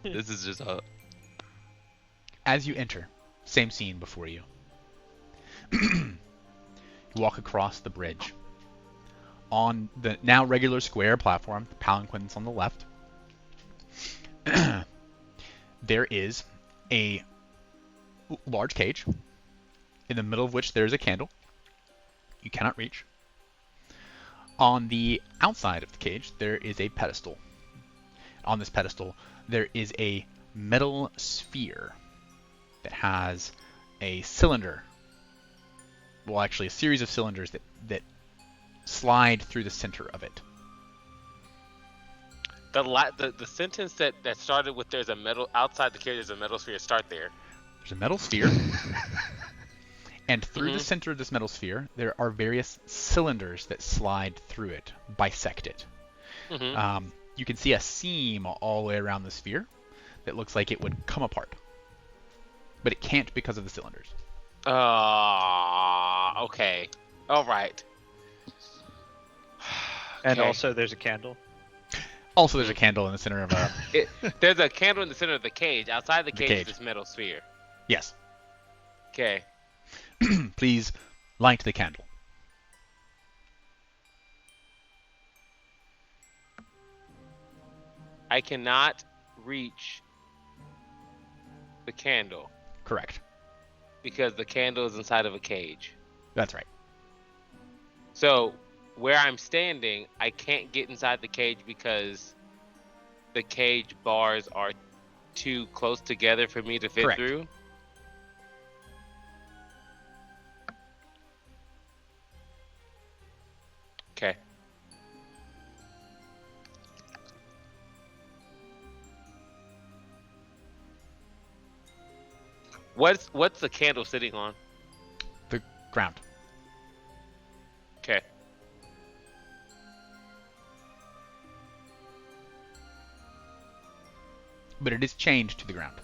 This is just a... As you enter, same scene before you. You walk across the bridge. On the now regular square platform, the palanquin's on the left. There is a large cage, in the middle of which there is a candle you cannot reach. On the outside of the cage, there is a pedestal. On this pedestal, there is a metal sphere that has a cylinder. Well, actually, a series of cylinders that slide through the center of it. The sentence that started with "there's a metal outside the cage, there's a metal sphere." Start there. There's a metal sphere, and through the center of this metal sphere, there are various cylinders that slide through it, bisect it. You can see a seam all the way around the sphere that looks like it would come apart, but it can't because of the cylinders. Okay. All right. And Okay. also, there's a candle. Also, there's a candle in the center of a... There's a candle in the center of the cage. Outside the cage, cage. is this metal sphere. Yes. Okay. Please light the candle. I cannot reach the candle Correct. because the candle is inside of a cage. That's right. So where I'm standing, I can't get inside the cage because the cage bars are too close together for me to fit Correct. through. Okay. What's the candle sitting on? The ground. Okay. But it is chained to the ground.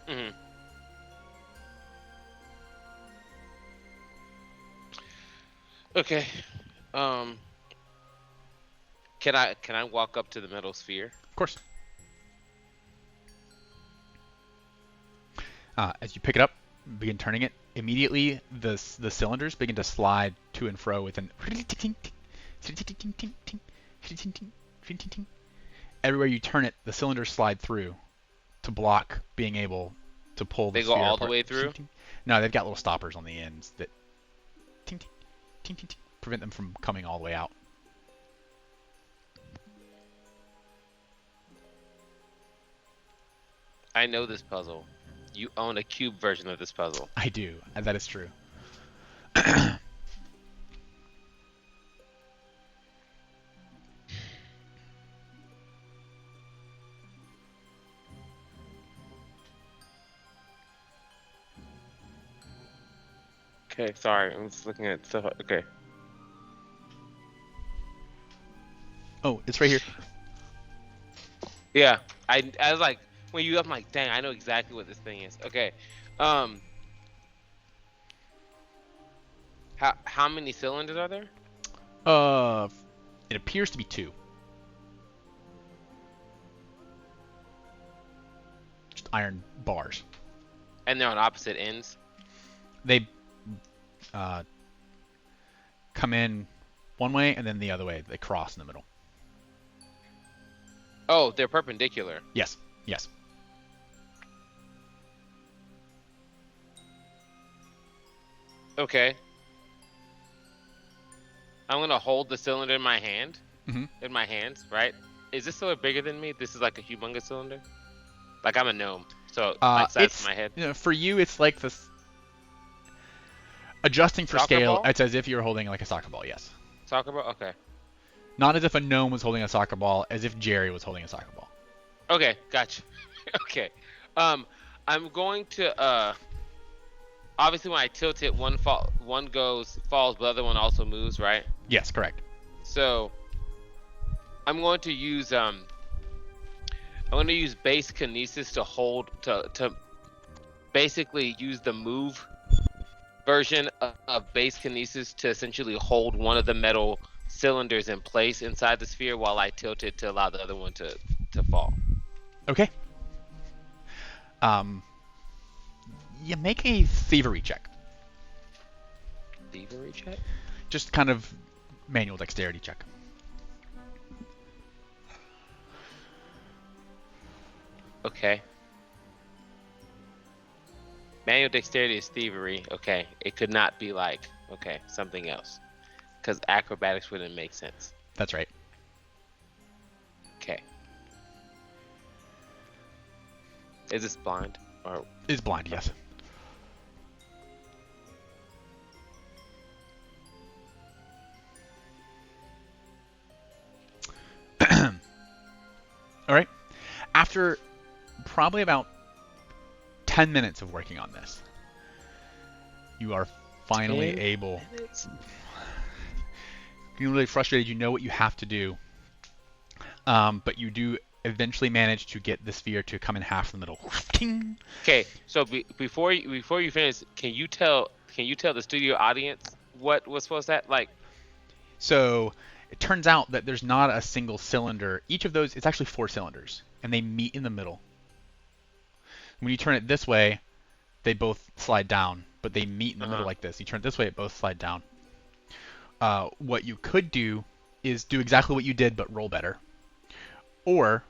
Mhm. Okay. Can I walk up to the metal sphere? Of course. As you pick it up, begin turning it. Immediately, the cylinders begin to slide to and fro with an everywhere you turn it, the cylinders slide through to block being able to pull the They go sphere all the apart. way through? No, they've got little stoppers on the ends that prevent them from coming all the way out. I know this puzzle. You own a cube version of this puzzle. I do, and that is true. Okay, sorry, I'm just looking at stuff. Okay. Oh, it's right here. Yeah, I was like, when you, I'm like, dang, I know exactly what this thing is. Okay, how many cylinders are there? It appears to be 2. Just iron bars. And they're on opposite ends. They come in one way and then the other way. They cross in the middle. Oh, they're perpendicular. Yes. Yes. Okay. I'm gonna hold the cylinder in my hand. Mhm. In my hands, right? Is this cylinder bigger than me? This is like a humongous cylinder. Like I'm a gnome, so like size It's of my head. You know, for you, it's like this. Adjusting for Soccer scale, ball? it's as if you were holding like a soccer ball. Yes. Soccer ball. Okay. Not as if a gnome was holding a soccer ball, as if Jerry was holding a soccer ball. Okay, gotcha. Okay. I'm going to obviously when I tilt it, one falls, but the other one also moves, right? Yes, correct. So I'm going to use base kinesis to hold to basically use the move version of base kinesis to essentially hold one of the metal cylinders in place inside the sphere while I tilt it to allow the other one to fall. Okay. You make a thievery check. Thievery check? Just kind of manual dexterity check. Okay. Manual dexterity is thievery. Okay. It could not be like, okay, something else. Because acrobatics wouldn't make sense. That's right. Okay. Is this blind? Or Is blind, yes. All right. After probably about 10 minutes of working on this, you are finally 10 able. minutes? You're really frustrated. You know what you have to do, but you do eventually manage to get the sphere to come in half in the middle. Ting! Okay, so before you finish, can you tell the studio audience what was supposed to like? So it turns out that there's not a single cylinder. Each of those, it's actually 4 cylinders, and they meet in the middle. When you turn it this way, they both slide down, but they meet in the middle like this. You turn it this way, it both slide down. What you could do is do exactly what you did, but roll better. Or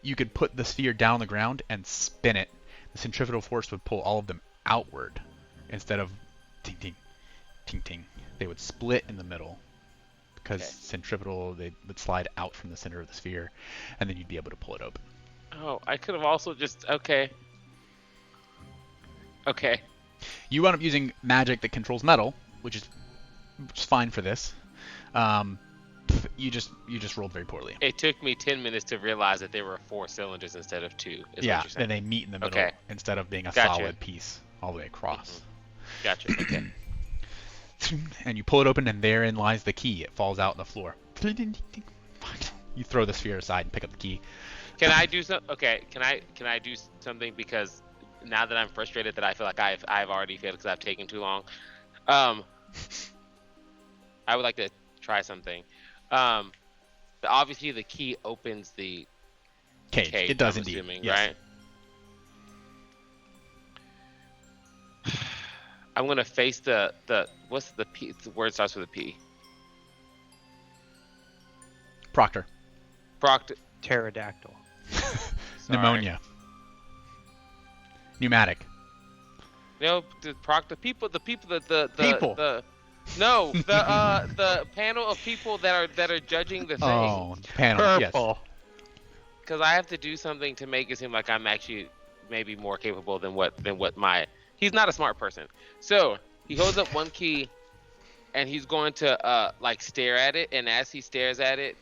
you could put the sphere down on the ground and spin it. The centrifugal force would pull all of them outward instead of ting ting ting ting. They would split in the middle because centrifugal, they would slide out from the center of the sphere, and then you'd be able to pull it open. Oh, I could have also just okay. You wound up using magic that controls metal, which is fine for this. You just rolled very poorly. It took me 10 minutes to realize that there were 4 cylinders instead of 2. Is Yeah, what you're saying. then they meet in the middle Okay. instead of being a Gotcha. solid piece all the way across. Gotcha. Okay. And you pull it open, and therein lies the key. It falls out on the floor. You throw the sphere aside and pick up the key. Can I do some? Okay. Can I do something because now that I'm frustrated that I feel like I've already failed because I've taken too long. I would like to try something. Obviously the key opens the Cage. cage. It does I'm indeed. assuming, Yes. right? I'm gonna face the what's the P? The word starts with a P. Proctor. Pterodactyl. Sorry. Pneumonia. Pneumatic. No, the people, the panel of people that are judging the thing. Oh, panel. Yes. Purple. Because I have to do something to make it seem like I'm actually maybe more capable than what my. He's not a smart person. So he holds up one key, and he's going to like stare at it. And as he stares at it,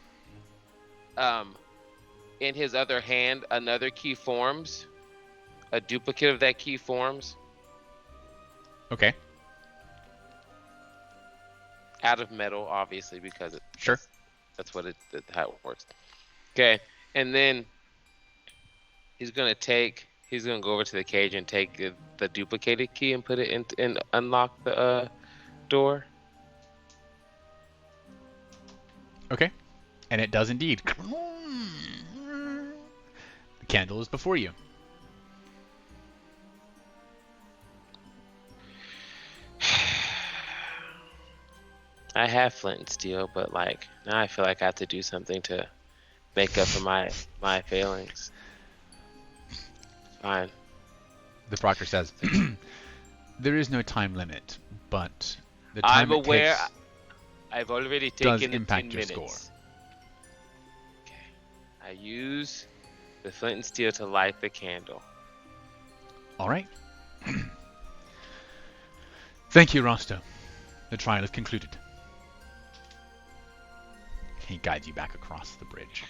in his other hand, another key forms. A duplicate of that key forms. Okay. out of metal, obviously, because Sure. that's what how it works. Okay, and then he's gonna go over to the cage and take the duplicated key and put it in and unlock the door. Okay. And it does indeed. The candle is before you. I have flint and steel, but like now I feel like I have to do something to make up for my failings. Fine. The proctor says, there is no time limit, but the time I'm it aware. takes I've already does taken the impact 10 your minutes. score. Okay. I use the flint and steel to light the candle. All right. Thank you, Rosto. The trial is concluded. He guides you back across the bridge.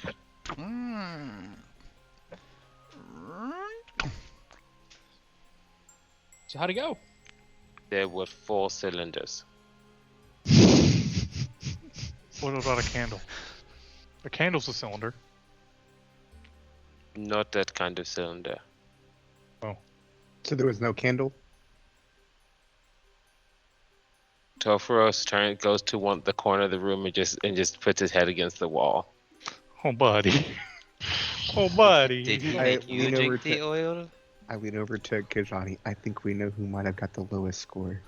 So how'd it go? There were 4 cylinders. What about a candle? A candle's a cylinder. Not that kind of cylinder. So there was no candle? Topheros goes to the corner of the room and just puts his head against the wall. Oh, buddy. Oh, buddy. Did he I make you lean over drink the to- oil? I lean over to Kajani. I think we know who might have got the lowest score.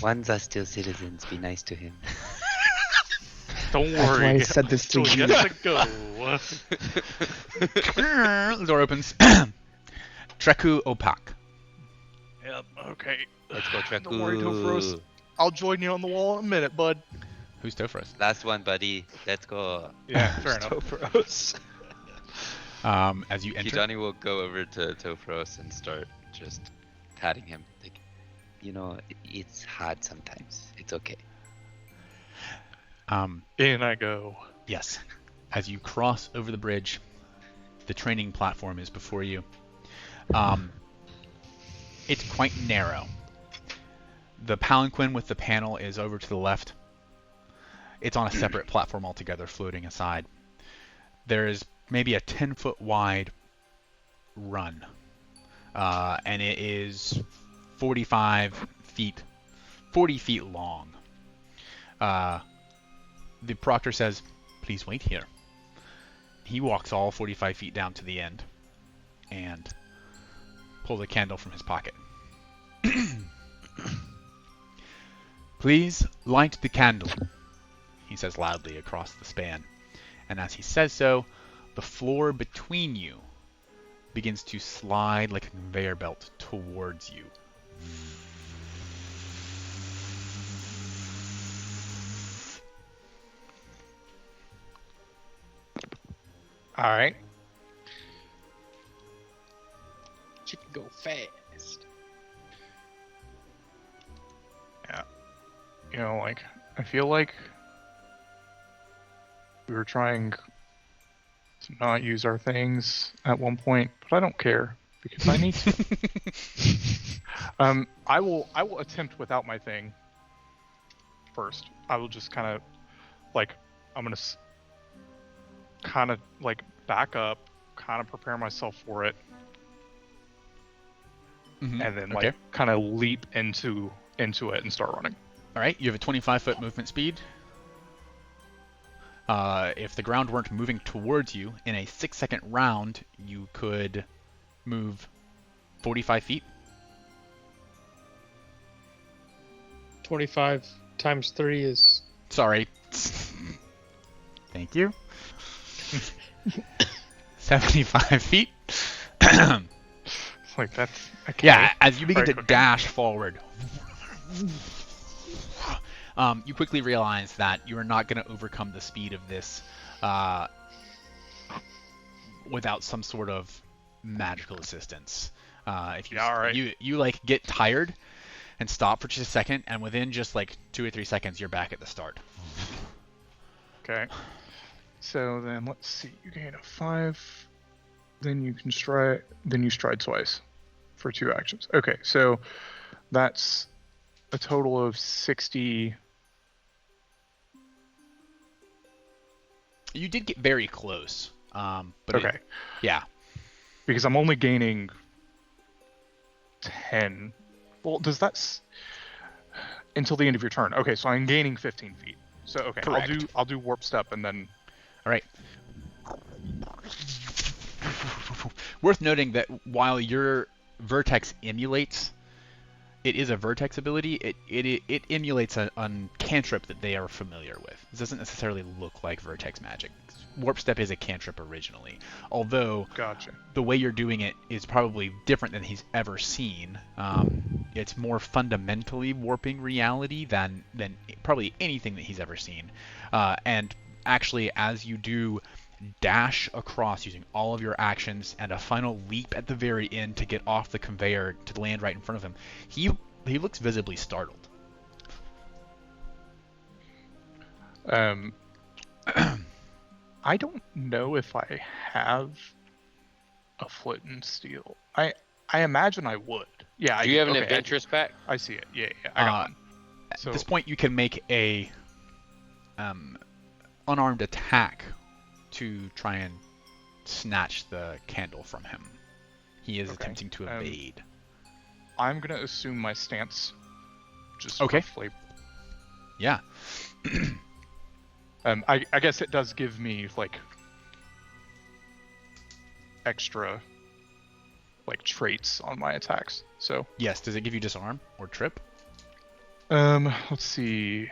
Ones are still citizens. Be nice to him. Don't That's why worry. I said this to Still you. yet to go. The door opens. Treku Opak. Yep, okay. Let's go, Treku. Don't worry, Topheros. I'll join you on the wall in a minute, bud. Who's Topheros? Last one, buddy. Let's go. Yeah, fair enough. Topheros. As you enter, Kijani will go over to Topheros and start just patting him. Like, it's hard sometimes. It's okay. In I go. yes. As you cross over the bridge, the training platform is before you. It's quite narrow. The palanquin with the panel is over to the left. It's on a separate platform altogether, floating aside. There is maybe a 10-foot wide run, and it is 40 feet long. The proctor says, "Please wait here." He walks all 45 feet down to the end and pulls a candle from his pocket. "Please light the candle," he says loudly across the span. And as he says so, the floor between you begins to slide like a conveyor belt towards you. Alright. She can go fast. You know, like, I feel like we were trying to not use our things at one point, but I don't care because I need to. I will attempt without my thing first. I will just kind of like I'm gonna kind of like back up, kind of prepare myself for it, and then Okay. like kind of leap into it and start running. All right, you have a 25-foot movement speed. If the ground weren't moving towards you, in a 6-second round, you could move 45 feet. 25 times 3 is... Sorry. Thank you. 75 feet. It's like that's okay. Yeah, as you begin Very to quick. dash forward, you quickly realize that you are not going to overcome the speed of this without some sort of magical assistance. If you, Yeah, all right. you like get tired and stop for just a second, and within just like 2 or 3 seconds, you're back at the start. Okay. So then let's see. You gain a 5. Then you can stride. Then you stride twice for 2 actions. Okay. So that's a total of 60 You did get very close. But Okay. yeah. Because I'm only gaining 10. Well, does that until the end of your turn? Okay, so I'm gaining 15 feet. So okay, Correct. I'll do warp step and then. All right. Worth noting that while your vertex emulates, it is a vertex ability. It emulates a cantrip that they are familiar with. It doesn't necessarily look like vertex magic. Warp step is a cantrip originally, although Gotcha. the way you're doing it is probably different than he's ever seen. It's more fundamentally warping reality than probably anything that he's ever seen. And actually, as you do dash across using all of your actions and a final leap at the very end to get off the conveyor to land right in front of him, he looks visibly startled. I don't know if I have a flint and steel. I imagine I would. Yeah. Do you have an okay, adventurous pack? I see it. Yeah, I got one. So At this point, you can make a unarmed attack to try and snatch the candle from him. He is Okay, attempting to evade. I'm gonna assume my stance. Just Okay. roughly. Yeah. I guess it does give me like extra like traits on my attacks. So Yes. Does it give you disarm or trip? let's see.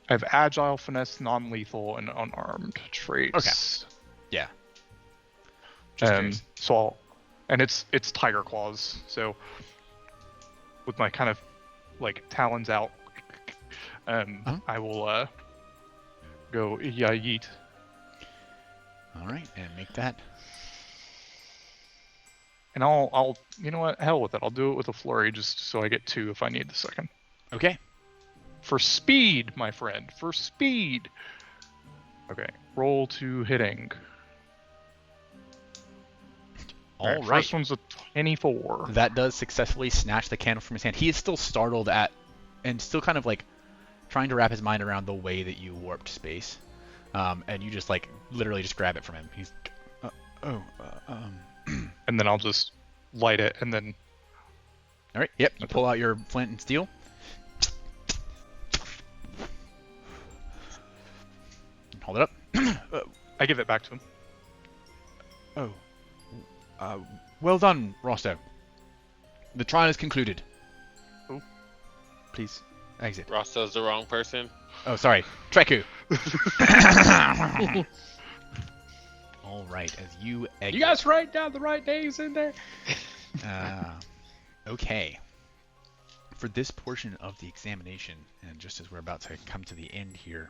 I have agile, finesse, non-lethal, and unarmed traits. Yeah. Just curious. And it's tiger claws. So with my kind of like talons out, I will go yeet. All right, and make that. And I'll you know what? Hell with it. I'll do it with a flurry just so I get 2 if I need the second. Okay. For speed, my friend. For speed. Okay. Roll to hitting. All right. First one's a 24. That does successfully snatch the candle from his hand. He is still startled at, and still kind of like trying to wrap his mind around the way that you warped space. And you just like literally just grab it from him. He's, And then I'll just light it and then. All right. Yep. You pull out your flint and steel. Hold it up. I give it back to him. Well done, Rosto. The trial is concluded. Oh. Please exit. Rosso's the wrong person. Oh, sorry. Treku. All right, as you exit. You guys write down the right names in there? Okay. For this portion of the examination, and just as we're about to come to the end here,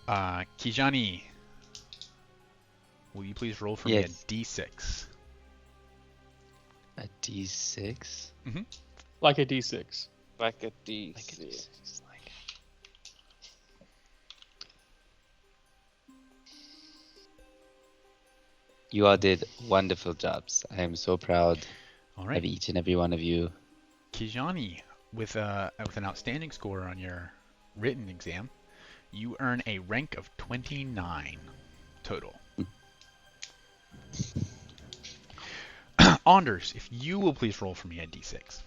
Kijani, will you please roll for Yes. me a d6? A D6. Like a D6. Like a D6. You all did wonderful jobs. I am so proud All of right. each and every one of you. Kijani, with an outstanding score on your written exam, you earn a rank of 29 total. Anders, if you will please roll for me a d6.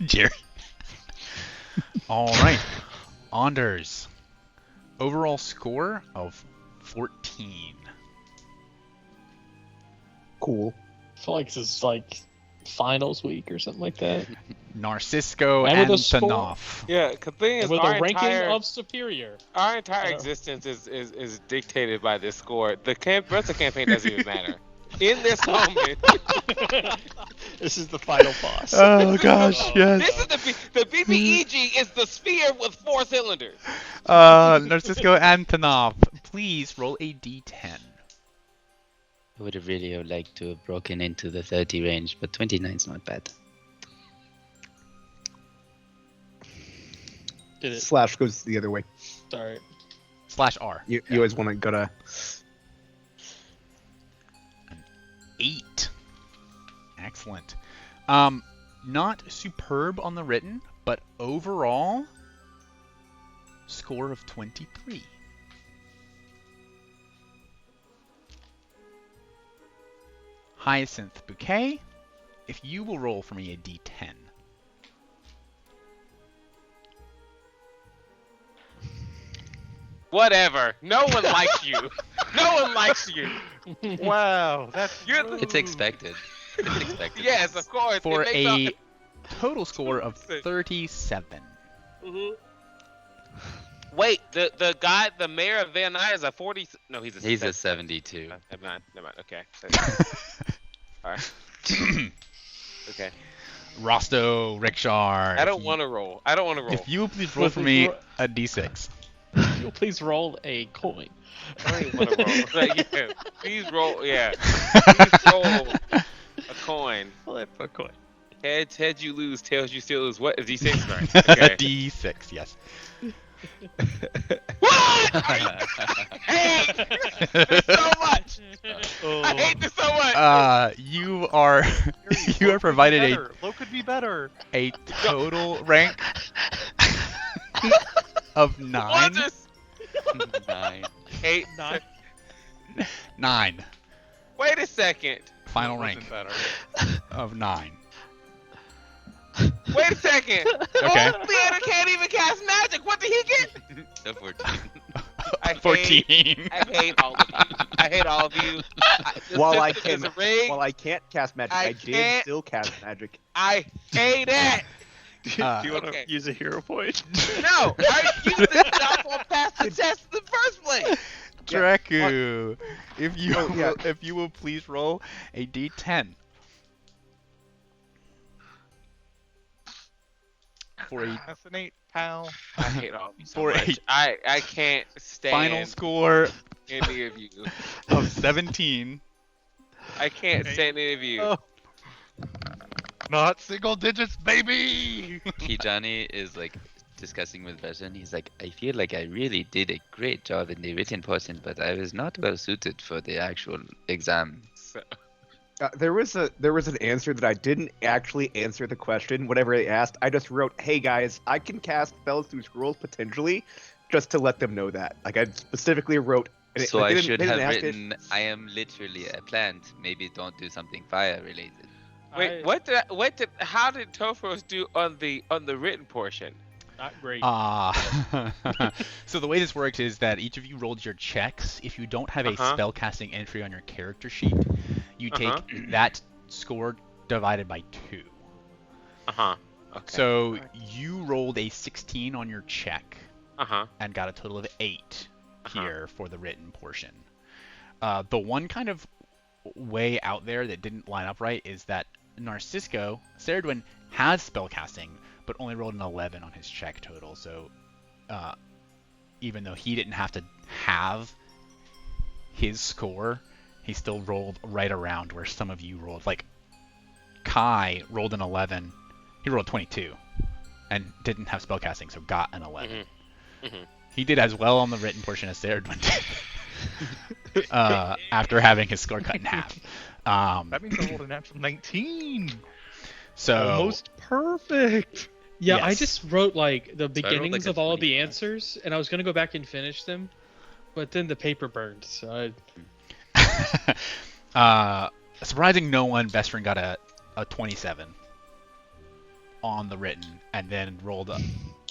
Jerry. All right. Anders, overall score of 14. Cool. I feel like this is like finals week or something like that. Narcisco And with and a score. Tanoff. Yeah, the thing is, With our a ranking entire, of superior. our entire Uh, existence is dictated by this score. The rest of the campaign doesn't even matter. In this moment, This is the final boss. Oh gosh, yes. this is the BBEG is the sphere with 4 cylinders. Narcisco and Tanoff, please roll a d10. I would have really liked to have broken into the 30 range, but 29 is not bad. Did it? Slash goes the other way. Sorry. /R. You always want to go to. 8. Excellent. not superb on the written, but overall score of 23. Hyacinth Bouquet, if you will roll for me a d10. Whatever. No one likes you. No one likes you. Wow, that's You're the- It's expected. It's expected. Yes, of course. For It makes a total score of 37. Wait, the guy, the mayor of Van Nuys is a 40. No, he's a. He's a 72. Never mind. Okay. All right. Okay. Rosto, Rickshar. I don't want to roll. If you will please roll for me a d6. You'll please roll a coin. I don't even want to roll. Like, yeah, please roll. Yeah. Please roll a coin. Flip a coin. Heads you lose. Tails you still lose. What is D6? Right. Okay. A d6, yes. What? I hate this so much. I hate this so much. You are you are provided Low could be better. a total rank of 9. What is 9. 8, 9. Wait a second. Final It rank wasn't better. of 9. Wait a second. Okay. Oh, Leander can't even cast magic. What did he get? A 14. I 14. I hate all of you. I hate all of you. While I system can, is rigged. while I can't cast magic, I I did can't- still cast magic. I hate it. Uh, Do you want to Okay. use a hero point? No, I used this stuff on past the test in the first place. Dreku, if you Oh, yeah. if you will please roll a d10 for a That's an 8, pal. I hate all of you so For much. I can't stand final score any of you. of 17. I can't stand any of you. Oh. Not single digits, baby. Kijani is like discussing with Vezin. He's like, I feel like I really did a great job in the written portion, but I was not well suited for the actual exam. So, There was an answer that I didn't actually answer the question. Whatever they asked, I just wrote, "Hey guys, I can cast spells through scrolls potentially," just to let them know that. Like I specifically wrote. and it- So like, I they should didn't have ask it. written, I am literally a plant. Maybe don't do something fire related. wait, how did Tofros do on the written portion? Not great. So the way this works is that each of you rolled your checks. If you don't have a Uh-huh. spellcasting entry on your character sheet, you take Uh-huh. that score divided by 2. Okay. So you rolled a 16 on your check Uh-huh. and got a total of 8 Uh-huh. here for the written portion. The one kind of way out there that didn't line up right is that Narcisco, Ceridwen, has spellcasting, but only rolled an 11 on his check total. So even though he didn't have to have his score, he still rolled right around where some of you rolled. Like Kai rolled an 11, he rolled 22, and didn't have spellcasting, so got an 11. Mhm. He did as well on the written portion as Ceridwen did, after having his score cut in half. That means I rolled a natural 19. So Almost perfect. Yeah, I Yes. just wrote like the rolled, beginnings like, a of all of the 25. answers, and I was gonna go back and finish them, but then the paper burned. So surprising no one, Bestrin got a 27 on the written, and then rolled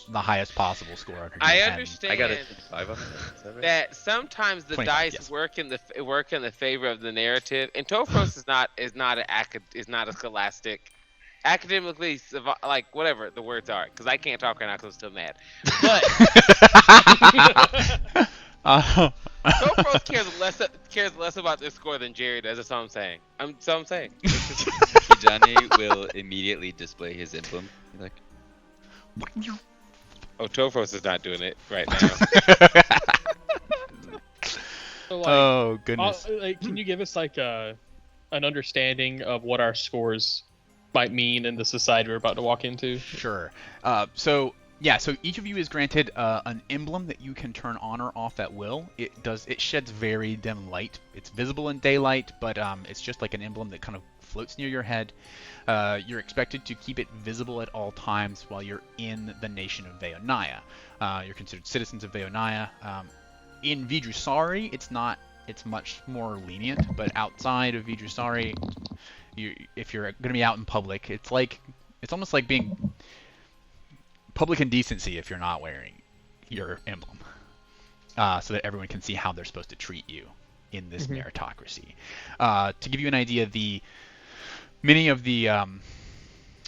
the highest possible score on her. I D10. understand I got a 25 on that. Is that right? that sometimes the 25, dice yes. work in the favor of the narrative, and Tofros is not a scholastic, academically like whatever the words are, because I can't talk right now because I'm still mad. But Tofros cares less about their score than Jerry does. That's all I'm saying. So I'm saying. Kijani will immediately display his emblem. He's like, Oh, Tofros is not doing it right now. So, like, Oh goodness. like, can you give us like an understanding of what our scores might mean in the society we're about to walk into? Sure. So Yeah, so each of you is granted an emblem that you can turn on or off at will. It sheds very dim light. It's visible in daylight, but it's just like an emblem that kind of floats near your head. You're expected to keep it visible at all times while you're in the nation of Veonaya. You're considered citizens of Veonaya. In Vidrusari, it's much more lenient, but outside of Vidrusari, if you're going to be out in public, it's almost like being public indecency if you're not wearing your emblem, so that everyone can see how they're supposed to treat you in this meritocracy. To give you an idea, many of the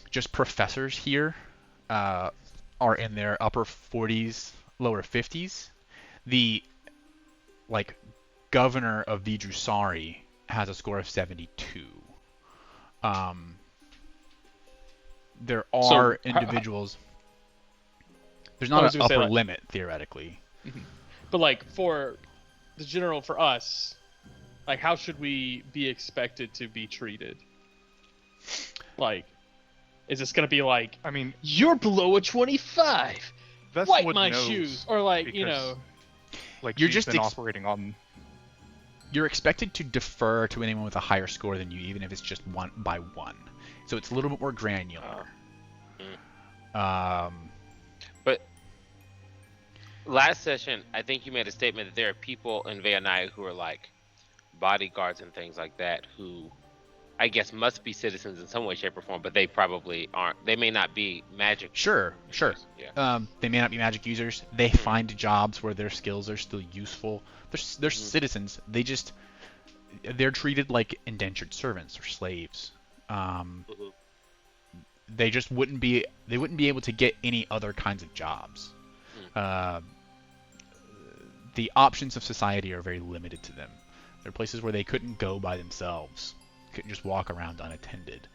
just professors here are in their upper 40s, lower 50s. The governor of Vidrusari has a score of 72. There are individuals. There's not an upper limit theoretically. But for the general, for us, how should we be expected to be treated? Is this gonna be I mean, you're below a 25? Vess Wipe would my knows shoes, or because, you're she's just been operating on. You're expected to defer to anyone with a higher score than you, even if it's just 1 by 1. So it's a little bit more granular. But last session, I think you made a statement that there are people in Veonaya who are bodyguards and things like that who, I guess, must be citizens in some way, shape, or form, but they probably aren't. They may not be magic. Sure. Yeah. They may not be magic users. They find jobs where their skills are still useful. They're citizens. They're treated like indentured servants or slaves. They just wouldn't be able to get any other kinds of jobs. The options of society are very limited to them. There are places where they couldn't go by themselves. Couldn't just walk around unattended.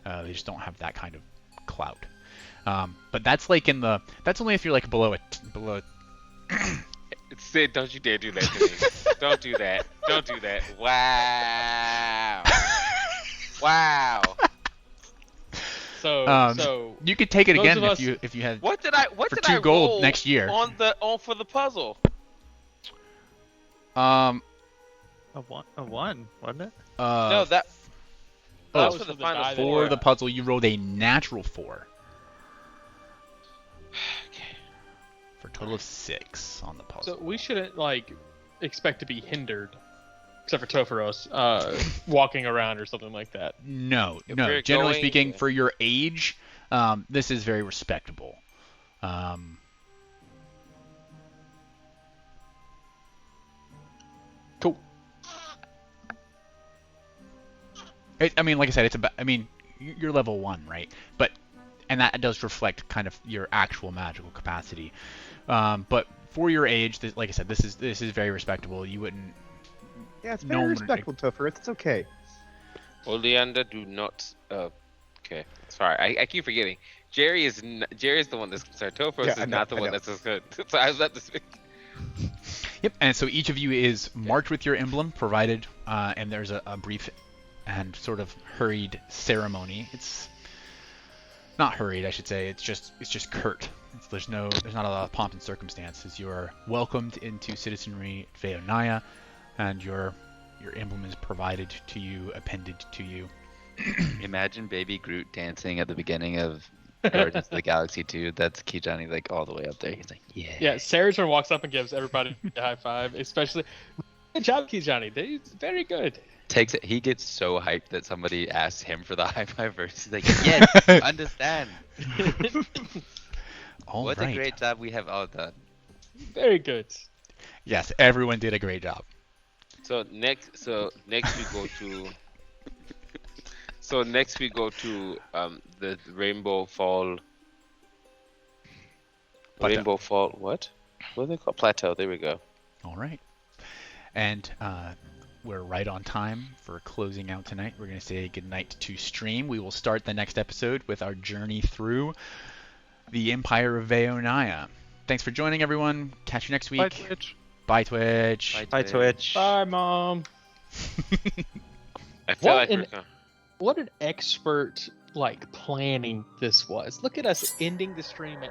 They just don't have that kind of clout. But that's that's only if you're below. Sid, don't you dare do that to me. Don't do that. Don't do that. Wow. Wow. So you could take it those again of us- if you had. What did I For 2 gold roll next year. for the puzzle? A one, wasn't it? No, that Oh, was for the the final die that four. for the puzzle, you rolled a natural 4. Okay. For a total of 6 on the puzzle. So we shouldn't expect to be hindered, except for Tofaros, walking around or something like that. No. If Generally we're going- speaking, for your age, this is very respectable. Cool. I mean, like I said, it's about. I mean, you're level 1, right? And that does reflect kind of your actual magical capacity. But for your age, like I said, this is very respectable. You wouldn't. Yeah, it's No very one- respectful, Topher. It's okay. Oleander, do not. Okay, sorry, I keep forgetting. Jerry is the one that's concerned. Topher Yeah, is I know, not the I one know. that's concerned. So I was at the speak. Yep. And so each of you is marked with your emblem, provided, and there's a brief and sort of hurried ceremony. It's not hurried, I should say. It's just curt. There's not a lot of pomp and circumstances. You are welcomed into citizenry at Veonaya, and your emblem is provided to you, appended to you. Imagine baby Groot dancing at the beginning of Guardians of the Galaxy 2. That's Kijani all the way up there. He's like, yeah. Yeah, Saratron walks up and gives everybody a high five, especially. Good job, Kijani. Very good. He gets so hyped that somebody asks him for the high five verse. He's like, yes, understand. All What right. a great job we have all done. Very good. Yes, everyone did a great job. So next we go to. So next we go to the Rainbow Fall. Plateau. Rainbow Fall. What? What are they called? Plateau. There we go. All right. And we're right on time for closing out tonight. We're going to say goodnight to stream. We will start the next episode with our journey through the Empire of Veonaya. Thanks for joining, everyone. Catch you next week. Bye, Twitch. Bye, Twitch. Hi, Twitch. Bye, Mom. I feel What like we're What an expert planning this was. Look at us ending the stream at